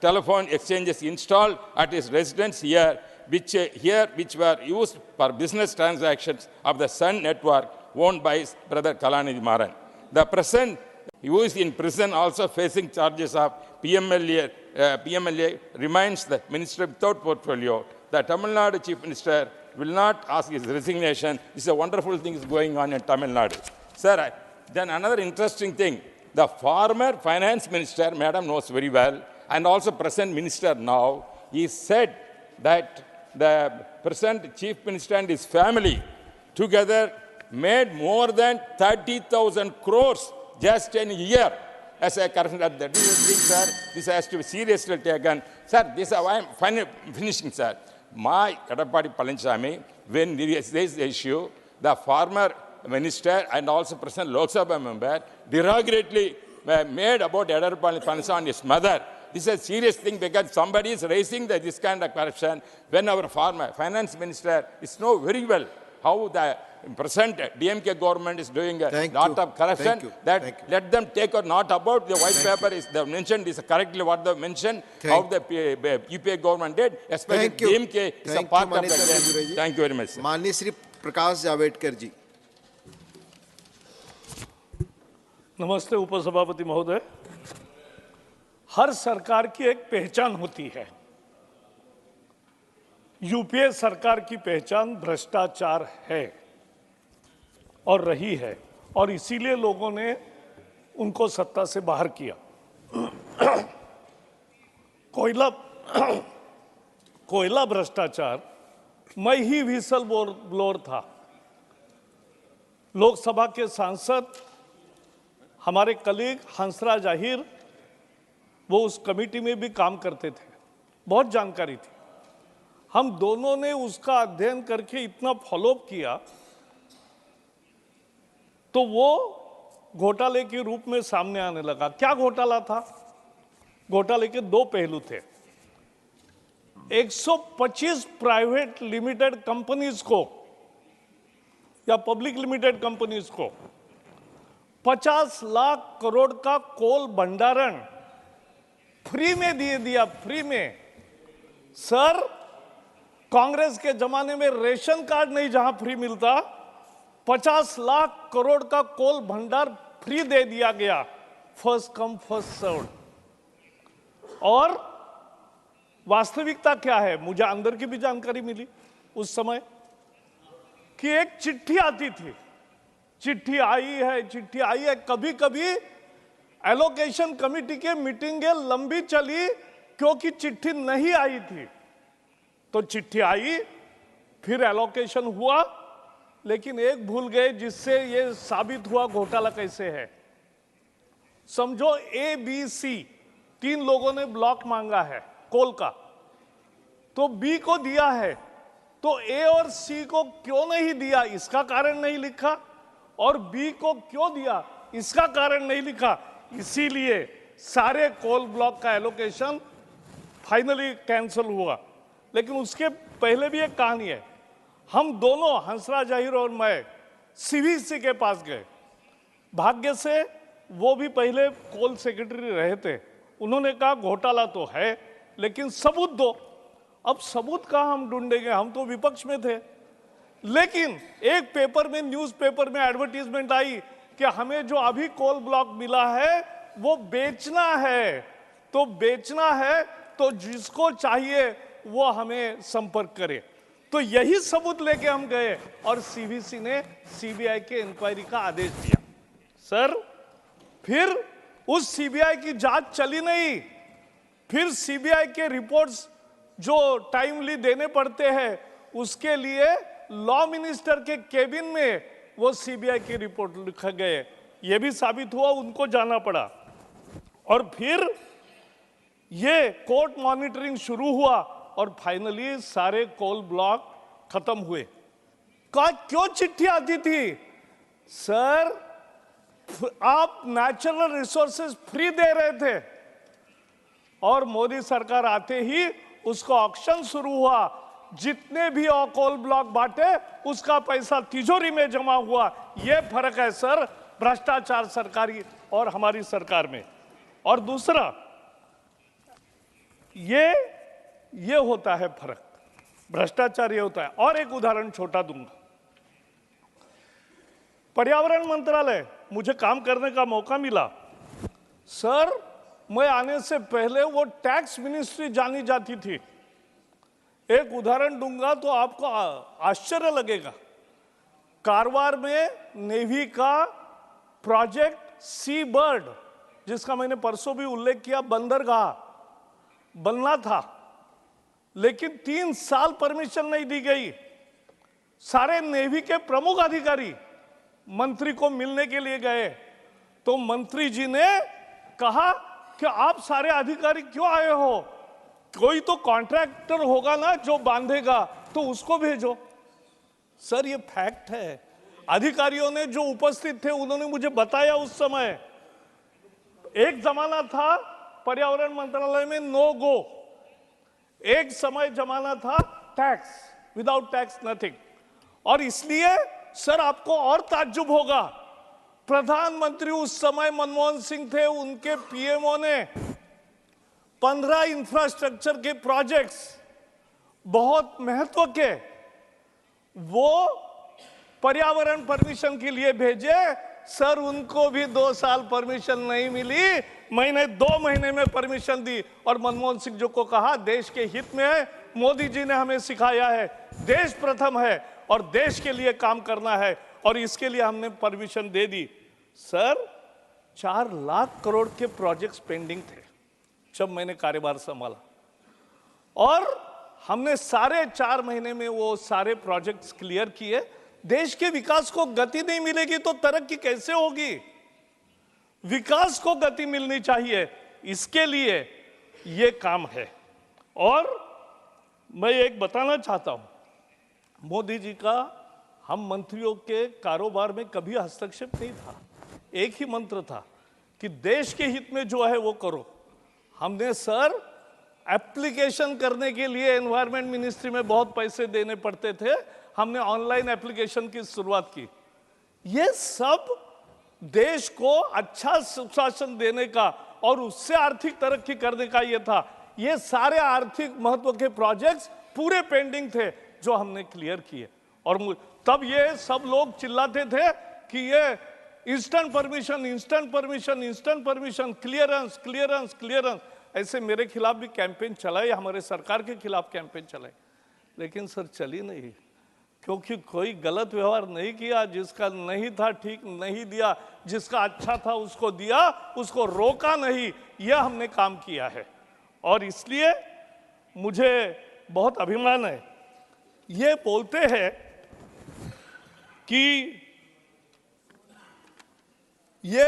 S17: telephone exchanges installed at his residence here, which were used for business transactions of the Sun network owned by his brother Kalanidhi Maran. The present who is in prison also facing charges of PMLA remains the minister without portfolio. The Tamil Nadu Chief Minister will not ask his resignation. This is a wonderful thing is going on in Tamil Nadu. Sir, then another interesting thing, the former finance minister, madam knows very well, and also present minister now, he said that the present chief minister and his family together made more than 30,000 crores just in a year as a corruption. This is big, sir. This has to be seriously taken. Sir, this is why I'm finishing, sir. My Edappadi Palaniswamy, when there is this issue, the former minister and also present Lok Sabha member derogatorily made about Edappadi Palaniswamy and his mother. This is a serious thing because somebody is raising this kind of corruption when our former finance minister is know very well how the present DMK government is doing a lot of corruption. Let them take a note about the white paper is they mentioned is correctly what they mentioned, how the UPA government did, especially DMK is a part of the game. Thank you very much, sir.
S6: माननीय श्री प्रकाश जावड़ेकर जी।
S18: नमस्ते उपसभापति महोदय। हर सरकार की एक पहचान होती है। यूपीए सरकार की पहचान भ्रष्टाचार है और रही है और इसीलिए लोगों ने उनको सत्ता से बाहर किया। कोयला भ्रष्टाचार, मैं ही व्हिसल ब्लोअर था। लोकसभा के सांसद हमारे कलीग हंसराज अहीर वो उस कमेटी में भी काम करते थे, बहुत जानकारी थी। हम दोनों ने उसका अध्ययन करके इतना फॉलोअप किया तो वो घोटाले के रूप में सामने आने लगा। क्या घोटाला था? घोटाले के दो पहलू थे। 125 प्राइवेट लिमिटेड कंपनीज को या पब्लिक लिमिटेड कंपनीज को 50 लाख करोड़ का कोल भंडारण फ्री में दे दिया, फ्री में। सर, कांग्रेस के जमाने में रेशन कार्ड नहीं जहां फ्री मिलता, 50 लाख करोड़ का कोल भंडार फ्री दे दिया गया, फर्स्ट कम फर्स्ट सर्व्ड। और वास्तविकता क्या है, मुझे अंदर की भी जानकारी मिली उस समय कि एक चिट्ठी आती थी, चिट्ठी आई है। कभी कभी एलोकेशन कमेटी के मीटिंगें लंबी चली क्योंकि चिट्ठी नहीं आई थी। तो चिट्ठी आई, फिर एलोकेशन हुआ, लेकिन एक भूल गए जिससे ये साबित हुआ घोटाला कैसे है। समझो ABC 3 लोगों ने ब्लॉक मांगा है कोल का, तो B को दिया है, तो A और C को क्यों नहीं दिया इसका कारण नहीं लिखा, और B को क्यों दिया इसका कारण नहीं लिखा। इसीलिए सारे कोल ब्लॉक का एलोकेशन फाइनली कैंसिल हुआ। लेकिन उसके पहले भी एक कहानी है। हम दोनों, हंसराज जाहिर और मैं, CVC के पास गए। भाग्य से वो भी पहले कोल सेक्रेटरी रहे थे। उन्होंने कहा घोटाला तो है लेकिन सबूत दो। अब सबूत कहाँ हम ढूंढेंगे, हम तो विपक्ष में थे। लेकिन एक पेपर में, न्यूज़पेपर में एडवर्टीजमेंट आई कि हमें जो अभी कोल ब्लॉक मिला है वो बेचना है, तो बेचना है तो जिसको चाहिए वो हमें संपर्क करे। तो यही सबूत लेके हम गए और CVC ने CBI के इंक्वायरी का आदेश दिया। सर, फिर उस CBI की जांच चली नहीं, फिर CBI के रिपोर्ट्स जो टाइमली देने पड़ते हैं उसके लिए लॉ मिनिस्टर के केबिन में वो CBI की रिपोर्ट लिखा गए। ये भी साबित हुआ, उनको जाना पड़ा। और फिर ये कोर्ट मॉनिटरिंग शुरू हुआ और फाइनली सारे कोल ब्लॉक खत्म हुए। क्यों चिट्ठी आती थी? सर, आप नेचुरल रिसोर्सेज फ्री दे रहे थे और मोदी सरकार आते ही उसका ऑक्शन शुरू हुआ। जितने भी कोल ब्लॉक बांटे उसका पैसा तिजोरी में जमा हुआ। यह फर्क है सर भ्रष्टाचार सरकारी और हमारी सरकार में। और दूसरा, ये होता है फर्क, भ्रष्टाचार ये होता है। और एक उदाहरण छोटा दूंगा। पर्यावरण मंत्रालय, मुझे काम करने का मौका मिला। सर, मैं आने से पहले वो टैक्स मिनिस्ट्री जानी जाती थी। एक उदाहरण दूंगा तो आपको आश्चर्य लगेगा। कारवार में नेवी का प्रोजेक्ट सी बर्ड, जिसका मैंने परसों भी उल्लेख किया, बंदरगाह बनना था, लेकिन 3 साल परमिशन नहीं दी गई। सारे नेवी के प्रमुख अधिकारी मंत्री को मिलने के लिए गए तो मंत्री जी ने कहा कि आप सारे अधिकारी क्यों आए हो, कोई तो कॉन्ट्रैक्टर होगा ना जो बांधेगा, तो उसको भेजो। सर, ये फैक्ट है। अधिकारियों ने जो उपस्थित थे उन्होंने मुझे बताया उस समय एक जमाना था पर्यावरण मंत्रालय में नो गो, एक समय जमाना था टैक्स, विदाउट टैक्स नथिंग। और इसलिए सर आपको और ताज्जुब होगा, प्रधानमंत्री उस समय मनमोहन सिंह थे, उनके पीएमओ ने 15 इंफ्रास्ट्रक्चर के प्रोजेक्ट्स बहुत महत्व के वो पर्यावरण परमिशन के लिए भेजे। सर, उनको भी 2 साल परमिशन नहीं मिली, मैंने 2 महीने में परमिशन दी। और मनमोहन सिंह जी को कहा देश के हित में है, मोदी जी ने हमें सिखाया है देश प्रथम है और देश के लिए काम करना है, और इसके लिए हमने परमिशन दे दी। सर, 4 लाख करोड़ के प्रोजेक्ट्स पेंडिंग थे जब मैंने कार्यभार संभाला, और हमने सारे 4 महीने में वो सारे प्रोजेक्ट्स क्लियर किए। देश के विकास को गति नहीं मिलेगी तो तरक्की कैसे होगी? विकास को गति मिलनी चाहिए, इसके लिए ये काम है। और मैं एक बताना चाहता हूं, मोदी जी का हम मंत्रियों के कारोबार में कभी हस्तक्षेप नहीं था। एक ही मंत्र था कि देश के हित में जो है वो करो। हमने सर एप्लीकेशन करने के लिए एनवायरमेंट मिनिस्ट्री में बहुत पैसे देने पड़ते थे, हमने ऑनलाइन एप्लीकेशन की शुरुआत की। ये सब देश को अच्छा सुशासन देने का और उससे आर्थिक तरक्की करने का ये था। ये सारे आर्थिक महत्व के प्रोजेक्ट्स पूरे पेंडिंग थे जो हमने क्लियर किए। और तब ये सब लोग चिल्लाते थे कि ये instant permission, instant permission, instant permission, clearance, clearance, clearance, ऐसे मेरे खिलाफ भी कैंपेन चलाए, हमारे सरकार के खिलाफ कैंपेन चलाए, लेकिन सर चली नहीं, क्योंकि कोई गलत व्यवहार नहीं किया। जिसका नहीं था ठीक नहीं दिया, जिसका अच्छा था उसको दिया, उसको रोका नहीं, यह हमने काम किया है। और इसलिए मुझे बहुत अभिमान है। ये बोलते हैं कि ये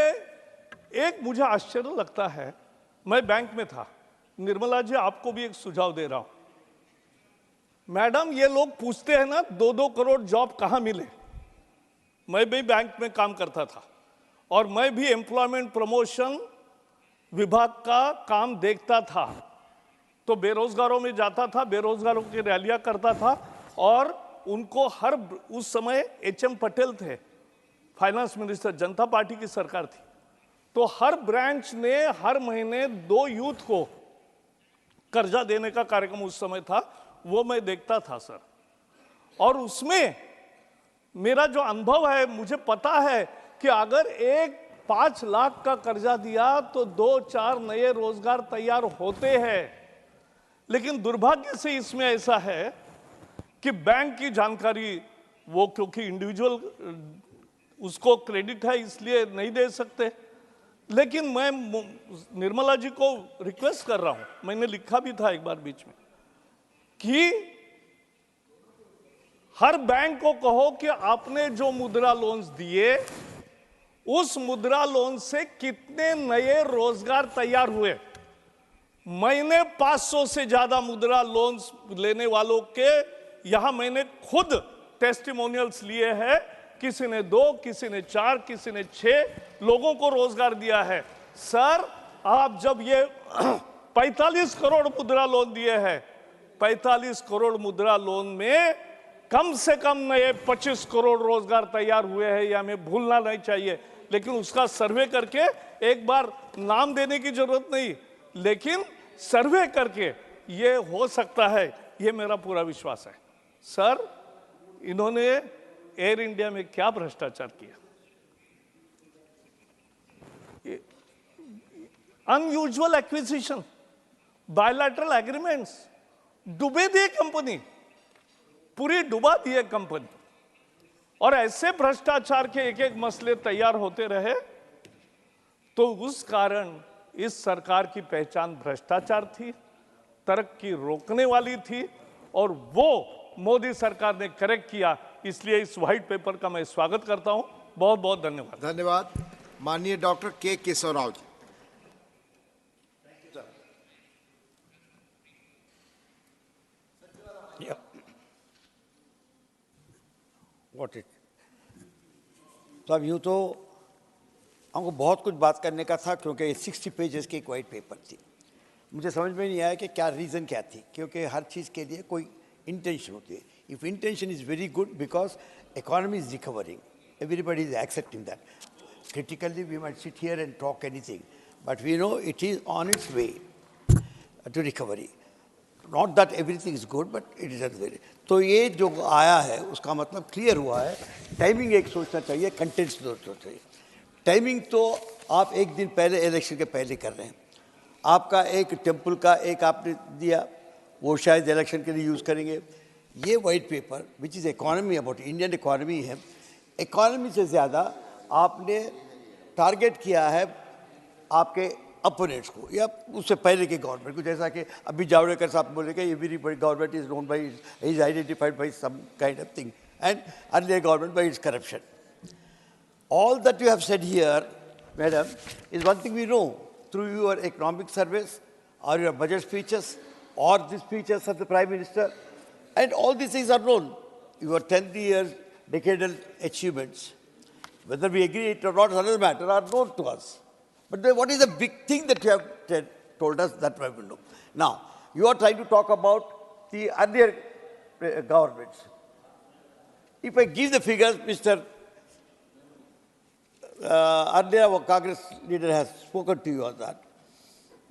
S18: एक मुझे आश्चर्य लगता है, मैं बैंक में था, निर्मला जी आपको भी एक सुझाव दे रहा हूं। मैडम ये लोग पूछते हैं ना 2-2 करोड़ जॉब कहां मिले। मैं भी बैंक में काम करता था और मैं भी एम्प्लॉयमेंट प्रमोशन विभाग का काम देखता था, तो बेरोजगारों में जाता था, बेरोजगारों की रैलियां करता था और उनको हर, उस समय HM पटेल थे फाइनेंस मिनिस्टर, जनता पार्टी की सरकार थी, तो हर ब्रांच ने हर महीने 2 यूथ को कर्जा देने का कार्यक्रम उस समय था, वो मैं देखता था सर। और उसमें मेरा जो अनुभव है, मुझे पता है कि अगर एक 5 लाख का कर्जा दिया तो 2-4 नए रोजगार तैयार होते हैं। लेकिन दुर्भाग्य से इसमें ऐसा है कि बैंक की जानकारी वो, क्योंकि इंडिविजुअल उसको क्रेडिट है इसलिए नहीं दे सकते। लेकिन मैं निर्मला जी को रिक्वेस्ट कर रहा हूं, मैंने लिखा भी था एक बार बीच में, कि हर बैंक को कहो कि आपने जो मुद्रा लोन्स दिए उस मुद्रा लोन से कितने नए रोजगार तैयार हुए। मैंने 500 से ज्यादा मुद्रा लोन्स लेने वालों के यहां मैंने खुद टेस्टिमोनियल्स लिए हैं, किसी ने 2, किसी ने 4, किसी ने 6 लोगों को रोजगार दिया है। सर आप जब ये 45 करोड़ मुद्रा लोन दिए हैं, 45 करोड़ मुद्रा लोन में कम से कम नए 25 करोड़ रोजगार तैयार हुए हैं, यह हमें भूलना नहीं चाहिए। लेकिन उसका सर्वे करके, एक बार नाम देने की जरूरत नहीं, लेकिन सर्वे करके ये हो सकता है, ये मेरा पूरा विश्वास है। सर इन्होंने एयर इंडिया में क्या भ्रष्टाचार किया, अनयूजुअल एक्विजिशन, बायलैटरल एग्रीमेंट्स, डुबे दिए कंपनी, पूरी डुबा दिए कंपनी। और ऐसे भ्रष्टाचार के एक-एक मसले तैयार होते रहे, तो उस कारण इस सरकार की पहचान भ्रष्टाचार थी, तरक्की रोकने वाली थी, और वो मोदी सरकार ने करेक्ट किया। इसलिए इस व्हाइट पेपर का मैं स्वागत करता हूं। बहुत बहुत धन्यवाद।
S6: धन्यवाद। माननीय डॉक्टर के केशव राव जी।
S19: Got it. तो अब यूँ तो हमको बहुत कुछ बात करने का था, क्योंकि 60 पेजेस की एक वाइट पेपर थी। मुझे समझ में नहीं आया कि क्या रीज़न क्या थी, क्योंकि हर चीज़ के लिए कोई इंटेंशन होती है। If intention is very good, because economy is recovering, everybody is accepting that. Critically, we might sit here and talk anything, but we know it is on its way to recovery. Not that everything is good, but it is on its way. तो ये जो आया है उसका मतलब clear हुआ है। Timing एक सोचना चाहिए, कंटेंट्स दो सोचना चाहिए। टाइमिंग तो आप एक दिन पहले, इलेक्शन के पहले कर रहे हैं। आपका एक टेम्पल का एक आपने दिया, वो शायद इलेक्शन के लिए यूज़ करेंगे। ये white paper which is economy, about Indian economy है, इकॉनमी से ज़्यादा आपने टारगेट किया है आपके अपोनेंट्स को या उससे पहले के गवर्नमेंट को। जैसा कि अभी जावड़ेकर साहब बोले कि every government is known by, is identified by some kind of thing, and earlier government by its corruption. All that you have said here, madam, is one thing we know through your economic surveys or your budget speeches or the speeches of the Prime Minister, and all these things are known. Your 10 years decadal achievements, whether we agree it or not is another matter, are known to us. But what is the big thing that you have told us, that we will know. Now, you are trying to talk about the earlier governments. If I give the figures, Mr. Earlier our Congress leader has spoken to you on that.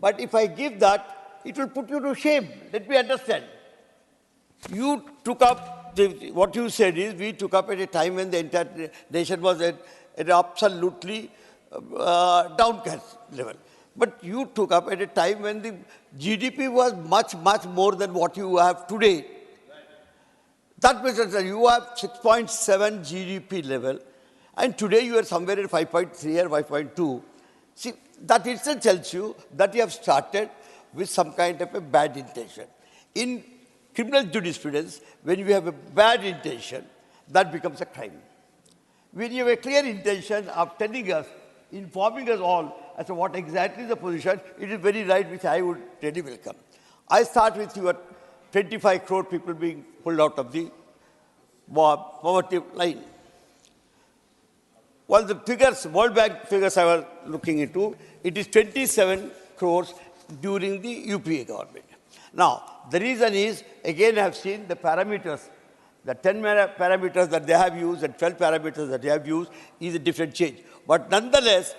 S19: But if I give that, it will put you to shame. Let me understand. You took up, what you said is, we took up at a time when the entire nation was at an absolutely downcast level. But you took up at a time when the GDP was much, much more than what you have today. That means that you have 6.7 GDP level, and today you are somewhere at 5.3 or 5.2. See, that itself tells you that you have started with some kind of a bad intention. In criminal jurisprudence, when you have a bad intention, that becomes a crime. When you have a clear intention of telling us, informing us all as to what exactly is the position, it is very right, which I would really welcome. I start with your 25 crore people being pulled out of the poverty line. Well, the figures, World Bank figures I was looking into, it is 27 crores during the UPA government. Now, the reason is, again, I have seen the parameters, the 10 parameters that they have used and 12 parameters that they have used is a different change. But nonetheless,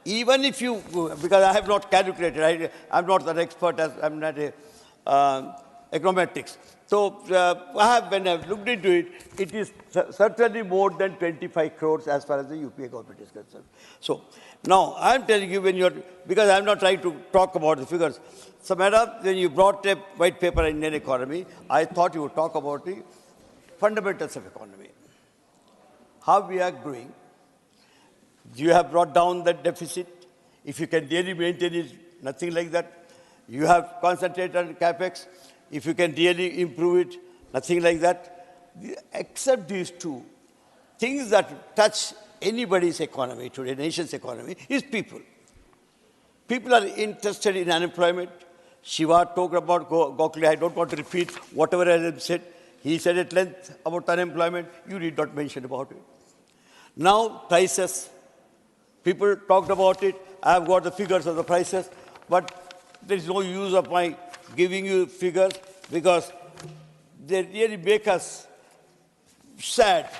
S19: even if you, because I have not calculated, I'm not an expert, I'm not a econometrics. So when I've looked into it, it is certainly more than 25 crores as far as the UPA government is concerned. So now I'm telling you, when you're, because I'm not trying to talk about the figures. So madam, when you brought a white paper on Indian economy, I thought you would talk about the fundamentals of economy. How we are growing. You have brought down the deficit. If you can really maintain it, nothing like that. You have concentrated on capex. If you can really improve it, nothing like that. Except these two things that touch anybody's economy today, nation's economy, is people. People are interested in unemployment. Shiva talked about Gokhale. I don't want to repeat whatever I have said. He said at length about unemployment. You did not mention about it. Now, prices. People talked about it. I have got the figures of the prices. But there is no use of my giving you figures because they really make us sad.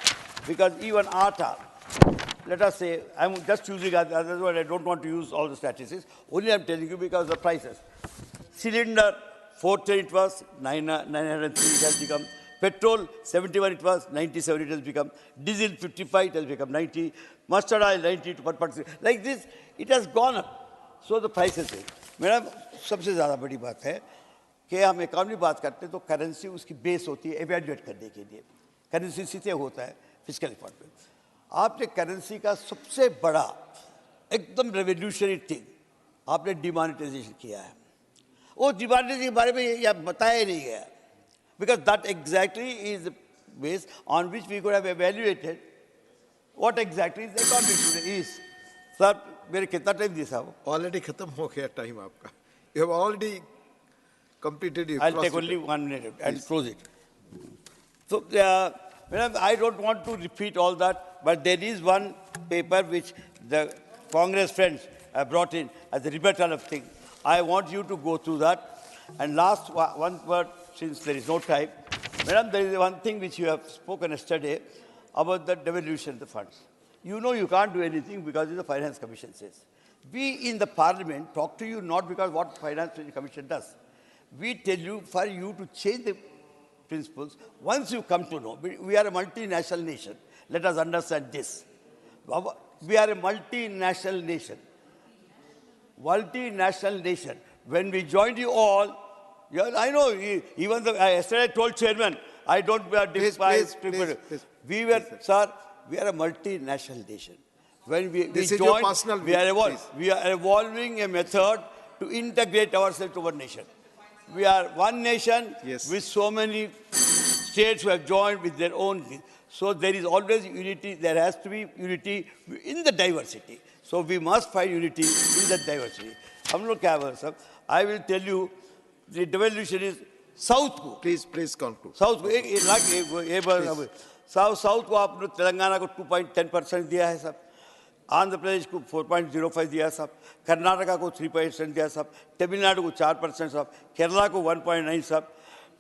S19: Because even Atta, let us say, I'm just using, otherwise I don't want to use all the statistics. Only I'm telling you because of the prices. Cylinder, 410 it was, 903 it has become. Petrol, 71 it was, 97 it has become. Diesel, 55 it has become 90. Mustard oil, 90 to 1.6. Like this, it has gone up. So the prices है. मेरा सबसे ज़्यादा बड़ी बात है कि हम economy बात करते हैं तो करेंसी उसकी बेस होती है एवेल्युएट करने के लिए. करेंसी से होता है फिस्कल डिपार्टमेंट. आपने करेंसी का सबसे बड़ा एकदम रेवोल्यूशनरी थिंग आपने डिमोनेटाइजेशन किया है. वो डिमोनेटाइजेशन के बारे में यह बताया ही नहीं गया. Because that exactly is the base on which we could have evaluated what exactly the economy today is. Sir, मेरे कितना टाइम दिया साहब?
S6: Already खत्म हो गया टाइम आपका. You have already completed your
S19: I'll take only 1 minute and close it. So, I don't want to repeat all that, but there is one paper which the Congress friends have brought in as a rebuttal of things. I want you to go through that. And last one word, since there is no time. Madam, there is one thing which you have spoken yesterday about the devolution of the funds. You know you can't do anything because the Finance Commission says. We in the Parliament talk to you not because what Finance Commission does. We tell you for you to change the principles. Once you come to know, we are a multinational nation. Let us understand this. We are a multinational nation. Multinational nation. When we joined you all, I know, even yesterday I told Chairman, I don't despise people. We were, sir, we are a multinational nation. When we joined, we are evolving a method to integrate ourselves to one nation. We are one nation with so many states who have joined with their own thing. So there is always unity. There has to be unity in the diversity. So we must find unity in that diversity. I will tell you, the devolution is South को.
S6: Please conclude.
S19: South को South को आपने तेलंगाना को 2.10% दिया है सब. आंध्र प्रदेश को 4.05 दिया साहब, कर्नाटका को 3% दिया साहब, तमिलनाडु को 4% साहब, केरला को 1.9 साहब,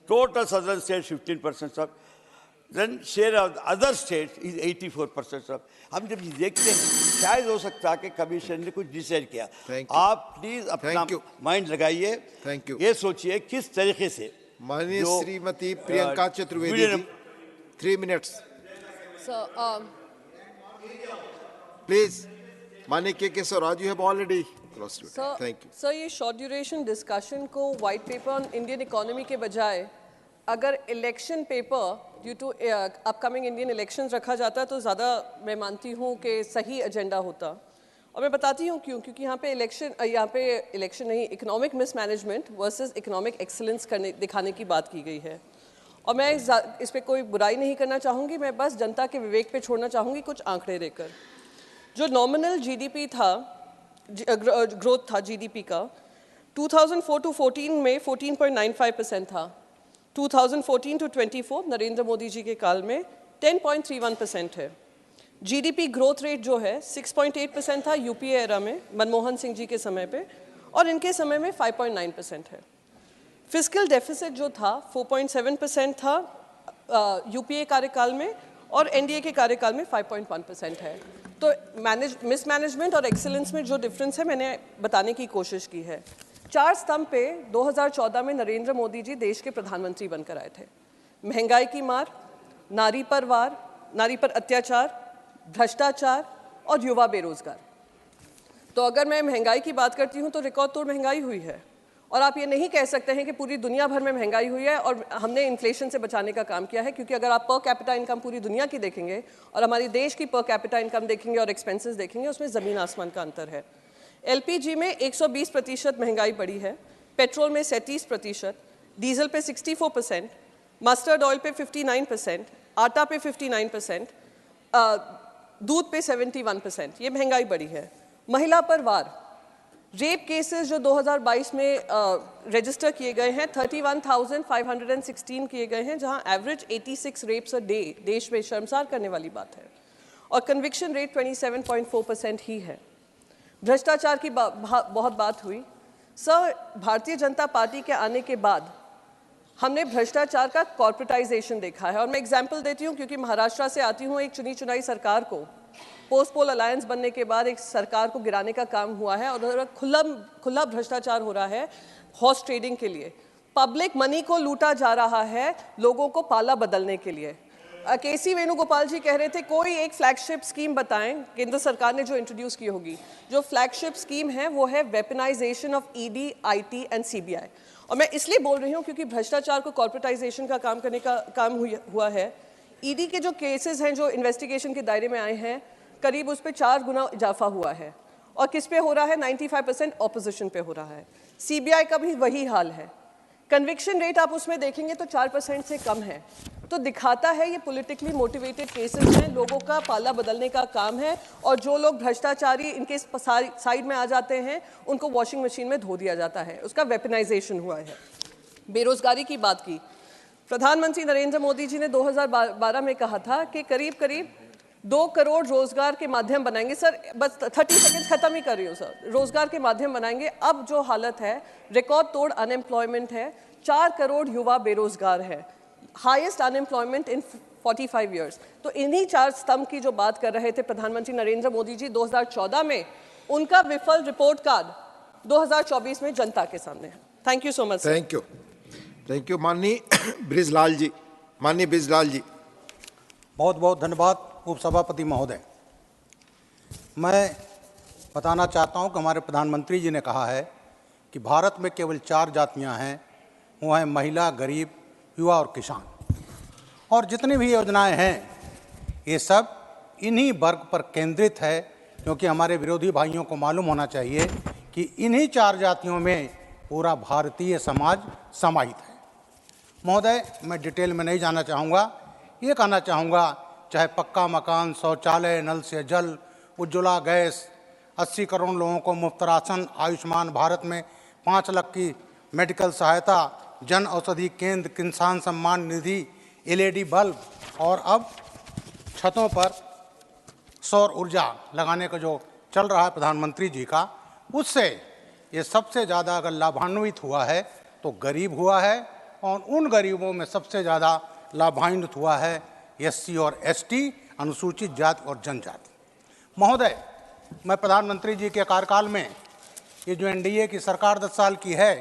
S19: टोटल सदर्न स्टेट 15% साहब, then share of other state is 84% साहब। हम जब ये देखते हैं शायद हो सकता है कि कमीशन ने कुछ डिसाइड किया। आप प्लीज अपना माइंड लगाइए, ये सोचिए किस तरीके से।
S6: माननीय श्रीमती प्रियंका चतुर्वेदी जी, 3 minutes प्लीज। माननीय K Swaraj, you have already crossed it. Thank you
S20: sir. ये शॉर्ट ड्यूरेशन डिस्कशन को white paper on Indian economy के बजाय अगर election paper due to upcoming Indian elections रखा जाता तो ज़्यादा मैं मानती हूँ कि सही एजेंडा होता। और मैं बताती हूँ क्यों, क्योंकि यहाँ पे इलेक्शन नहीं, economic mismanagement versus economic excellence दिखाने की बात की गई है। और मैं इस पर कोई बुराई नहीं करना चाहूँगी, मैं बस जनता के विवेक पे छोड़ना चाहूँगी कुछ आंकड़े देकर। जो नॉमिनल जीडीपी था, ग्रोथ था जीडीपी का, 2004 to 14 में 14.95% था। 2014 to 24 नरेंद्र मोदी जी के काल में 10.31% है। जीडीपी ग्रोथ रेट जो है 6.8% था यूपीए एरा में, मनमोहन सिंह जी के समय पे, और इनके समय में 5.9% है। फिस्कल डेफिसिट जो था 4.7% था यूपीए कार्यकाल में, और एनडीए के कार्यकाल में 5.1% है। तो मिसमैनेजमेंट और एक्सीलेंस में जो डिफरेंस है मैंने बताने की कोशिश की है। 4 स्तंभ पे 2014 में नरेंद्र मोदी जी देश के प्रधानमंत्री बनकर आए थे। महंगाई की मार, नारी पर अत्याचार, भ्रष्टाचार और युवा बेरोजगार। तो अगर मैं महंगाई की बात करती हूँ तो रिकॉर्ड तोड़ महंगाई हुई है, और आप ये नहीं कह सकते हैं कि पूरी दुनिया भर में महंगाई हुई है और हमने इन्फ्लेशन से बचाने का काम किया है, क्योंकि अगर आप पर कैपिटा इनकम पूरी दुनिया की देखेंगे और हमारे देश की पर कैपिटा इनकम देखेंगे और एक्सपेंसेस देखेंगे, उसमें ज़मीन आसमान का अंतर है। एलपीजी में 120% महंगाई बढ़ी है, पेट्रोल में 37%, डीजल पे 64%, मस्टर्ड ऑयल पे 59%, आटा पे 59%, दूध पे 71%, ये महंगाई बढ़ी है। महिला पर वार, रेप केसेस जो 2022 में रजिस्टर किए गए हैं 31,516 किए गए हैं, जहां एवरेज 86 रेप्स अ डे, देश में शर्मसार करने वाली बात है। और कन्विक्शन रेट 27.4% ही है। भ्रष्टाचार की बहुत बात हुई। सर, भारतीय जनता पार्टी के आने के बाद हमने भ्रष्टाचार का कॉर्पोरेटाइजेशन देखा है। और मैं एग्जाम्पल देती हूँ क्योंकि महाराष्ट्र से आती हूँ। एक चुनी चुनाई सरकार को पोस्ट पोल अलायंस बनने के बाद एक सरकार को गिराने का काम हुआ है, और खुला भ्रष्टाचार हो रहा है हॉर्स ट्रेडिंग के लिए। पब्लिक मनी को लूटा जा रहा है लोगों को पाला बदलने के लिए। केसी वेणुगोपाल जी कह रहे थे कोई एक फ्लैगशिप स्कीम बताएं केंद्र सरकार ने जो इंट्रोड्यूस की होगी। जो फ्लैगशिप स्कीम है वो है weaponisation of ED, IT and CBI. और मैं इसलिए बोल रही हूँ क्योंकि भ्रष्टाचार को कॉर्पोरेटाइजेशन का काम करने का काम हुआ है। ईडी के जो केसेस हैं जो इन्वेस्टिगेशन के दायरे में आए हैं, करीब उस पर 4 गुना इजाफा हुआ है। और किस पे हो रहा है? 95% ऑपोजिशन पे हो रहा है। सीबीआई का भी वही हाल है। कन्विक्शन रेट आप उसमें देखेंगे तो 4% से कम है। तो दिखाता है ये पॉलिटिकली मोटिवेटेड केसेस हैं, लोगों का पाला बदलने का काम है, और जो लोग भ्रष्टाचारी इनके साइड में आ जाते हैं उनको वॉशिंग मशीन में धो दिया जाता है। उसका वेपनाइजेशन हुआ है। बेरोजगारी की बात की, प्रधानमंत्री नरेंद्र मोदी जी ने 2012 में कहा था कि करीब 2 करोड़ रोजगार के माध्यम बनाएंगे। सर बस 30 सेकंड खत्म ही कर रही हूँ सर। रोजगार के माध्यम बनाएंगे। अब जो हालत है, रिकॉर्ड तोड़ अनएम्प्लॉयमेंट है, 4 करोड़ युवा बेरोजगार है, हाईएस्ट अनएम्प्लॉयमेंट इन 45 ईयर्स। तो इन्हीं 4 स्तंभ की जो बात कर रहे थे प्रधानमंत्री नरेंद्र मोदी जी 2014 में, उनका विफल रिपोर्ट कार्ड 2024 में जनता के सामने है। Thank you so much.
S6: Thank you. माननीय ब्रिजलाल जी,
S21: बहुत बहुत धन्यवाद उपसभापति महोदय। मैं बताना चाहता हूं कि हमारे प्रधानमंत्री जी ने कहा है कि भारत में केवल 4 जातियां हैं, वो हैं महिला, गरीब, युवा और किसान। और जितनी भी योजनाएं हैं ये सब इन्हीं वर्ग पर केंद्रित है, क्योंकि हमारे विरोधी भाइयों को मालूम होना चाहिए कि इन्हीं 4 जातियों में पूरा भारतीय समाज समाहित है। महोदय, मैं डिटेल में नहीं जाना चाहूँगा, ये कहना चाहूँगा चाहे पक्का मकान, शौचालय, नल से जल, उज्ज्वला गैस, 80 करोड़ लोगों को मुफ्त राशन, आयुष्मान भारत में 5 लाख की मेडिकल सहायता, जन औषधि केंद्र, किसान सम्मान निधि, LED बल्ब, और अब छतों पर सौर ऊर्जा लगाने का जो चल रहा है प्रधानमंत्री जी का, उससे ये सबसे ज़्यादा अगर लाभान्वित हुआ है तो गरीब हुआ है, और उन गरीबों में सबसे ज़्यादा लाभान्वित हुआ है एससी और एसटी, अनुसूचित जाति और जनजाति। महोदय, मैं प्रधानमंत्री जी के कार्यकाल में ये जो एनडीए की सरकार 10 साल की है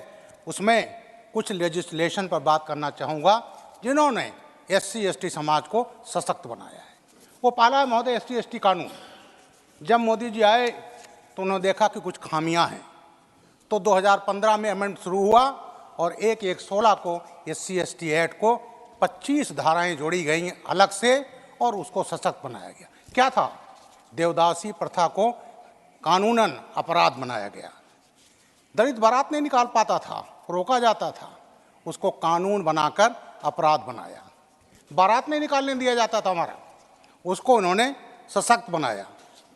S21: उसमें कुछ लेजिस्लेशन पर बात करना चाहूँगा जिन्होंने एससी एसटी समाज को सशक्त बनाया है। वो पाला है महोदय एससी एसटी कानून। जब मोदी जी आए तो उन्होंने देखा कि कुछ खामियां हैं, तो 2015 में अमेंडमेंट शुरू हुआ और 1/1/16 को एससी एसटी एक्ट को 25 धाराएं जोड़ी गई अलग से और उसको सशक्त बनाया गया। क्या था? देवदासी प्रथा को कानूनन अपराध बनाया गया। दलित बारात नहीं निकाल पाता था, रोका जाता था, उसको कानून बनाकर अपराध बनाया। बारात नहीं निकालने दिया जाता था हमारा, उसको उन्होंने सशक्त बनाया।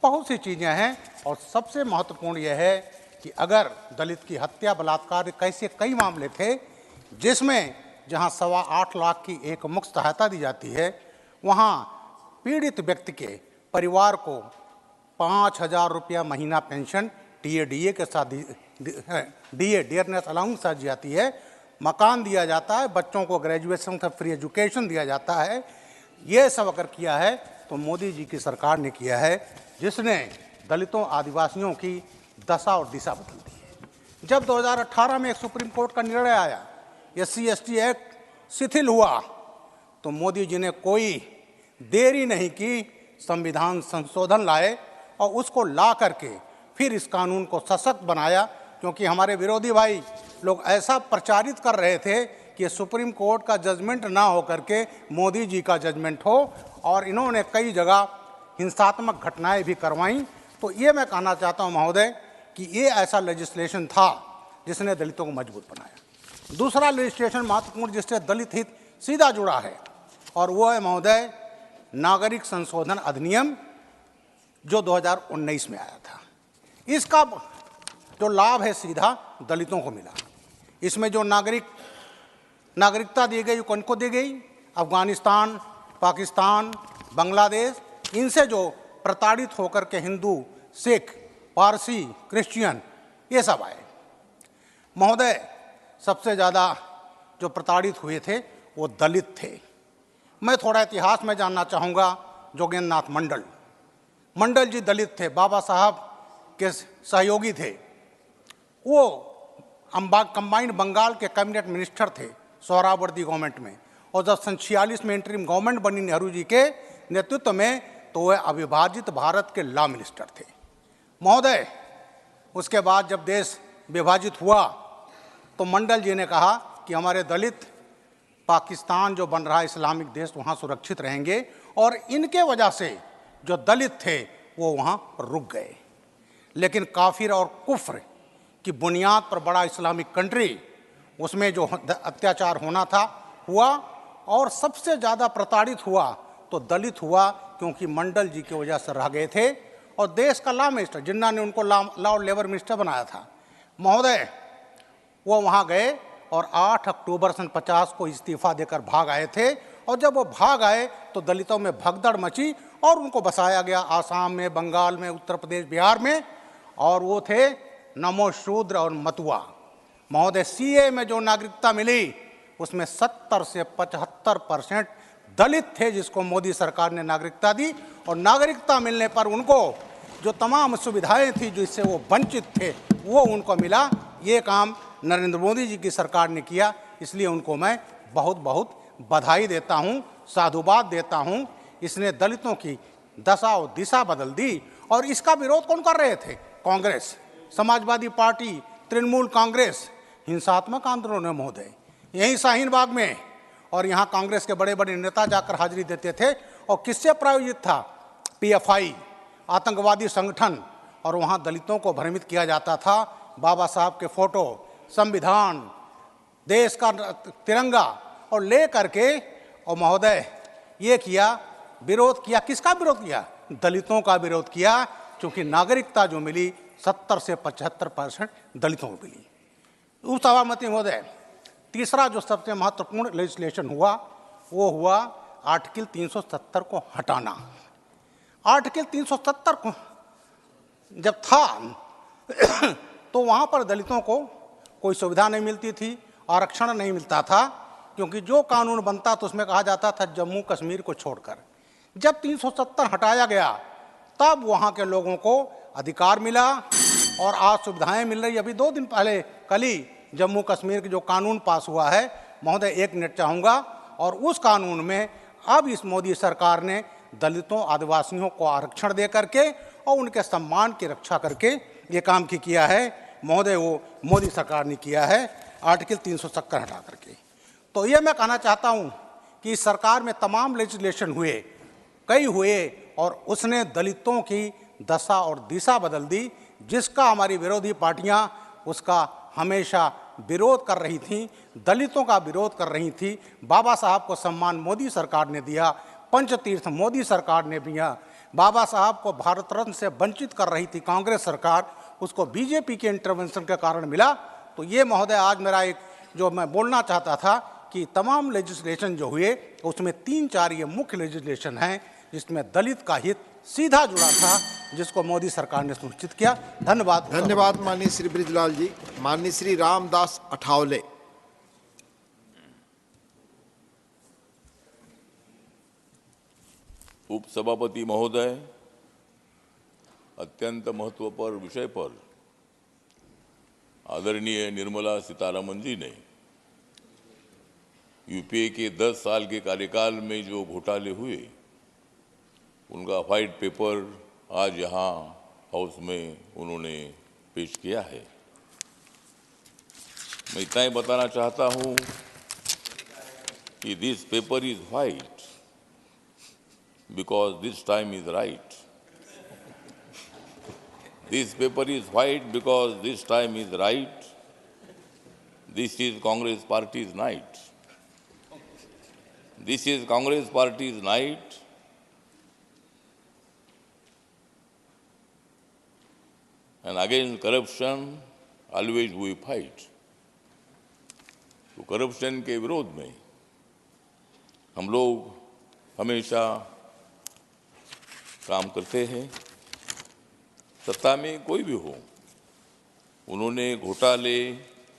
S21: बहुत सी चीज़ें हैं और सबसे महत्वपूर्ण यह है कि अगर दलित की हत्या, बलात्कार, कैसे कई मामले थे जिसमें जहां 8.25 लाख की एक मुफ्त सहायता दी जाती है, वहां पीड़ित व्यक्ति के परिवार को 5,000 रुपया महीना पेंशन टीए के साथ डियरनेस अलाउंस साथ दी जाती है, मकान दिया जाता है, बच्चों को ग्रेजुएशन का फ्री एजुकेशन दिया जाता है। ये सब अगर किया है तो मोदी जी की सरकार ने किया है, जिसने दलितों आदिवासियों की दशा और दिशा बदल दी है। जब 2018 में एक सुप्रीम कोर्ट का निर्णय आया, एससी एसटी एक्ट शिथिल हुआ, तो मोदी जी ने कोई देरी नहीं की, संविधान संशोधन लाए और उसको ला करके फिर इस कानून को सशक्त बनाया। क्योंकि हमारे विरोधी भाई लोग ऐसा प्रचारित कर रहे थे कि सुप्रीम कोर्ट का जजमेंट ना हो करके मोदी जी का जजमेंट हो, और इन्होंने कई जगह हिंसात्मक घटनाएं भी करवाईं। तो ये मैं कहना चाहता हूं महोदय कि ये ऐसा लेजिस्लेशन था जिसने दलितों को मजबूत बनाया। दूसरा लेजिस्लेशन महत्वपूर्ण जिससे दलित हित सीधा जुड़ा है, और वो है महोदय नागरिक संशोधन अधिनियम जो 2019 में आया था। इसका जो लाभ है सीधा दलितों को मिला। इसमें जो नागरिकता दी गई उनको दी गई, अफगानिस्तान, पाकिस्तान, बांग्लादेश, इनसे जो प्रताड़ित होकर के हिंदू, सिख, पारसी, क्रिश्चियन ये सब आए। महोदय, सबसे ज़्यादा जो प्रताड़ित हुए थे वो दलित थे। मैं थोड़ा इतिहास में जानना चाहूँगा। जोगेंद्रनाथ मंडल जी दलित थे, बाबा साहब के सहयोगी थे। वो कंबाइंड बंगाल के कैबिनेट मिनिस्टर थे सोहरावर्दी गवर्नमेंट में, और जब 1946 में इंटरिम गवर्नमेंट बनी नेहरू जी के नेतृत्व में, तो वह अविभाजित भारत के लॉ मिनिस्टर थे। महोदय, उसके बाद जब देश विभाजित हुआ तो मंडल जी ने कहा कि हमारे दलित पाकिस्तान जो बन रहा है इस्लामिक देश, वहाँ सुरक्षित रहेंगे, और इनके वजह से जो दलित थे वो वहाँ रुक गए। लेकिन काफिर और कुफ्र की बुनियाद पर बड़ा इस्लामिक कंट्री, उसमें जो अत्याचार होना था हुआ, और सबसे ज़्यादा प्रताड़ित हुआ तो दलित हुआ, क्योंकि मंडल जी की वजह से रह गए थे। और देश का लॉ मिनिस्टर, जिन्ना ने उनको लॉ और लेबर मिनिस्टर बनाया था, महोदय वो वहाँ गए और 8 अक्टूबर 1950 को इस्तीफा देकर भाग आए थे। और जब वो भाग आए तो दलितों में भगदड़ मची और उनको बसाया गया आसाम में, बंगाल में, उत्तर प्रदेश, बिहार में, और वो थे नमो शूद्र और मतुआ। महोदय, सीए में जो नागरिकता मिली उसमें 70 से 75% दलित थे जिसको मोदी सरकार ने नागरिकता दी, और नागरिकता मिलने पर उनको जो तमाम सुविधाएं थी जिससे वो वंचित थे वो उनको मिला। ये काम नरेंद्र मोदी जी की सरकार ने किया, इसलिए उनको मैं बहुत बहुत बधाई देता हूँ, साधुवाद देता हूँ। इसने दलितों की दशा और दिशा बदल दी। और इसका विरोध कौन कर रहे थे? कांग्रेस, समाजवादी पार्टी, तृणमूल कांग्रेस, हिंसात्मक आंदोलन है महोदय। यहीं शाहीन बाग में, और यहाँ कांग्रेस के बड़े बड़े नेता जाकर हाजिरी देते थे। और किससे प्रायोजित था? पीएफआई, आतंकवादी संगठन, और वहाँ दलितों को भ्रमित किया जाता था। बाबा साहब के फोटो, संविधान, देश का तिरंगा और ले करके, और महोदय ये किया, विरोध किया। किसका विरोध किया? दलितों का विरोध किया, क्योंकि नागरिकता जो मिली 70 से 75% दलितों को मिली। उपसभापति महोदय, तीसरा जो सबसे महत्वपूर्ण लेजिस्लेशन हुआ वो हुआ आर्टिकल 370 को हटाना। आर्टिकल 370 को जब था तो वहाँ पर दलितों को कोई सुविधा नहीं मिलती थी, आरक्षण नहीं मिलता था, क्योंकि जो कानून बनता तो उसमें कहा जाता था जम्मू कश्मीर को छोड़कर। जब 370 हटाया गया तब वहाँ के लोगों को अधिकार मिला और आज सुविधाएं मिल रही। अभी 2 दिन पहले कल ही जम्मू कश्मीर के जो कानून पास हुआ है, महोदय 1 मिनट चाहूँगा, और उस कानून में अब इस मोदी सरकार ने दलितों आदिवासियों को आरक्षण दे करके और उनके सम्मान की रक्षा करके ये काम किया है महोदय, वो मोदी सरकार ने किया है आर्टिकल 370 हटा करके। तो ये मैं कहना चाहता हूँ कि इस सरकार में तमाम लेजिस्लेशन हुए, कई हुए, और उसने दलितों की दशा और दिशा बदल दी, जिसका हमारी विरोधी पार्टियां उसका हमेशा विरोध कर रही थीं, दलितों का विरोध कर रही थी। बाबा साहब को सम्मान मोदी सरकार ने दिया, पंचतीर्थ मोदी सरकार ने दिया। बाबा साहब को भारत रत्न से वंचित कर रही थी कांग्रेस सरकार, उसको बीजेपी के इंटरवेंशन के कारण मिला। तो ये महोदय आज मेरा एक जो मैं बोलना चाहता था कि तमाम लेजिस्लेशन जो हुए उसमें 3-4 ये मुख्य लेजिस्लेशन हैं जिसमें दलित का हित सीधा जुड़ा था, जिसको मोदी सरकार ने सुनिश्चित किया। धन्यवाद।
S6: धन्यवाद माननीय श्री बृजलाल जी। माननीय श्री रामदास अठावले।
S2: उपसभापति महोदय, अत्यंत महत्वपूर्ण विषय पर आदरणीय निर्मला सीतारमण जी ने यूपीए के 10 साल के कार्यकाल में जो घोटाले हुए उनका व्हाइट पेपर आज यहाँ हाउस में उन्होंने पेश किया है। मैं इतना ही बताना चाहता हूँ कि this paper is white because this time is right. This paper is white because this time is right. This is Congress party's night. This is Congress party's night. And against corruption, always we fight. तो corruption के विरोध में हम लोग हमेशा काम करते हैं। सत्ता में कोई भी हो, उन्होंने घोटाले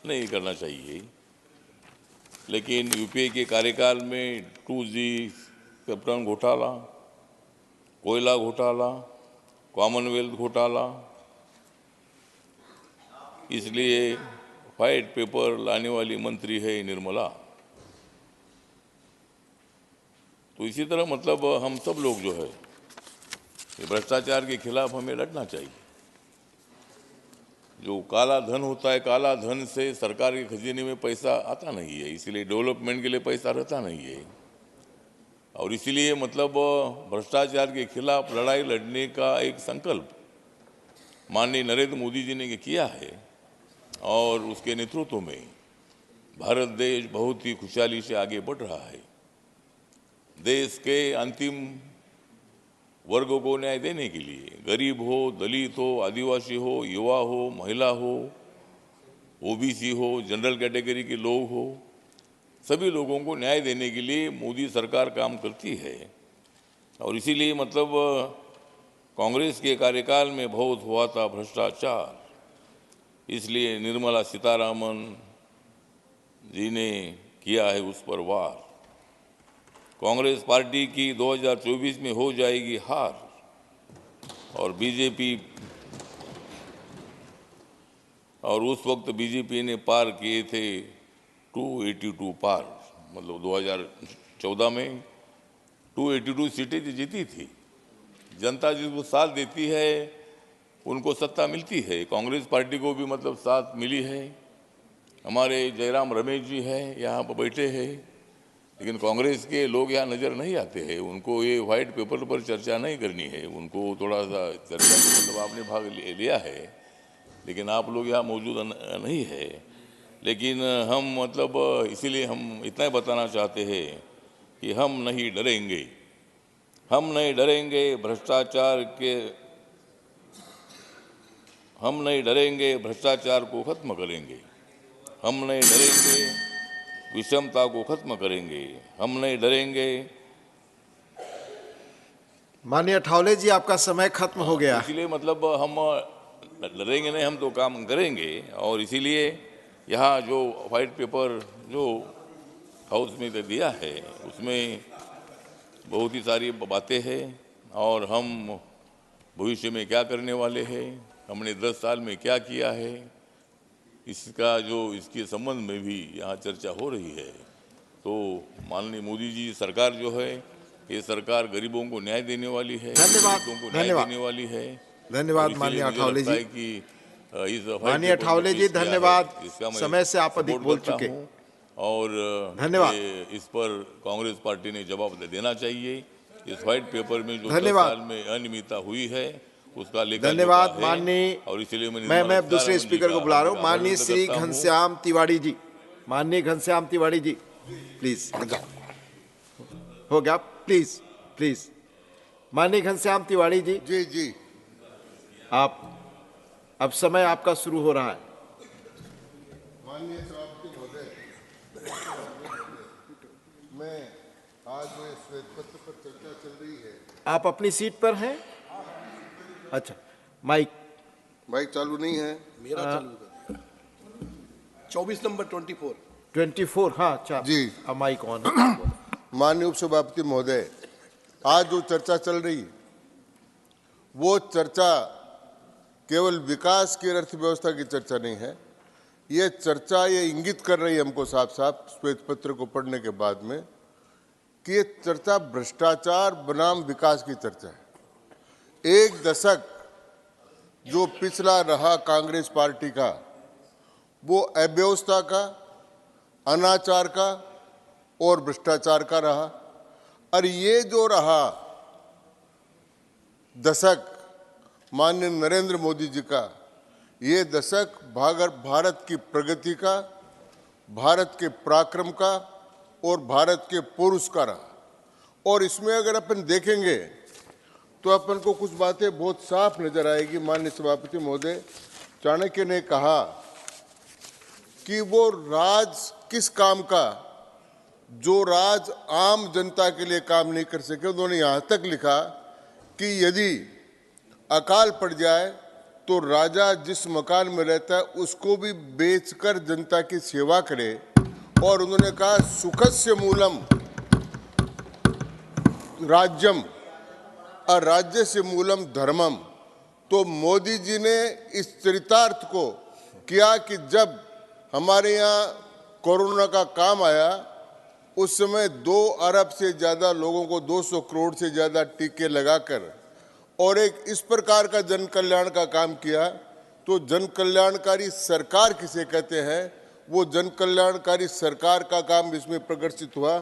S2: नहीं करना चाहिए, लेकिन यूपीए के कार्यकाल में 2G कैप्टन घोटाला, कोयला घोटाला, कॉमनवेल्थ घोटाला, इसलिए व्हाइट पेपर लाने वाली मंत्री है निर्मला। तो इसी तरह मतलब हम सब लोग जो है ये भ्रष्टाचार के खिलाफ हमें लड़ना चाहिए। जो काला धन होता है, काला धन से सरकार के खजाने में पैसा आता नहीं है, इसलिए डेवलपमेंट के लिए पैसा रहता नहीं है। और इसीलिए मतलब भ्रष्टाचार के खिलाफ लड़ाई लड़ने का एक संकल्प माननीय नरेंद्र मोदी जी ने किया है और उसके नेतृत्व में भारत देश बहुत ही खुशहाली से आगे बढ़ रहा है। देश के अंतिम वर्गों को न्याय देने के लिए, गरीब हो, दलित हो, आदिवासी हो, युवा हो, महिला हो, ओबीसी हो, जनरल कैटेगरी के लोग हो, सभी लोगों को न्याय देने के लिए मोदी सरकार काम करती है। और इसीलिए मतलब कांग्रेस के कार्यकाल में बहुत हुआ था भ्रष्टाचार, इसलिए निर्मला सीतारमण जी ने किया है उस पर वार। कांग्रेस पार्टी की 2024 में हो जाएगी हार और बीजेपी, और उस वक्त बीजेपी ने पार किए थे 282 पार, मतलब 2014 में 282 सीटें जीती थी। जनता जिसको साथ देती है उनको सत्ता मिलती है। कांग्रेस पार्टी को भी मतलब साथ मिली है। हमारे जयराम रमेश जी हैं यहाँ पर बैठे हैं, लेकिन कांग्रेस के लोग यहाँ नज़र नहीं आते हैं। उनको ये व्हाइट पेपर पर चर्चा नहीं करनी है, उनको थोड़ा सा चर्चा में मतलब आपने भाग लिया है, लेकिन आप लोग यहाँ मौजूद नहीं है। लेकिन हम मतलब इसीलिए हम इतना ही बताना चाहते हैं कि हम नहीं डरेंगे, हम नहीं डरेंगे भ्रष्टाचार के, हम नहीं डरेंगे, भ्रष्टाचार को खत्म करेंगे। हम नहीं डरेंगे, विषमता को खत्म करेंगे। हम नहीं डरेंगे,
S6: माननीय ठावले जी, आपका समय खत्म हो गया।
S2: इसलिए मतलब हम लड़ेंगे नहीं, हम तो काम करेंगे। और इसीलिए यहाँ जो वाइट पेपर जो हाउस में दिया है उसमें बहुत ही सारी बातें हैं और हम भविष्य में क्या करने वाले हैं, हमने 10 साल में क्या किया है, इसका जो इसके संबंध में भी यहाँ चर्चा हो रही है। तो माननीय मोदी जी सरकार जो है, ये सरकार गरीबों को न्याय देने वाली है, दलितों को न्याय देने वाली है।
S6: धन्यवाद माननीय ठावले जी। माननीय ठावले जी, धन्यवाद। समय से आप अधिक बोल चुके।
S2: और
S6: धन्यवाद।
S2: इस पर कांग्रेस पार्टी ने जवाब देना चाहिए। इस व्हाइट पेपर में जो 10
S6: धन्यवाद।
S2: साल में अनियमितता हुई है उसका लेखा
S6: धन्यवाद
S2: है।
S6: माननीय।
S2: और इसलिए
S6: मैं दूसरे स्पीकर को बुला रहा हूँ, माननीय श्री घनश्याम तिवारी जी। माननीय घनश्याम तिवारी जी, प्लीज। हो गया, प्लीज प्लीज। माननीय घनश्याम तिवारी जी।
S4: जी जी,
S6: आप, अब समय आपका शुरू हो रहा है।
S4: माननीय सभापति महोदय, मैं आज श्वेत पत्र पर चर्चा चल रही है।
S6: आप अपनी सीट पर हैं? अच्छा, माइक
S4: चालू नहीं है।
S22: मेरा चालू कर 24 नंबर
S6: 24। हाँ, अच्छा
S4: जी,
S6: अब माइक ऑन है।
S4: माननीय उपसभापति महोदय, आज जो चर्चा चल रही है वो चर्चा केवल विकास की अर्थव्यवस्था की चर्चा नहीं है। ये चर्चा ये इंगित कर रही है हमको साफ साफ श्वेत पत्र को पढ़ने के बाद में कि ये चर्चा भ्रष्टाचार बनाम विकास की चर्चा है। एक दशक जो पिछला रहा कांग्रेस पार्टी का, वो अव्यवस्था का, अनाचार का और भ्रष्टाचार का रहा। और ये जो रहा दशक माननीय नरेंद्र मोदी जी का, ये दशक भारत की प्रगति का, भारत के पराक्रम का और भारत के पुरुष का रहा। और इसमें अगर अपन देखेंगे तो अपन को कुछ बातें बहुत साफ नजर आएगी। माननीय सभापति महोदय, चाणक्य ने कहा कि वो राज किस काम का जो राज आम जनता के लिए काम नहीं कर सके। उन्होंने यहाँ तक लिखा कि यदि अकाल पड़ जाए तो राजा जिस मकान में रहता है उसको भी बेचकर जनता की सेवा करे। और उन्होंने कहा सुखस्य मूलम राज्यम और राज्य से मूलम धर्मम। तो मोदी जी ने इस चरितार्थ को किया कि जब हमारे यहाँ कोरोना का काम आया उस समय 2 अरब से ज़्यादा लोगों को 200 करोड़ से ज़्यादा टीके लगाकर और एक इस प्रकार का जन कल्याण का काम किया। तो जन कल्याणकारी सरकार किसे कहते हैं, वो जन कल्याणकारी सरकार का काम इसमें प्रदर्शित हुआ।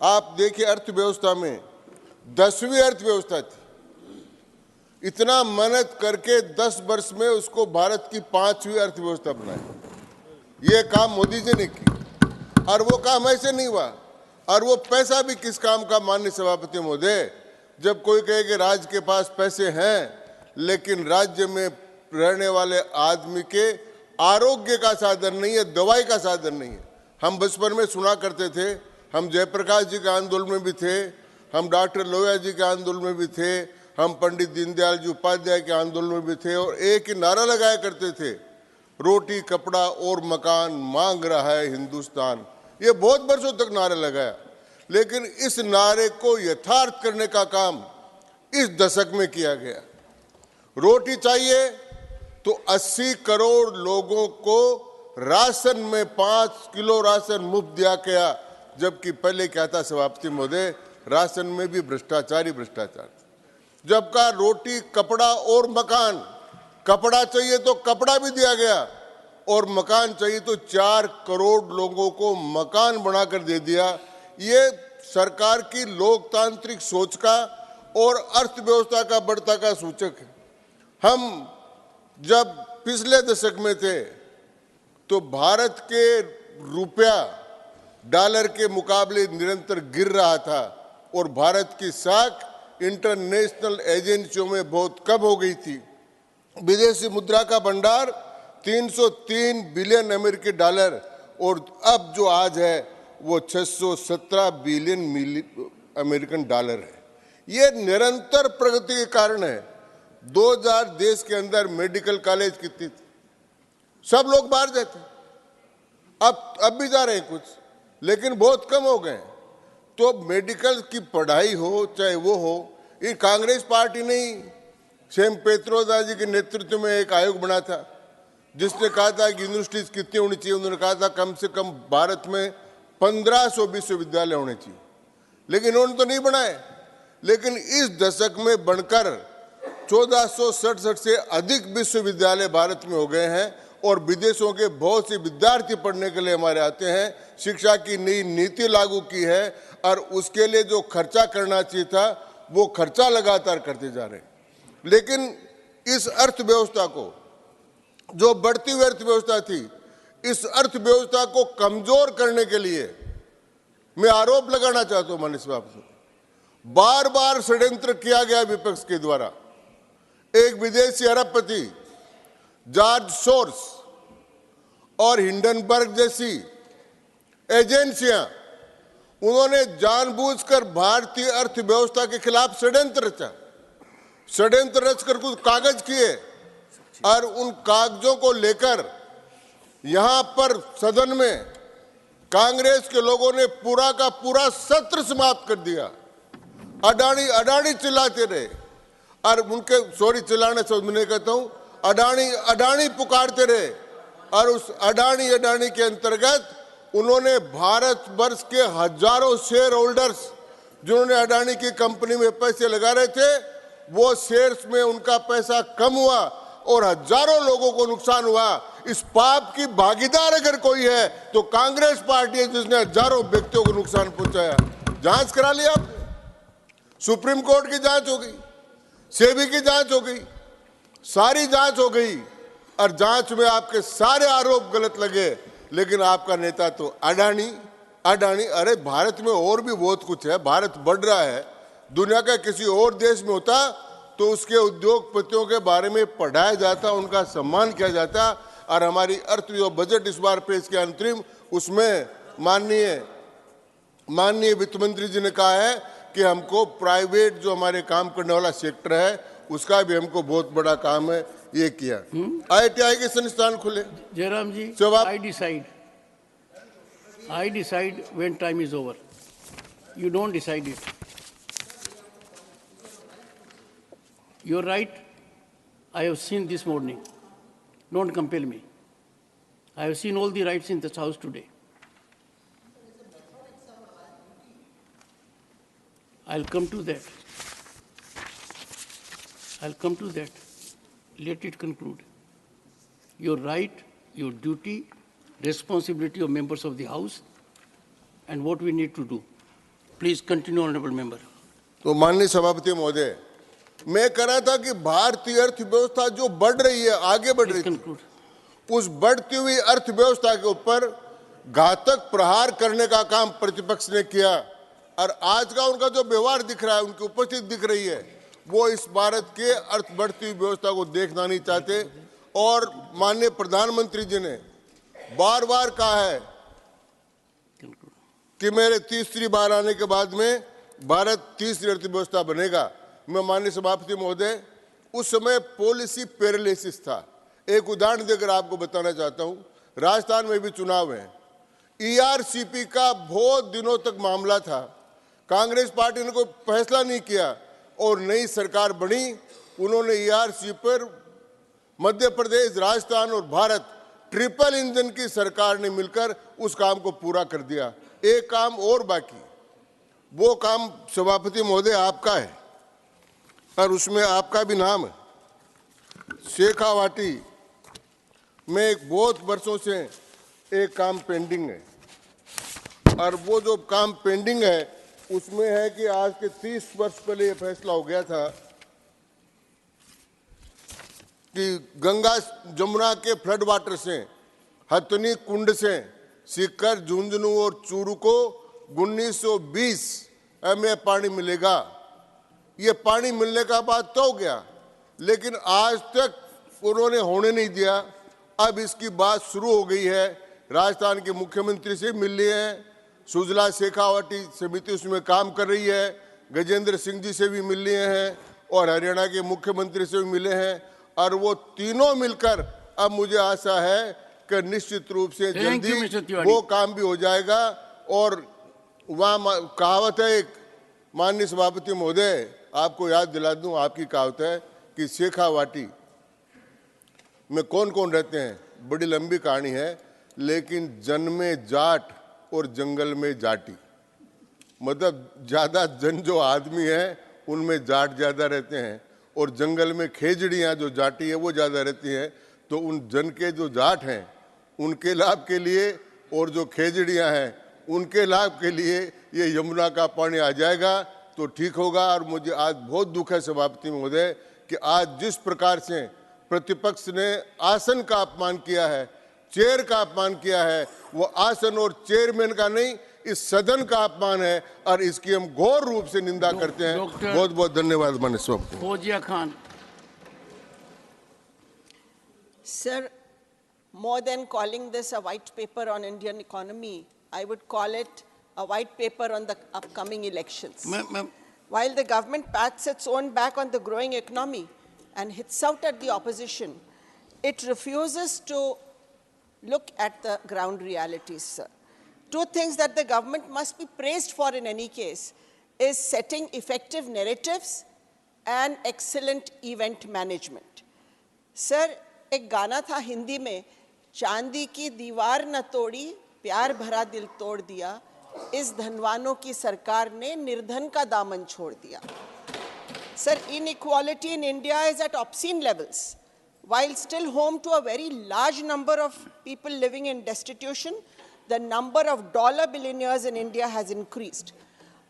S4: आप देखिए, अर्थव्यवस्था में 10वीं अर्थव्यवस्था थी। इतना मेहनत करके 10 वर्ष में उसको भारत की 5वीं अर्थव्यवस्था बनाई। ये काम मोदी जी ने की और वो काम ऐसे नहीं हुआ। और वो पैसा भी किस काम का माननीय सभापति महोदय, जब कोई कहे कि राज्य के पास पैसे हैं लेकिन राज्य में रहने वाले आदमी के आरोग्य का साधन नहीं है, दवाई का साधन नहीं है। हम बचपन में सुना करते थे, हम जयप्रकाश जी के आंदोलन में भी थे, हम डॉक्टर लोहिया जी के आंदोलन में भी थे, हम पंडित दीनदयाल जी उपाध्याय के आंदोलन में भी थे और एक ही नारा लगाया करते थे, रोटी कपड़ा और मकान मांग रहा है हिंदुस्तान। ये बहुत वर्षों तक नारा लगाया, लेकिन इस नारे को यथार्थ करने का काम इस दशक में किया गया। रोटी चाहिए तो 80 करोड़ लोगों को राशन में 5 किलो राशन मुफ्त दिया गया, जबकि पहले क्या था सभापति महोदय, राशन में भी भ्रष्टाचार ही भ्रष्टाचार। जब का रोटी कपड़ा और मकान, कपड़ा चाहिए तो कपड़ा भी दिया गया और मकान चाहिए तो 4 करोड़ लोगों को मकान बनाकर दे दिया। ये सरकार की लोकतांत्रिक सोच का और अर्थव्यवस्था का बढ़ता का सूचक है। हम जब पिछले दशक में थे तो भारत के रुपया डॉलर के मुकाबले निरंतर गिर रहा था और भारत की साख इंटरनेशनल एजेंसियों में बहुत कम हो गई थी। विदेशी मुद्रा का भंडार 303 बिलियन अमेरिकी डॉलर और अब जो आज है वो 617 बिलियन अमेरिकन डॉलर है। ये निरंतर प्रगति के कारण है। 2000 देश के अंदर मेडिकल कॉलेज कितनी थी, सब लोग बाहर जाते, अब भी जा रहे हैं कुछ, लेकिन बहुत कम हो गए। तो मेडिकल की पढ़ाई हो चाहे वो हो, ये कांग्रेस पार्टी ने सेम पेत्रोदा जी के नेतृत्व में एक आयोग बना था जिसने कहा था कि यूनिवर्सिटीज कितनी होनी चाहिए। उन्होंने कहा था कम से कम भारत में 1500 विश्वविद्यालय होने चाहिए, लेकिन उन्होंने तो नहीं बनाए। लेकिन इस दशक में बनकर 1467 से अधिक विश्वविद्यालय भारत में हो गए हैं और विदेशों के बहुत से विद्यार्थी पढ़ने के लिए हमारे आते हैं। शिक्षा की नई नीति लागू की है और उसके लिए जो खर्चा करना चाहिए था वो खर्चा लगातार करते जा रहे हैं। लेकिन इस अर्थव्यवस्था को, जो बढ़ती हुई अर्थव्यवस्था थी, इस अर्थव्यवस्था को कमजोर करने के लिए मैं आरोप लगाना चाहता हूं माननीय सभापति, बार बार षड्यंत्र किया गया विपक्ष के द्वारा। एक विदेशी अरबपति जॉर्ज सोर्स और हिंडनबर्ग जैसी एजेंसियां, उन्होंने जानबूझकर भारतीय अर्थव्यवस्था के खिलाफ षड्यंत्र रचा, षड्यंत्र रचकर कुछ कागज किए और उन कागजों को लेकर यहां पर सदन में कांग्रेस के लोगों ने पूरा का पूरा सत्र समाप्त कर दिया। अडानी अडानी चिल्लाते रहे और उनके, सॉरी चिल्लाने से मैं कहता हूं, अडानी अडानी पुकारते रहे और उस अडानी अडानी के अंतर्गत उन्होंने भारत वर्ष के हजारों शेयर होल्डर्स जिन्होंने अडानी की कंपनी में पैसे लगा रहे थे, वो शेयर्स में उनका पैसा कम हुआ और हजारों लोगों को नुकसान हुआ। इस पाप की भागीदार अगर कोई है तो कांग्रेस पार्टी है जिसने हजारों व्यक्तियों को नुकसान पहुंचाया। जांच करा लिया आपने, सुप्रीम कोर्ट की जांच हो गई, सेबी की जांच हो गई, सारी जांच हो गई और जांच में आपके सारे आरोप गलत लगे। लेकिन आपका नेता तो अडानी अडानी। अरे भारत में और भी बहुत कुछ है, भारत बढ़ रहा है। दुनिया का किसी और देश में होता तो उसके उद्योगपतियों के बारे में पढ़ाया जाता, उनका सम्मान किया जाता। और हमारी जो बजट इस बार पेश किया अंतरिम, उसमें माननीय वित्त मंत्री जी ने कहा है कि हमको प्राइवेट जो हमारे काम करने वाला सेक्टर है उसका भी हमको बहुत बड़ा काम है, ये किया। IIT के संस्थान खुले।
S1: जयराम जी, I decide when time is over. You don't decide it. You're right. I have seen this morning. Don't compel me. I have seen all the rights in this house today. I'll come to that. I'll come to that. Let it conclude. Your right, your duty, responsibility of members of the House, and what we need to do. Please continue, honorable member.
S4: तो माननीय सभापति महोदय, मैं कह रहा था कि भारतीय अर्थव्यवस्था जो बढ़ रही है, आगे बढ़ रही है, उस बढ़ती हुई अर्थव्यवस्था के ऊपर घातक प्रहार करने का काम प्रतिपक्ष ने किया। और आज का उनका जो व्यवहार दिख रहा है, उनकी उपस्थिति दिख रही है, वो इस भारत के अर्थ बढ़ती हुई व्यवस्था को देखना नहीं चाहते। और माननीय प्रधानमंत्री जी ने बार बार कहा है कि मेरे तीसरी बार आने के बाद में भारत तीसरी अर्थव्यवस्था बनेगा। मैं माननीय सभापति महोदय, उस समय पॉलिसी पैरालिसिस था। एक उदाहरण देकर आपको बताना चाहता हूं, राजस्थान में भी चुनाव है, ERCP का बहुत दिनों तक मामला था, कांग्रेस पार्टी ने कोई फैसला नहीं किया और नई सरकार बनी, उन्होंने ERCP पर मध्य प्रदेश, राजस्थान और भारत ट्रिपल इंजन की सरकार ने मिलकर उस काम को पूरा कर दिया। एक काम और बाकी, वो काम सभापति महोदय आपका है और उसमें आपका भी नाम है। शेखावाटी में एक बहुत वर्षों से एक काम पेंडिंग है और वो जो काम पेंडिंग है उसमें है कि आज के 30 वर्ष पहले ये फैसला हो गया था कि गंगा जमुना के फ्लड वाटर से, हथनी कुंड से सीकर, झुंझुनू और चूरू को 1920 MA पानी मिलेगा। ये पानी मिलने का बात तो हो गया, लेकिन आज तक उन्होंने होने नहीं दिया। अब इसकी बात शुरू हो गई है, राजस्थान के मुख्यमंत्री से मिल लिए हैं, सुजला शेखावाटी समिति उसमें काम कर रही है, गजेंद्र सिंह जी से भी मिल लिए हैं और हरियाणा के मुख्यमंत्री से भी मिले हैं, और वो तीनों मिलकर अब मुझे आशा है कि निश्चित रूप से जल्दी वो काम भी हो जाएगा। और वहाँ कहावत है एक, माननीय सभापति महोदय आपको याद दिला दूं, आपकी कहावत है कि शेखावाटी में कौन कौन रहते हैं, बड़ी लंबी कहानी है, लेकिन जन में जाट और जंगल में जाटी, मतलब ज़्यादा जन जो आदमी है उनमें जाट ज़्यादा रहते हैं, और जंगल में खेजड़ियाँ जो जाटी है वो ज़्यादा रहती हैं। तो उन जन के जो जाट हैं उनके लाभ के लिए और जो खेजड़ियाँ हैं उनके लाभ के लिए ये यमुना का पानी आ जाएगा तो ठीक होगा। और मुझे आज बहुत दुख है सभापति महोदय कि आज जिस प्रकार से प्रतिपक्ष ने आसन का अपमान किया है, चेयर का अपमान किया है, वो आसन और चेयरमैन का नहीं, इस सदन का अपमान है, और इसकी हम घोर रूप से निंदा करते हैं। बहुत बहुत धन्यवाद माननीय सभापति।
S1: Fauzia Khan.
S5: Sir, more than calling this a white paper on Indian economy, I would call it a white paper on the upcoming elections. While the government pats its own back on the growing economy and hits out at the opposition, it refuses to look at the ground realities, sir. Two things that the government must be praised for in any case is setting effective narratives and excellent event management. Sir, एक गाना था हिंदी में, चांदी की दीवार न तोड़ी प्यार भरा दिल तोड़ दिया, इस धनवानों की सरकार ने निर्धन का दामन छोड़ दिया. Sir, inequality in India is at obscene levels. While still home to a very large number of people living in destitution, the number of dollar billionaires in India has increased.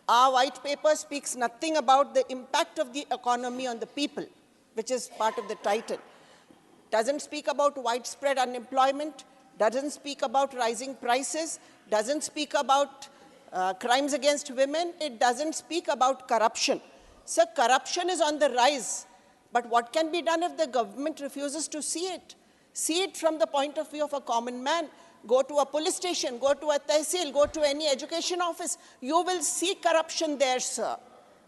S5: Our white paper speaks nothing about the impact of the economy on the people, which is part of the title. Doesn't speak about widespread unemployment, doesn't speak about rising prices, doesn't speak about crimes against women, it doesn't speak about corruption. So corruption is on the rise, but what can be done if the government refuses to see it? See it from the point of view of a common man. Go to a police station, go to a tehsil, go to any education office. You will see corruption there, sir.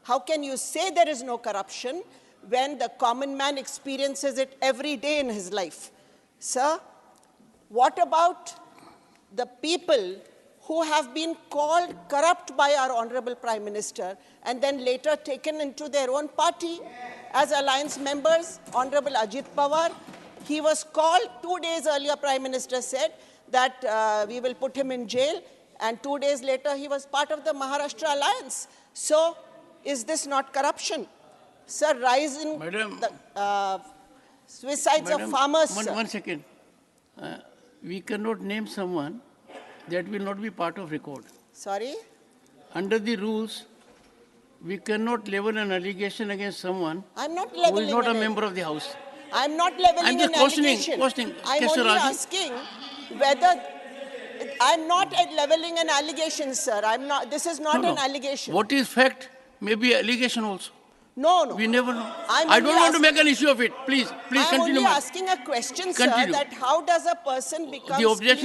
S5: How can you say there is no corruption when the common man experiences it every day in his life? Sir, what about the people who have been called corrupt by our Honorable Prime Minister and then later taken into their own party as alliance members? Honorable Ajit Pawar, he was called 2 days earlier, Prime Minister said that we will put him in jail, and 2 days later he was part of the Maharashtra alliance. So, is this not corruption? Sir, rise in the suicides of farmers.
S1: One second. We cannot name someone that will not be part of record.
S5: Sorry?
S1: Under the rules, we cannot level an allegation against someone
S5: I'm not
S1: who
S5: leveling
S1: is not a
S5: an
S1: member of the House.
S5: I'm not leveling
S1: I'm just
S5: an allegation.
S1: questioning.
S5: I'm
S1: Keshav
S5: only
S1: Rajan.
S5: asking whether... I'm not leveling an allegation, sir. I'm not. This is not
S1: No.
S5: an allegation.
S1: What is fact may be allegation also.
S5: No, no.
S1: We never know.
S5: I'm
S1: I don't
S5: only
S1: want to make an issue of it. Please
S5: I'm
S1: continue.
S5: only asking a question, sir,
S1: Continue.
S5: that how does a person become...
S1: The objection